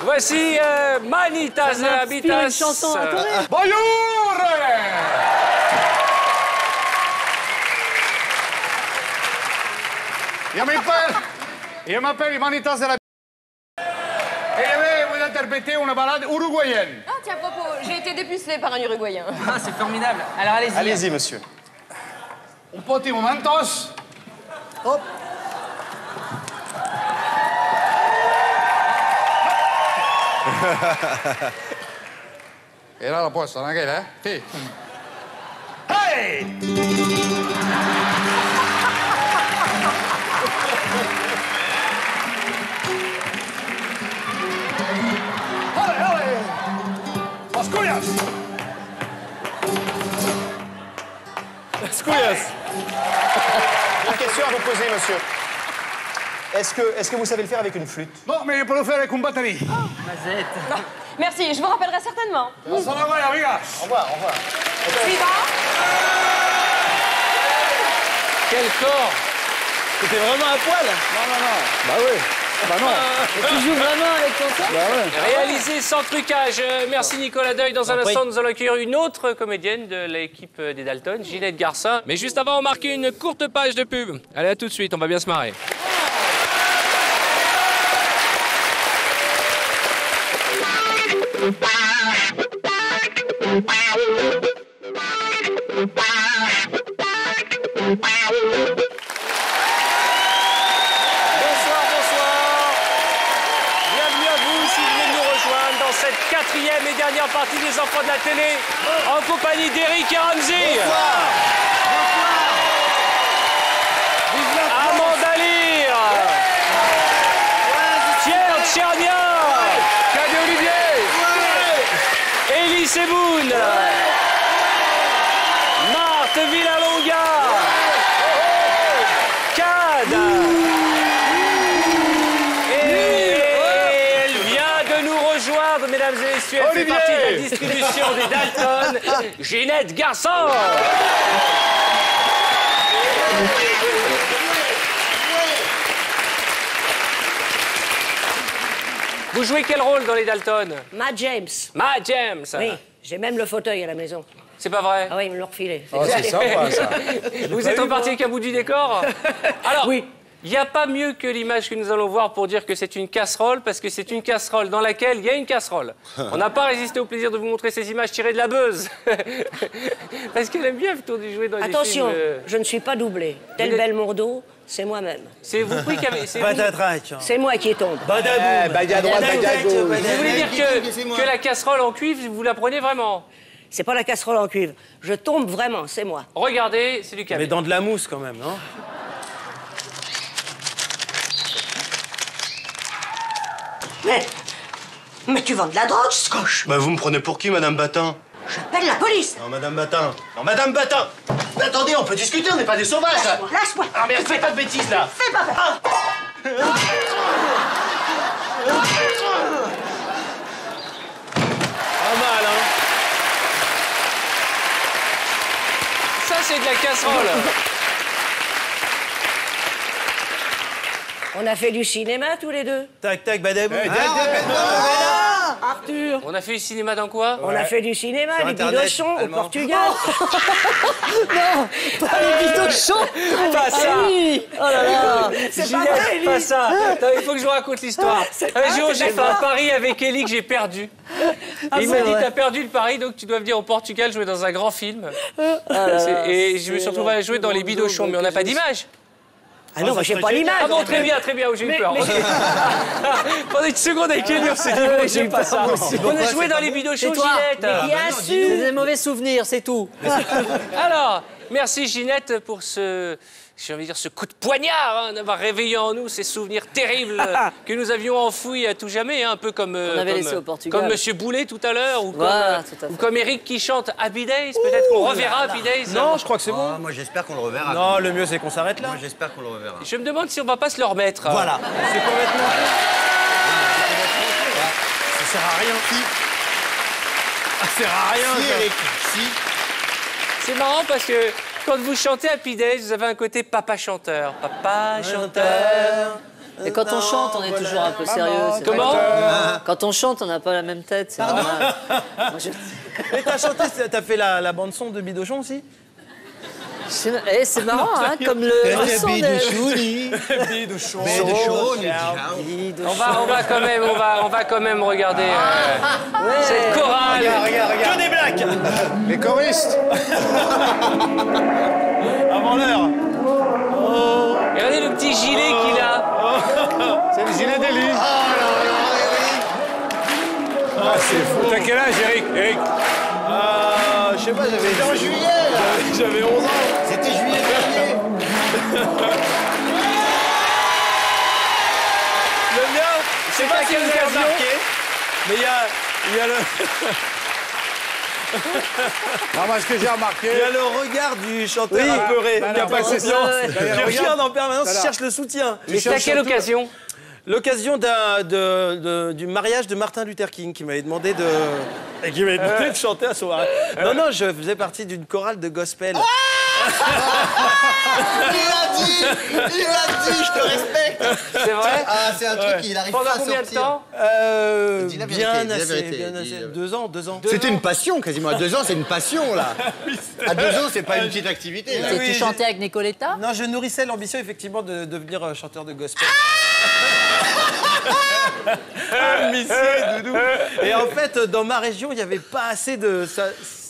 S1: Voici Manitas de l'Habitat.
S3: une chanson. Attendez.
S7: Bonjour! Je m'appelle Manitas de la... Et je vais vous interpréter une balade uruguayenne.
S12: Ah, tiens, à propos, j'ai été dépucelée par un Uruguayen.
S1: Ah, c'est formidable. Alors, allez-y.
S11: Allez-y, monsieur.
S7: Un petit momentos. Hop. Era la posta, non è che è? Sì. Hey! Ascurias!
S11: Ascurias. Une question à vous poser, monsieur. Est-ce que vous savez le faire avec une flûte?
S7: Non, mais je peux le faire avec une batterie.
S3: Mazette.
S12: Merci, je vous rappellerai certainement.
S7: Hasta luego, amigas.
S11: Au revoir, au revoir.
S1: Quel corps!
S11: C'était vraiment à poil?
S7: Non. Bah oui. Bah non.
S3: Et tu joues vraiment avec ton corps?
S7: Bah ouais.
S1: Réalisé sans trucage. Merci Nicolas Deuil. Dans un instant, nous allons accueillir une autre comédienne de l'équipe des Dalton, Ginette Garcin. Mais juste avant, on marque une courte page de pub. Allez, à tout de suite, on va bien se marrer. Bienvenue à vous si vous venez de nous rejoindre dans cette quatrième et dernière partie des Enfants de la télé en compagnie d'Éric et Ramzy. Amanda Lear. Pierre Tchernia. Cad et Olivier. Elie Semoun. Marthe Villalonga. Cad. Mesdames et messieurs, elle fait partie de la distribution des Dalton, Ginette Garcin. Vous jouez quel rôle dans les Dalton?
S13: Ma James.
S1: Ma James.
S13: Oui, j'ai même le fauteuil à la maison.
S1: C'est pas vrai?
S13: Ah oui, ils me l'ont refilé.
S1: Oh, c'est sympa, ça. Vous êtes reparti avec un bout du décor? Alors, oui. Il n'y a pas mieux que l'image que nous allons voir pour dire que c'est une casserole, parce que c'est une casserole dans laquelle il y a une casserole. On n'a pas résisté au plaisir de vous montrer ces images tirées de la Beuse. Parce qu'elle aime bien plutôt jouer dans des films...
S13: Attention, je ne suis pas doublée. Tel Belmondo, c'est moi-même.
S1: C'est vous qui avez...
S13: C'est moi qui tombe.
S1: Badaboum. Vous voulez dire que la casserole en cuivre, vous la prenez vraiment?
S13: C'est pas la casserole en cuivre. Je tombe vraiment, c'est moi.
S1: Regardez, c'est du café.
S11: Mais dans de la mousse quand même, non?
S13: Mais tu vends de la drogue, Scotch.
S23: Bah, vous me prenez pour qui, Madame Batin?
S13: J'appelle la police.
S23: Non, Madame Batin. Non, Madame Batin. Mais attendez, on peut discuter, on n'est pas des sauvages.
S13: Lâche-moi.
S23: Ah, mais fais pas de bêtises, là.
S13: Fais pas peur.
S1: Pas mal, hein? Ça, c'est de la casserole.
S13: On a fait du cinéma tous les deux.
S11: Tac, tac, badaboum.
S13: Arthur.
S1: On a fait du cinéma dans quoi?
S13: On a fait du cinéma,
S11: Sur
S13: les
S11: Internet,
S13: bidochons, au
S11: allemand.
S13: Portugal.
S20: Non, pas les bidochons.
S1: Pas ça.
S20: Ellie. Oh là là.
S13: C'est pas
S1: Juliette,
S13: vrai, Ellie.
S1: pas ça. Attends, il faut que je vous raconte l'histoire. Un jour, j'ai fait un pari avec Ellie que j'ai perdu. Il m'a dit, t'as perdu le pari, donc tu dois venir au Portugal jouer dans un grand film. Et je me suis retrouvé à jouer dans les bidochons, mais on n'a pas d'image.
S13: Ah non, moi j'ai pas l'image.
S1: Ah bon, très bien, j'ai eu peur. Pendant une seconde avec Ellie, on s'est dit, bon, j'ai pas ça. On a joué dans les bidochons, Ginette.
S13: Mais bien sûr.
S20: C'est des mauvais souvenirs, c'est tout.
S1: Alors, merci Ginette pour ce... J'ai envie de dire ce coup de poignard, hein, d'avoir réveillé en nous ces souvenirs terribles que nous avions enfouis à tout jamais, hein, un peu comme,
S20: laissé au Portugal.
S1: comme Monsieur Boulet tout à l'heure, ou,
S20: Voilà,
S1: ou comme Eric qui chante Happy Days. Peut-être qu'on reverra Happy Days.
S11: Non, je crois que c'est bon.
S22: Moi, j'espère qu'on le reverra.
S11: Non, le mieux, c'est qu'on s'arrête là.
S22: Moi, j'espère qu'on le reverra.
S1: Je me demande si on va pas se le remettre.
S22: Voilà.
S11: C'est complètement... Ça sert à rien. Ça sert à rien.
S22: Si,
S11: ça.
S22: Eric, si.
S1: C'est marrant parce que quand vous chantez Happy Days, vous avez un côté papa chanteur. Papa chanteur.
S20: Et quand on chante, on est toujours un peu sérieux. c'est
S1: Comment
S20: vrai. Quand on chante, on n'a pas la même tête, c'est normal.
S11: Et t'as chanté, t'as fait la bande-son de Bidochon aussi?
S20: C'est marrant, hein, comme le son
S11: Bidochon.
S1: On va quand même regarder cette chorale.
S11: Regarde. Que des blacks.
S7: Les choristes.
S11: Avant l'heure.
S1: Regardez le petit gilet qu'il a.
S7: C'est le gilet d'Élie. Ah, c'est fou. T'as quel âge, Eric?
S11: Je sais pas, j'avais...
S22: C'était en juillet, là.
S11: J'avais 11 ans.
S22: C'était juillet dernier.
S11: Le mien, je sais pas si vous avez remarqué, mais il y a le...
S7: Non, moi, ce que j'ai remarqué...
S11: Il y a le regard du chanteur apeuré, qui n'a pas confiance. Qui regarde en permanence, il cherche le soutien.
S1: Mais c'est à quelle occasion?
S11: L'occasion du mariage de Martin Luther King, qui m'avait demandé de chanter à soirée. Non, je faisais partie d'une chorale de gospel.
S22: Il l'a dit, je te respecte.
S1: C'est vrai?
S22: Ah, c'est un truc qu'il arrive pas à sortir.
S1: Pendant combien de temps?
S22: Dis la vérité,
S11: Bien
S22: dis la
S11: assez,
S22: vérité.
S11: bien assez. 2 ans.
S22: C'était une passion quasiment. À 2 ans, c'est une passion là. À 2 ans, c'est pas une petite activité. Là.
S20: Tu chantais avec Nicoletta?
S11: Non, je nourrissais l'ambition effectivement de devenir chanteur de gospel. Doudou. Et en fait, dans ma région, il n'y avait pas assez de...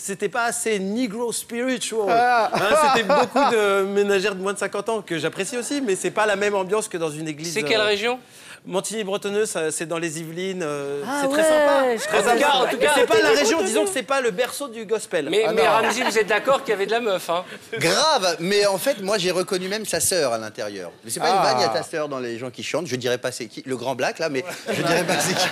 S11: C'était pas assez negro spiritual. Hein, c'était beaucoup de ménagères de moins de 50 ans que j'apprécie aussi, mais c'est pas la même ambiance que dans une église.
S1: C'est quelle région?
S11: Montigny-Bretonneux, c'est dans les Yvelines. C'est
S20: ouais,
S11: très sympa.
S1: En tout cas,
S11: c'est pas la région, disons que c'est pas le berceau du gospel.
S1: Mais Ramzy, vous êtes d'accord qu'il y avait de la meuf, hein?
S22: Grave, mais en fait, moi j'ai reconnu même sa sœur à l'intérieur. Mais c'est pas une vanne, il y a ta sœur dans les gens qui chantent. Je dirais pas c'est qui, le grand black là, mais je dirais pas c'est qui.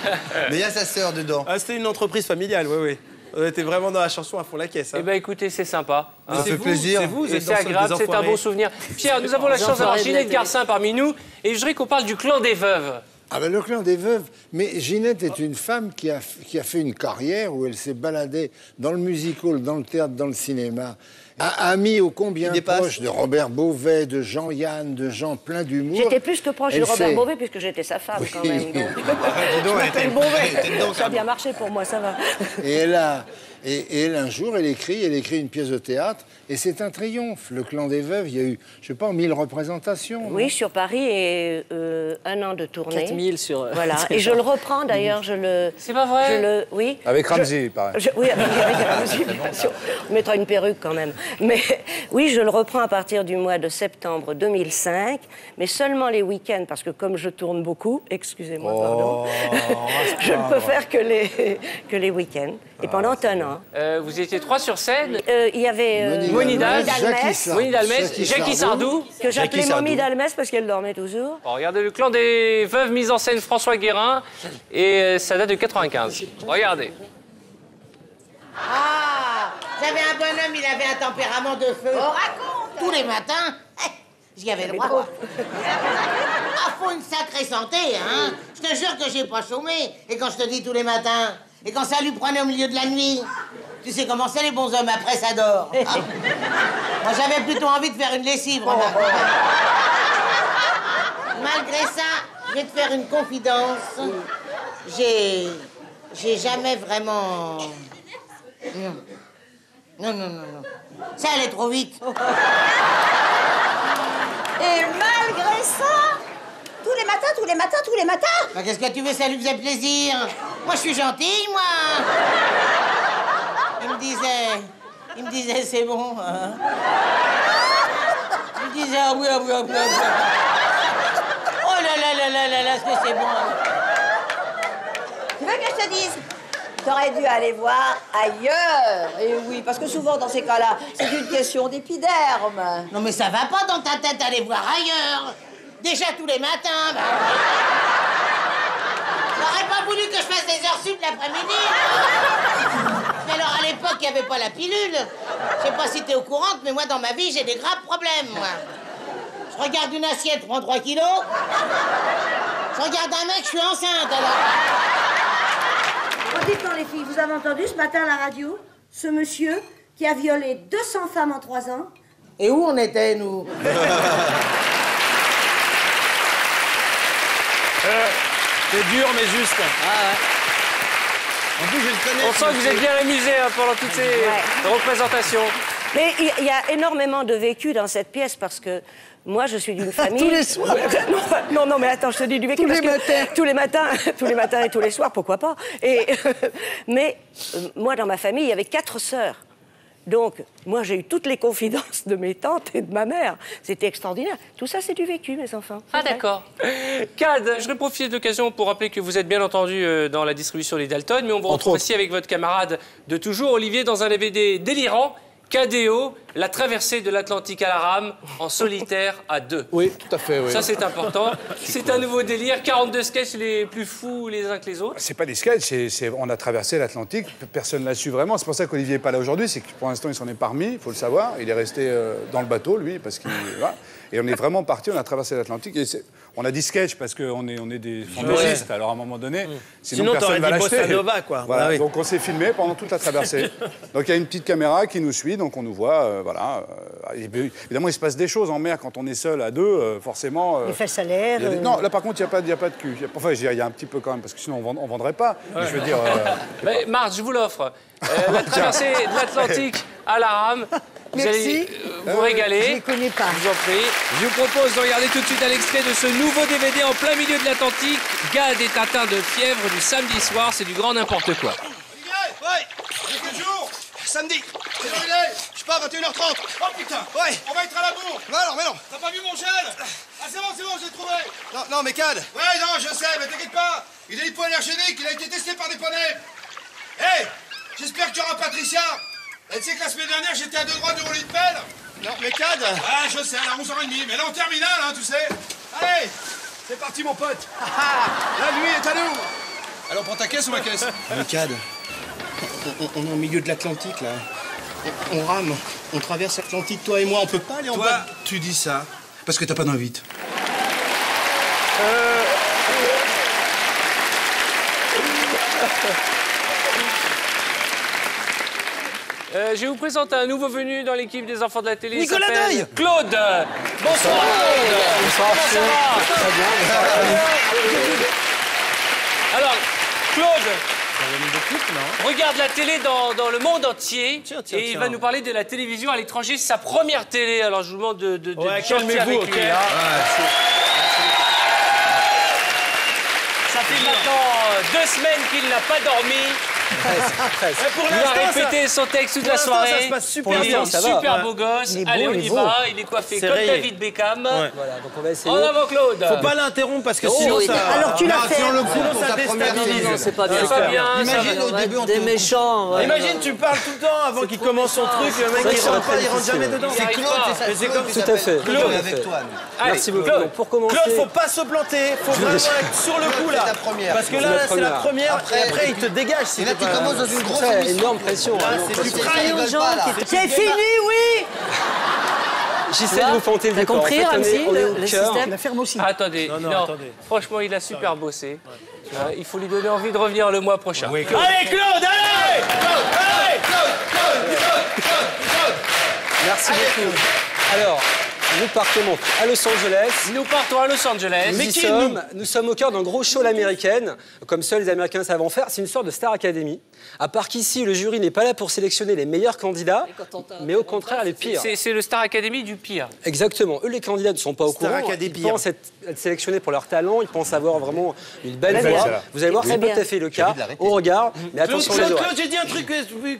S22: Mais il y a sa sœur dedans.
S11: Ah, c'était une entreprise familiale, oui. On était vraiment dans la chanson à fond la caisse. Hein.
S1: Eh bien, écoutez, c'est sympa.
S22: Hein. Ça fait plaisir.
S1: C'est vous, c'est agréable, c'est un bon souvenir. Pierre, nous avons la chance d'avoir Ginette Garcin parmi nous. Et je voudrais qu'on parle du clan des veuves.
S15: Ah ben le clan des veuves. Mais Ginette est une femme qui a fait une carrière où elle s'est baladée dans le music-hall, dans le théâtre, dans le cinéma. Amie ô combien proche de Robert Beauvais, de Jean-Yann, de gens pleins d'humour.
S13: J'étais plus que proche de Robert Beauvais puisque j'étais sa femme quand même. Donc. Je m'appelle Beauvais. Ça a bien marché pour moi, ça va.
S15: Et elle, un jour, elle écrit une pièce de théâtre et c'est un triomphe. Le clan des veuves, il y a eu, je sais pas, 1000 représentations.
S13: Oui, sur Paris et 1 an de tournée.
S20: 4000 sur...
S13: Voilà, et je le reprends d'ailleurs,
S1: C'est pas vrai
S13: oui.
S7: Avec Ramsey, il paraît.
S13: Oui, avec Ramsey, bien sûr. On mettra une perruque quand même. Mais oui, je le reprends à partir du mois de septembre 2005, mais seulement les week-ends, parce que comme je tourne beaucoup, excusez-moi, pardon, je ne peux faire que les week-ends. Et pendant 1 an.
S1: Vous étiez 3 sur scène.
S13: Il y avait
S1: Moni Dalmès, Jackie Sardou.
S13: Que j'appelais Momie Dalmès parce qu'elle dormait toujours.
S1: Bon, regardez le clan des veuves, mise en scène François Guérin. Et ça date de 95. Regardez.
S17: Ah, j'avais un bonhomme, il avait un tempérament de feu. Oh, raconte. Tous les matins, j'y avais le droit. Ah, faut une sacrée santé, hein. Je te jure que j'ai pas chômé. Et quand je te dis tous les matins, et quand ça lui prenait au milieu de la nuit, tu sais comment c'est les bons hommes, après ça dort. Ah. Moi, j'avais plutôt envie de faire une lessive, remarque. Malgré ça, je vais te faire une confidence. J'ai jamais vraiment... Non. Ça allait trop vite.
S16: Et malgré ça, tous les matins.
S17: Bah, qu'est-ce que tu veux, ça lui faisait plaisir. Moi, je suis gentille, moi. Il me disait, c'est bon. Hein. Il me disait, ah oui. Oh là, est-ce que c'est bon.
S16: Tu veux que je te dise? T'aurais dû aller voir ailleurs. Et oui, parce que souvent, dans ces cas-là, c'est une question d'épiderme.
S17: Non, mais ça va pas dans ta tête d'aller voir ailleurs. Déjà tous les matins, bah... J'aurais pas voulu que je fasse des heures sup l'après-midi. Mais alors, à l'époque, il n'y avait pas la pilule. Je sais pas si t'es au courant, mais moi, dans ma vie, j'ai des graves problèmes, moi. Je regarde une assiette, prends 3 kilos. Je regarde un mec, je suis enceinte, alors...
S16: Oh, dites-donc, les filles, vous avez entendu ce matin à la radio ce monsieur qui a violé 200 femmes en 3 ans?
S17: Et où on était, nous?
S11: C'est dur, mais juste.
S17: En plus, je le connais.
S1: On sent que vous êtes bien amusé pendant toutes ces représentations.
S13: Mais il y a énormément de vécu dans cette pièce parce que moi, je suis d'une famille...
S17: Tous les soirs.
S13: Non, mais attends, je te dis du vécu. Tous les matins et tous les soirs, pourquoi pas. Mais moi, dans ma famille, il y avait 4 sœurs. Donc, moi, j'ai eu toutes les confidences de mes tantes et de ma mère. C'était extraordinaire. Tout ça, c'est du vécu, mes enfants.
S1: Ah, d'accord. Cad, je vais profiter de l'occasion pour rappeler que vous êtes bien entendu dans la distribution des Dalton, mais on vous retrouve aussi avec votre camarade de toujours, Olivier, dans un DVD délirant, KDO, la traversée de l'Atlantique à la rame, en solitaire à 2.
S11: Oui, tout à fait, oui.
S1: Ça, c'est important. C'est un nouveau délire, 42 sketchs les plus fous les uns que les autres.
S7: C'est pas des sketchs, on a traversé l'Atlantique, personne ne l'a su vraiment. C'est pour ça qu'Olivier n'est pas là aujourd'hui, c'est que pour l'instant, il s'en est pas remis, il faut le savoir. Il est resté dans le bateau, lui, parce qu'il... Voilà. Et on est vraiment parti, on a traversé l'Atlantique. On a dit sketch parce qu'on est des fantaisistes, alors à un moment donné, sinon personne va l'acheter.
S11: Quoi.
S7: Voilà.
S11: Ah, oui.
S7: Donc on s'est filmé pendant toute la traversée. Donc il y a une petite caméra qui nous suit, donc on nous voit, voilà. Évidemment, il se passe des choses en mer quand on est seul à 2, forcément.
S13: Les fesses à l'air.
S7: Non, là par contre, il n'y a pas de cul. Enfin, il y a un petit peu quand même, parce que sinon on vendrait pas.
S1: Ouais.
S7: Mais je veux dire...
S1: Mais Marthe, je vous l'offre. La traversée de l'Atlantique à la rame. Vous allez vous régaler.
S16: Je ne connais pas.
S1: Je vous en prie. Je vous propose de regarder tout de suite un extrait de ce nouveau DVD en plein milieu de l'Atlantique. Gad est atteint de fièvre du samedi soir. C'est du grand n'importe quoi.
S9: Ouais, quel jour? Samedi. Quelle heure il est? Je pars à 21h30. Oh putain. Ouais. On va être à la bourre. Mais non. T'as pas vu mon gel? Ah c'est bon, je l'ai trouvé. Non, mais Cad. Ouais, non, je sais, mais t'inquiète pas. Il est hypoallergénique, il a été testé par des poneys. Hé, j'espère que tu auras Patricia. Elle sait que la semaine dernière, j'étais à 2 droits du roulis de pelle. Non, mais Cad. Ah, je sais, à 11h30, mais là en terminale, hein, tu sais. Allez, c'est parti, mon pote. La nuit est à nous. Alors, prends ta caisse ou ma caisse?
S11: Mais Cad, on est au milieu de l'Atlantique, là. On rame, on traverse l'Atlantique, toi et moi, on peut pas aller en bas.
S9: Toi, tu dis ça parce que t'as pas d'invite.
S1: Je vous présente un nouveau venu dans l'équipe des enfants de la télé.
S11: Nicolas Deuil.
S1: Claude. Bonsoir Claude.
S11: Bonsoir.
S1: Comment ça va?
S11: Très bien.
S1: Alors, Claude regarde la télé dans le monde entier et il va nous parler de la télévision à l'étranger. C'est sa première télé. Alors, je vous demande de
S11: calmez-vous, ok.
S1: Ça fait maintenant 2 semaines qu'il n'a pas dormi. Il va répéter son texte toute la soirée.
S11: Ça se passe super
S1: il
S11: bien.
S1: est super beau gosse. Allez, on y va. Il est coiffé comme David Beckham.
S11: Voilà, donc on va essayer.
S1: En avant, Claude.
S11: Faut pas l'interrompre parce que sinon ça.
S16: Alors tu l'as fait.
S11: Sinon ça déstabilise.
S3: Non, c'est pas bien.
S1: C'est pas bien.
S23: Imagine au début, on
S3: Des méchants. ouais.
S11: Imagine, tu parles tout le temps avant qu'il commence son truc, le mec il rentre pas, il rentre jamais dedans.
S23: C'est Claude, c'est ça.
S11: C'est comme
S23: tout à fait.
S11: Claude
S23: avec toi.
S11: Merci beaucoup.
S1: Claude.
S11: Pour commencer. Claude, faut pas se planter, faut vraiment être sur le coup là. Parce que là, c'est la première, et après il te dégage.
S23: Et là, tu commences dans une grosse émission.
S11: Énorme pression.
S16: C'est fini, oui.
S11: J'essaie de vous fanter le
S3: T'as
S11: décor.
S3: compris, Ramsey, le système?
S16: La ferme aussi.
S1: Attendez,
S11: Non, attendez.
S1: Franchement, il a super bossé. Il faut lui donner envie de revenir le mois prochain.
S11: Allez, Claude, allez. Merci beaucoup. Alors, nous partons à Los Angeles.
S1: Nous partons à Los Angeles.
S11: Nous sommes au cœur d'un gros show à l'américaine, comme seuls les Américains savent en faire. C'est une sorte de Star Academy. À part qu'ici, le jury n'est pas là pour sélectionner les meilleurs candidats, mais au contraire les pires.
S1: C'est le Star Academy du pire.
S11: Exactement. Eux, les candidats ne sont pas au courant. Ils pensent être sélectionnés pour leur talent. Ils pensent avoir vraiment une belle voix. Vous allez voir, c'est tout à fait le cas. On regarde, mais attention les oreilles.
S10: Claude, j'ai dit un truc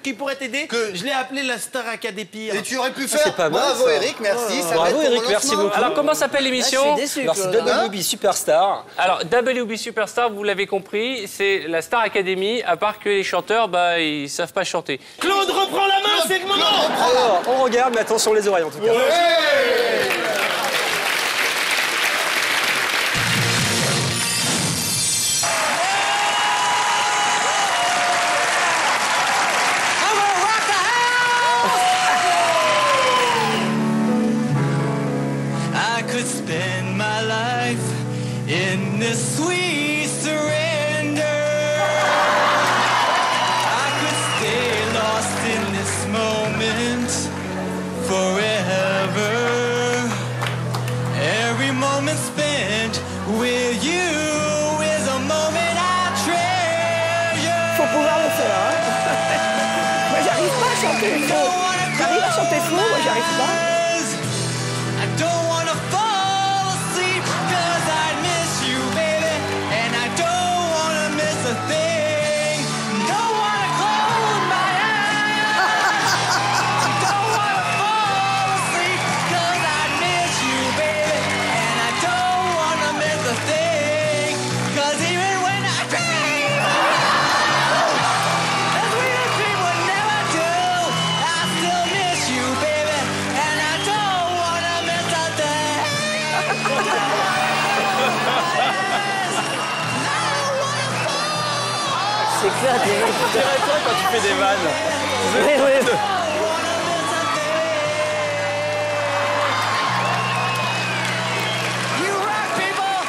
S10: qui pourrait t'aider. Je l'ai appelé la Star Academy.
S23: Et tu aurais pu faire.
S11: Pas mal,
S23: Bravo
S11: ça.
S23: Eric, merci.
S11: Bravo Eric, merci beaucoup.
S1: Alors, comment s'appelle l'émission?
S11: Alors, c'est WB Superstar.
S1: Alors, WB Superstar, vous l'avez compris, c'est la Star Academy, à part que les chanteurs, ils savent pas chanter.
S10: Claude, reprends la main, c'est le moment.
S11: Alors, on regarde, mais attention les oreilles en tout cas.
S4: I could spend my life in this sweet surrender. I could stay lost in this moment forever. Every moment spent with you is a moment I treasure.
S16: Faut pouvoir le faire, hein. Moi, j'arrive pas à chanter faux. T'arrives à chanter faux, moi, j'arrive pas.
S4: I don't wanna fall asleep 'cause I miss you, baby, and I don't wanna miss a thing. Don't wanna close my eyes. Don't wanna fall asleep 'cause I miss you, baby, and I don't wanna miss a thing. 'Cause even when I dream, as we dream would never do, I still miss you, baby, and I don't wanna miss a thing.
S3: C'est clair,
S11: Dirais-toi quand tu fais des vannes.
S3: oui.
S4: You rock, people.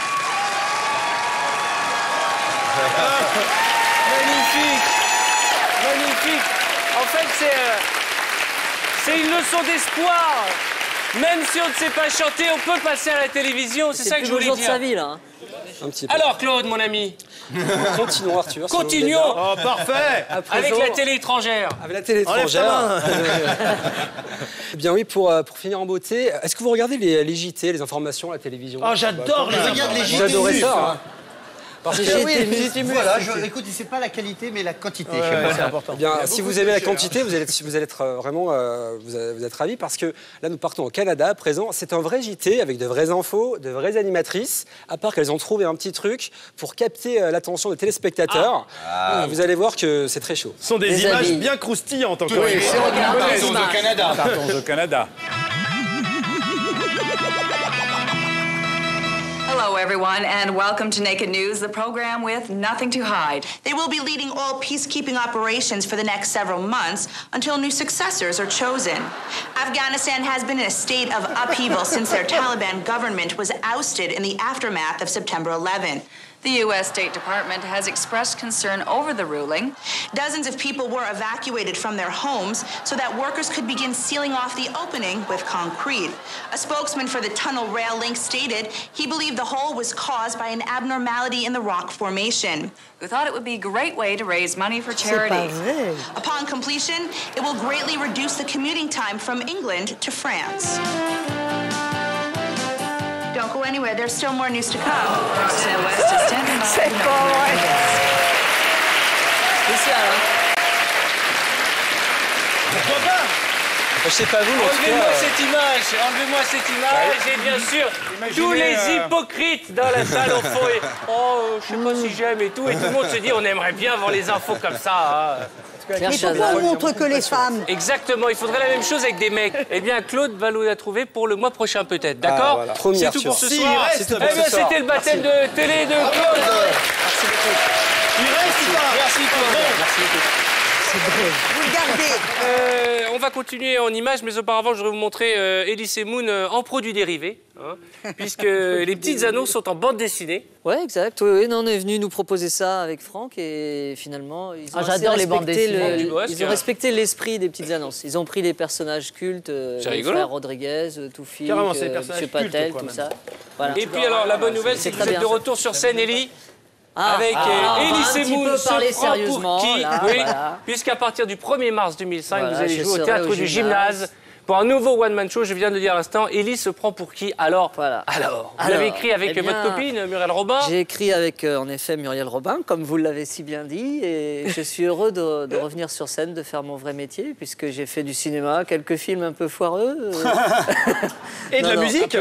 S1: Magnifique. Magnifique. En fait, c'est une leçon d'espoir. Même si on ne sait pas chanter, on peut passer à la télévision. C'est ça que je voulais
S3: dire.
S1: dire.
S3: C'est le plus beau jour de sa vie, là.
S11: Un petit peu.
S1: Alors, Claude, mon ami.
S11: Continuons, Arthur.
S1: Continuons.
S11: Oh, parfait.
S1: Avec la télé étrangère.
S11: Avec la télé étrangère. Eh bien oui, pour finir en beauté, est-ce que vous regardez les JT, les informations à la télévision?
S10: Oh, j'adore les
S23: Regarde les JT.
S11: Vous adorez ça, hein?
S23: Parce que oui, voilà, écoute, c'est pas la qualité, mais la quantité.
S11: C'est important. Eh bien, si vous aimez la quantité, vous allez être vraiment vous êtes ravis parce que là, nous partons au Canada à présent. C'est un vrai JT avec de vraies infos, de vraies animatrices, à part qu'elles ont trouvé un petit truc pour capter l'attention des téléspectateurs. Vous allez voir que c'est très chaud.
S10: Ce sont des images bien croustillantes encore.
S23: Oui, partons au Canada.
S7: Partons au Canada.
S2: Hello, everyone, and welcome to Naked News, the program with nothing to hide.
S18: They will be leading all peacekeeping operations for the next several months until new successors are chosen. Afghanistan has been in a state of upheaval since their Taliban government was ousted in the aftermath of September 11.
S2: The U.S. State Department has expressed concern over the ruling.
S18: Dozens of people were evacuated from their homes so that workers could begin sealing off the opening with concrete. A spokesman for the tunnel rail link stated he believed the hole was caused by an abnormality in the rock formation.
S2: Who thought it would be a great way to raise money for charity.
S18: Upon completion, it will greatly reduce the commuting time from England to France. Don't go anywhere, there's still more news to come.
S2: Fox in the West is standing by.
S18: C'est pas vrai.
S2: Spécial, hein?
S11: Pourquoi pas? Je sais pas vous, mais
S1: Enlevez-moi cette image, et bien sûr, tous les hypocrites dans la salle au fond. Et, oh, je sais pas si j'aime et tout le monde se dit, on aimerait bien avoir les infos comme ça. Hein.
S16: Mais pourquoi on montre que les femmes?
S1: Exactement, il faudrait la même chose avec des mecs. Eh bien, Claude va nous la trouver pour le mois prochain peut-être, d'accord?
S11: Voilà.
S1: C'est tout pour ce soir. Eh bien, c'était le baptême de télé de Claude.
S11: Merci beaucoup. Il reste ou pas?
S1: Merci Claude. Merci beaucoup.
S16: Vous le gardez.
S1: On va continuer en images, mais auparavant, je voudrais vous montrer Elise Moon en produits dérivés, hein, puisque les petites annonces sont en bande dessinée.
S20: Ouais, exact. Oui, non, on est venu nous proposer ça avec Franck et finalement, ils ont
S3: j'adore les bandes dessinées.
S20: Ils ont respecté l'esprit des petites annonces. Ils ont pris les personnages cultes, les frères Rodriguez, Toufik, Monsieur Patel, tout ça. Voilà.
S1: Et puis alors, la bonne nouvelle, c'est que vous êtes de retour sur scène, Elie. Avec Elise Moon,
S20: parler sérieusement,
S1: pour qui,
S20: là,
S1: oui,
S20: voilà.
S1: Puisqu'à partir du 1er mars 2005,
S20: voilà,
S1: vous allez jouer au théâtre du Gymnase pour un nouveau one-man show. Je viens de le dire à l'instant. Elise se prend pour qui alors?
S20: Voilà.
S1: Alors, vous l'avez écrit avec votre copine Muriel Robin?
S20: J'ai écrit avec, en effet, Muriel Robin, comme vous l'avez si bien dit, et je suis heureux de revenir sur scène, de faire mon vrai métier, puisque j'ai fait du cinéma, quelques films un peu foireux.
S11: Et de la musique.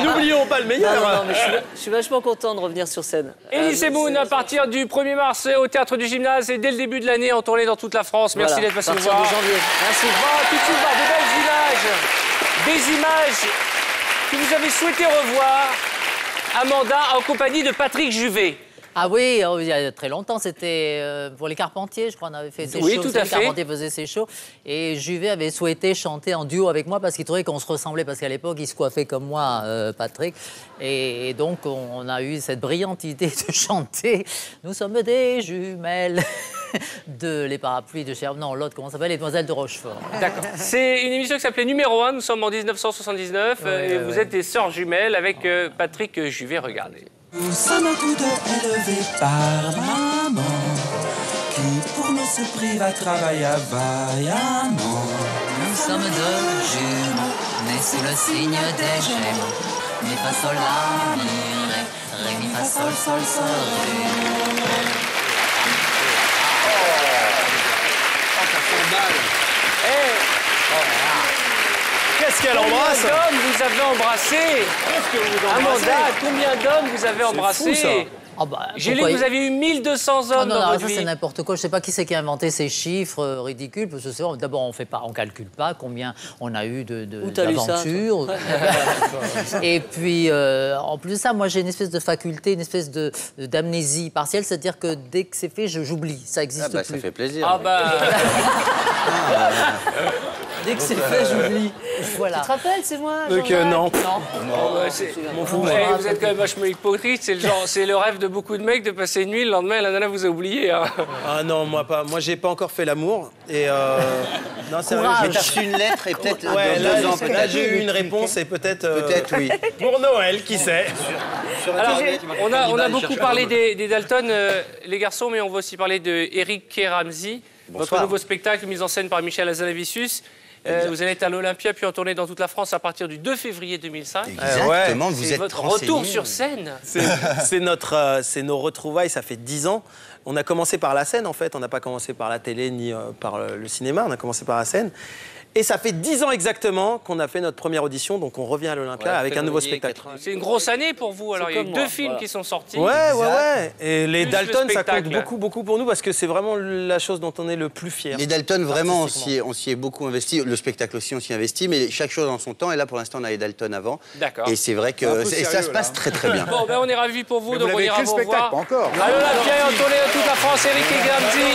S11: N'oublions pas le meilleur.
S20: Non, mais je suis vachement content de revenir sur scène.
S1: Elise Moon, à partir du 1er mars au théâtre du Gymnase et dès le début de l'année en tournée dans toute la France. Merci d'être passé nous voir.
S20: De janvier. Merci.
S1: Tout de suite voir de belles images. Des images que vous avez souhaité revoir. Amanda en compagnie de Patrick Juvet.
S3: Ah oui, il y a très longtemps, c'était pour les Carpentiers, je crois, on avait fait ces shows.
S1: Oui, tout à fait.
S3: Les Carpentiers faisaient ces shows. Et Juvet avait souhaité chanter en duo avec moi parce qu'il trouvait qu'on se ressemblait, parce qu'à l'époque, il se coiffait comme moi, Patrick. Et donc, on a eu cette brillante idée de chanter « Nous sommes des jumelles » de Les Parapluies de Cherbourg. Non, l'autre, comment ça s'appelle? Les Demoiselles de Rochefort.
S1: D'accord. C'est une émission qui s'appelait Numéro 1, nous sommes en 1979, et vous êtes des sœurs jumelles avec Patrick Juvet, regardez.
S4: Nous sommes tous deux élevés par maman, qui pour nous se prive à travailler vaillamment.
S8: Nous sommes deux jumeaux, nés sous le signe des Gémeaux. Mi fa sol la mi ré, mi fa sol sol sol ré.
S1: Ça fait mal.
S11: Qu'est-ce qu'elle embrasse?
S1: Combien d'hommes vous avez embrassé? Amanda, combien d'hommes vous avez embrassé? J'ai lu que vous avez eu 1200 hommes dans votre vie.
S3: Ça c'est n'importe quoi. Je ne sais pas qui c'est qui a inventé ces chiffres ridicules. Parce que d'abord, on ne calcule pas combien on a eu d'aventures. Et puis, en plus de ça, moi j'ai une espèce de faculté, une espèce d'amnésie partielle. C'est-à-dire que dès que c'est fait, j'oublie. Ça n'existe plus.
S22: Ça fait plaisir.
S20: Dès que c'est fait, j'oublie. Voilà. Tu te rappelles, c'est moi?
S11: Donc non.
S1: Vous êtes quand même vachement hypocrite. C'est le rêve de beaucoup de mecs de passer une nuit, le lendemain, la nana vous a oublié. Hein.
S11: Ah non, moi pas. Moi, j'ai pas encore fait l'amour. Et non, c'est vrai.
S22: Mais t'as reçu une lettre et peut-être
S11: là, j'ai eu une réponse et peut-être.
S22: Peut-être oui.
S11: Pour Noël, qui sait?
S1: Alors, on a beaucoup parlé des Dalton, les garçons, mais on va aussi parler de Eric et Ramsey. Votre nouveau spectacle mis en scène par Michel Hazanavicius. Vous allez être à l'Olympia, puis en tournée dans toute la France à partir du 2 février 2005.
S22: Exactement, vous êtes
S1: votre retour sur scène.
S11: C'est nos retrouvailles, ça fait 10 ans. On a commencé par la scène, en fait. On n'a pas commencé par la télé ni par le cinéma. On a commencé par la scène. Et ça fait 10 ans exactement qu'on a fait notre première audition, donc on revient à l'Olympia avec un nouveau spectacle.
S1: C'est une grosse année pour vous, alors il y a eu 2 films qui sont sortis.
S11: Ouais. Et les Dalton, ça compte beaucoup pour nous parce que c'est vraiment la chose dont on est le plus fier.
S22: Les Dalton, vraiment, on s'y est beaucoup investi. Le spectacle aussi, on s'y investit, mais chaque chose en son temps. Et là, pour l'instant, on a les Dalton avant.
S1: D'accord.
S22: Et c'est vrai que ça se passe très bien.
S1: Bon, ben on est ravis pour vous, donc on ira vous voir.
S7: Pas encore.
S1: À l'Olympia, en tournée dans toute la France, Eric et Ramsey.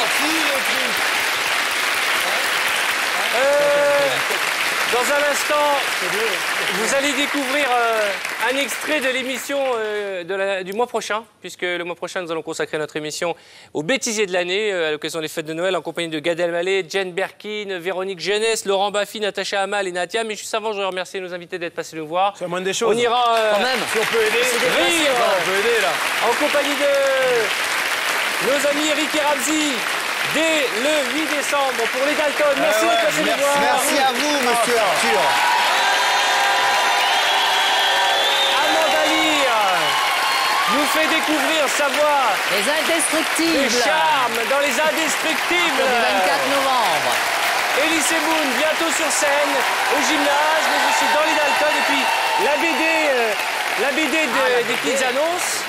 S1: Dans un instant, vous allez découvrir un extrait de l'émission du mois prochain, puisque le mois prochain, nous allons consacrer notre émission aux bêtisiers de l'année, à l'occasion des fêtes de Noël, en compagnie de Gad Elmaleh, Jane Birkin, Véronique Jeunesse, Laurent Baffy, Natacha Hamel et Nadia. Mais juste avant, je voudrais remercier nos invités d'être passés nous voir.
S11: C'est la moindre des choses.
S1: On ira,
S11: quand même, si on peut aider,
S1: rire,
S11: on peut aider, là.
S1: En compagnie de nos amis Eric et Ramzy. Dès le 8 décembre pour les Dalton. Merci d'être passé nous voir.
S22: Merci à vous, monsieur Arthur.
S1: Amanda Lear nous fait découvrir sa voix.
S3: Les Indestructibles.
S1: Le charme dans Les Indestructibles.
S3: Le 24 novembre.
S1: Elise Moon, bientôt sur scène, au gymnase, mais aussi dans les Dalton. Et puis la BD des petites annonces.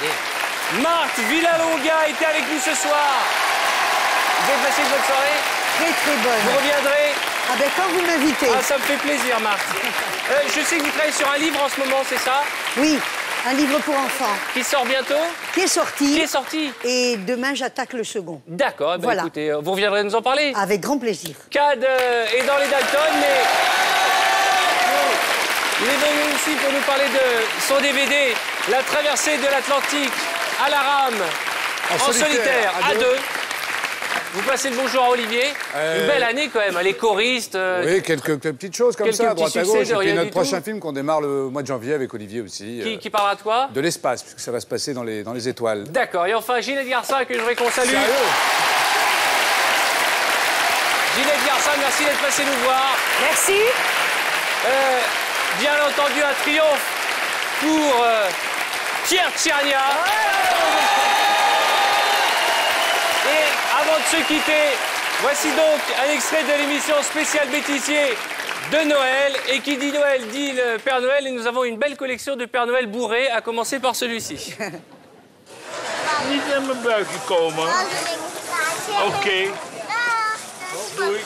S1: Marthe Villalonga était avec nous ce soir. Vous avez passé une bonne soirée?
S16: Très très bonne.
S1: Vous reviendrez?
S16: Ah ben quand vous m'invitez.
S1: Ah, ça me fait plaisir, Marthe. Je sais que vous travaillez sur un livre en ce moment, c'est ça?
S16: Oui, un livre pour enfants.
S1: Qui sort bientôt?
S16: Qui est sorti.
S1: Qui est sorti?
S16: Et demain, j'attaque le second.
S1: D'accord, ben
S16: voilà.
S1: Écoutez, vous reviendrez nous en parler?
S16: Avec grand plaisir.
S1: Cad est dans les Dalton, mais il est venu aussi pour nous parler de son DVD, La traversée de l'Atlantique à la rame, en solitaire, à deux. Vous passez le bonjour à Olivier. Une belle année quand même, les choristes.
S7: Oui, quelques petites choses comme ça, à droite à gauche. Et puis notre prochain
S1: tout.
S7: film qu'on démarre le mois de janvier avec Olivier aussi.
S1: Qui parlera de quoi?
S7: De l'espace, puisque ça va se passer dans les étoiles.
S1: D'accord. Et enfin, Ginette Garcin, que je voudrais qu'on salue.
S7: Sérieux?
S1: Ginette Garcin, merci d'être passé nous voir.
S16: Merci.
S1: Bien entendu, un triomphe pour Pierre Tchernia. Et avant de se quitter, voici donc un extrait de l'émission spéciale bêtisier de Noël. Et qui dit Noël dit le Père Noël. Et nous avons une belle collection de Père Noël bourrés, à commencer par celui-ci.
S5: Niet in mijn buikje komen. Oké. Doei.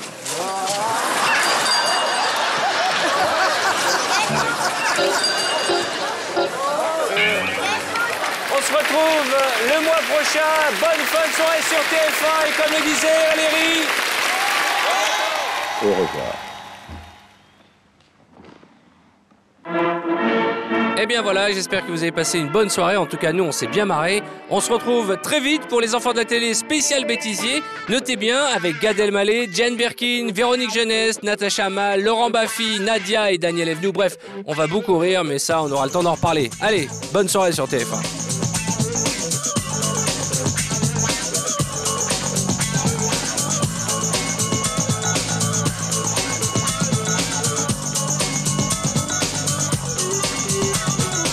S1: On se retrouve le mois prochain. Bonne fin de soirée sur TF1. Et comme le disait Valérie...
S19: Au revoir.
S1: Eh bien voilà, j'espère que vous avez passé une bonne soirée. En tout cas, nous, on s'est bien marré. On se retrouve très vite pour les enfants de la télé spécial bêtisier. Notez bien, avec Gad Elmaleh, Jane Birkin, Véronique Jeunesse, Natacha Hamel, Laurent Baffy, Nadia et Daniel Evenou. Bref, on va beaucoup rire, mais ça, on aura le temps d'en reparler. Allez, bonne soirée sur TF1.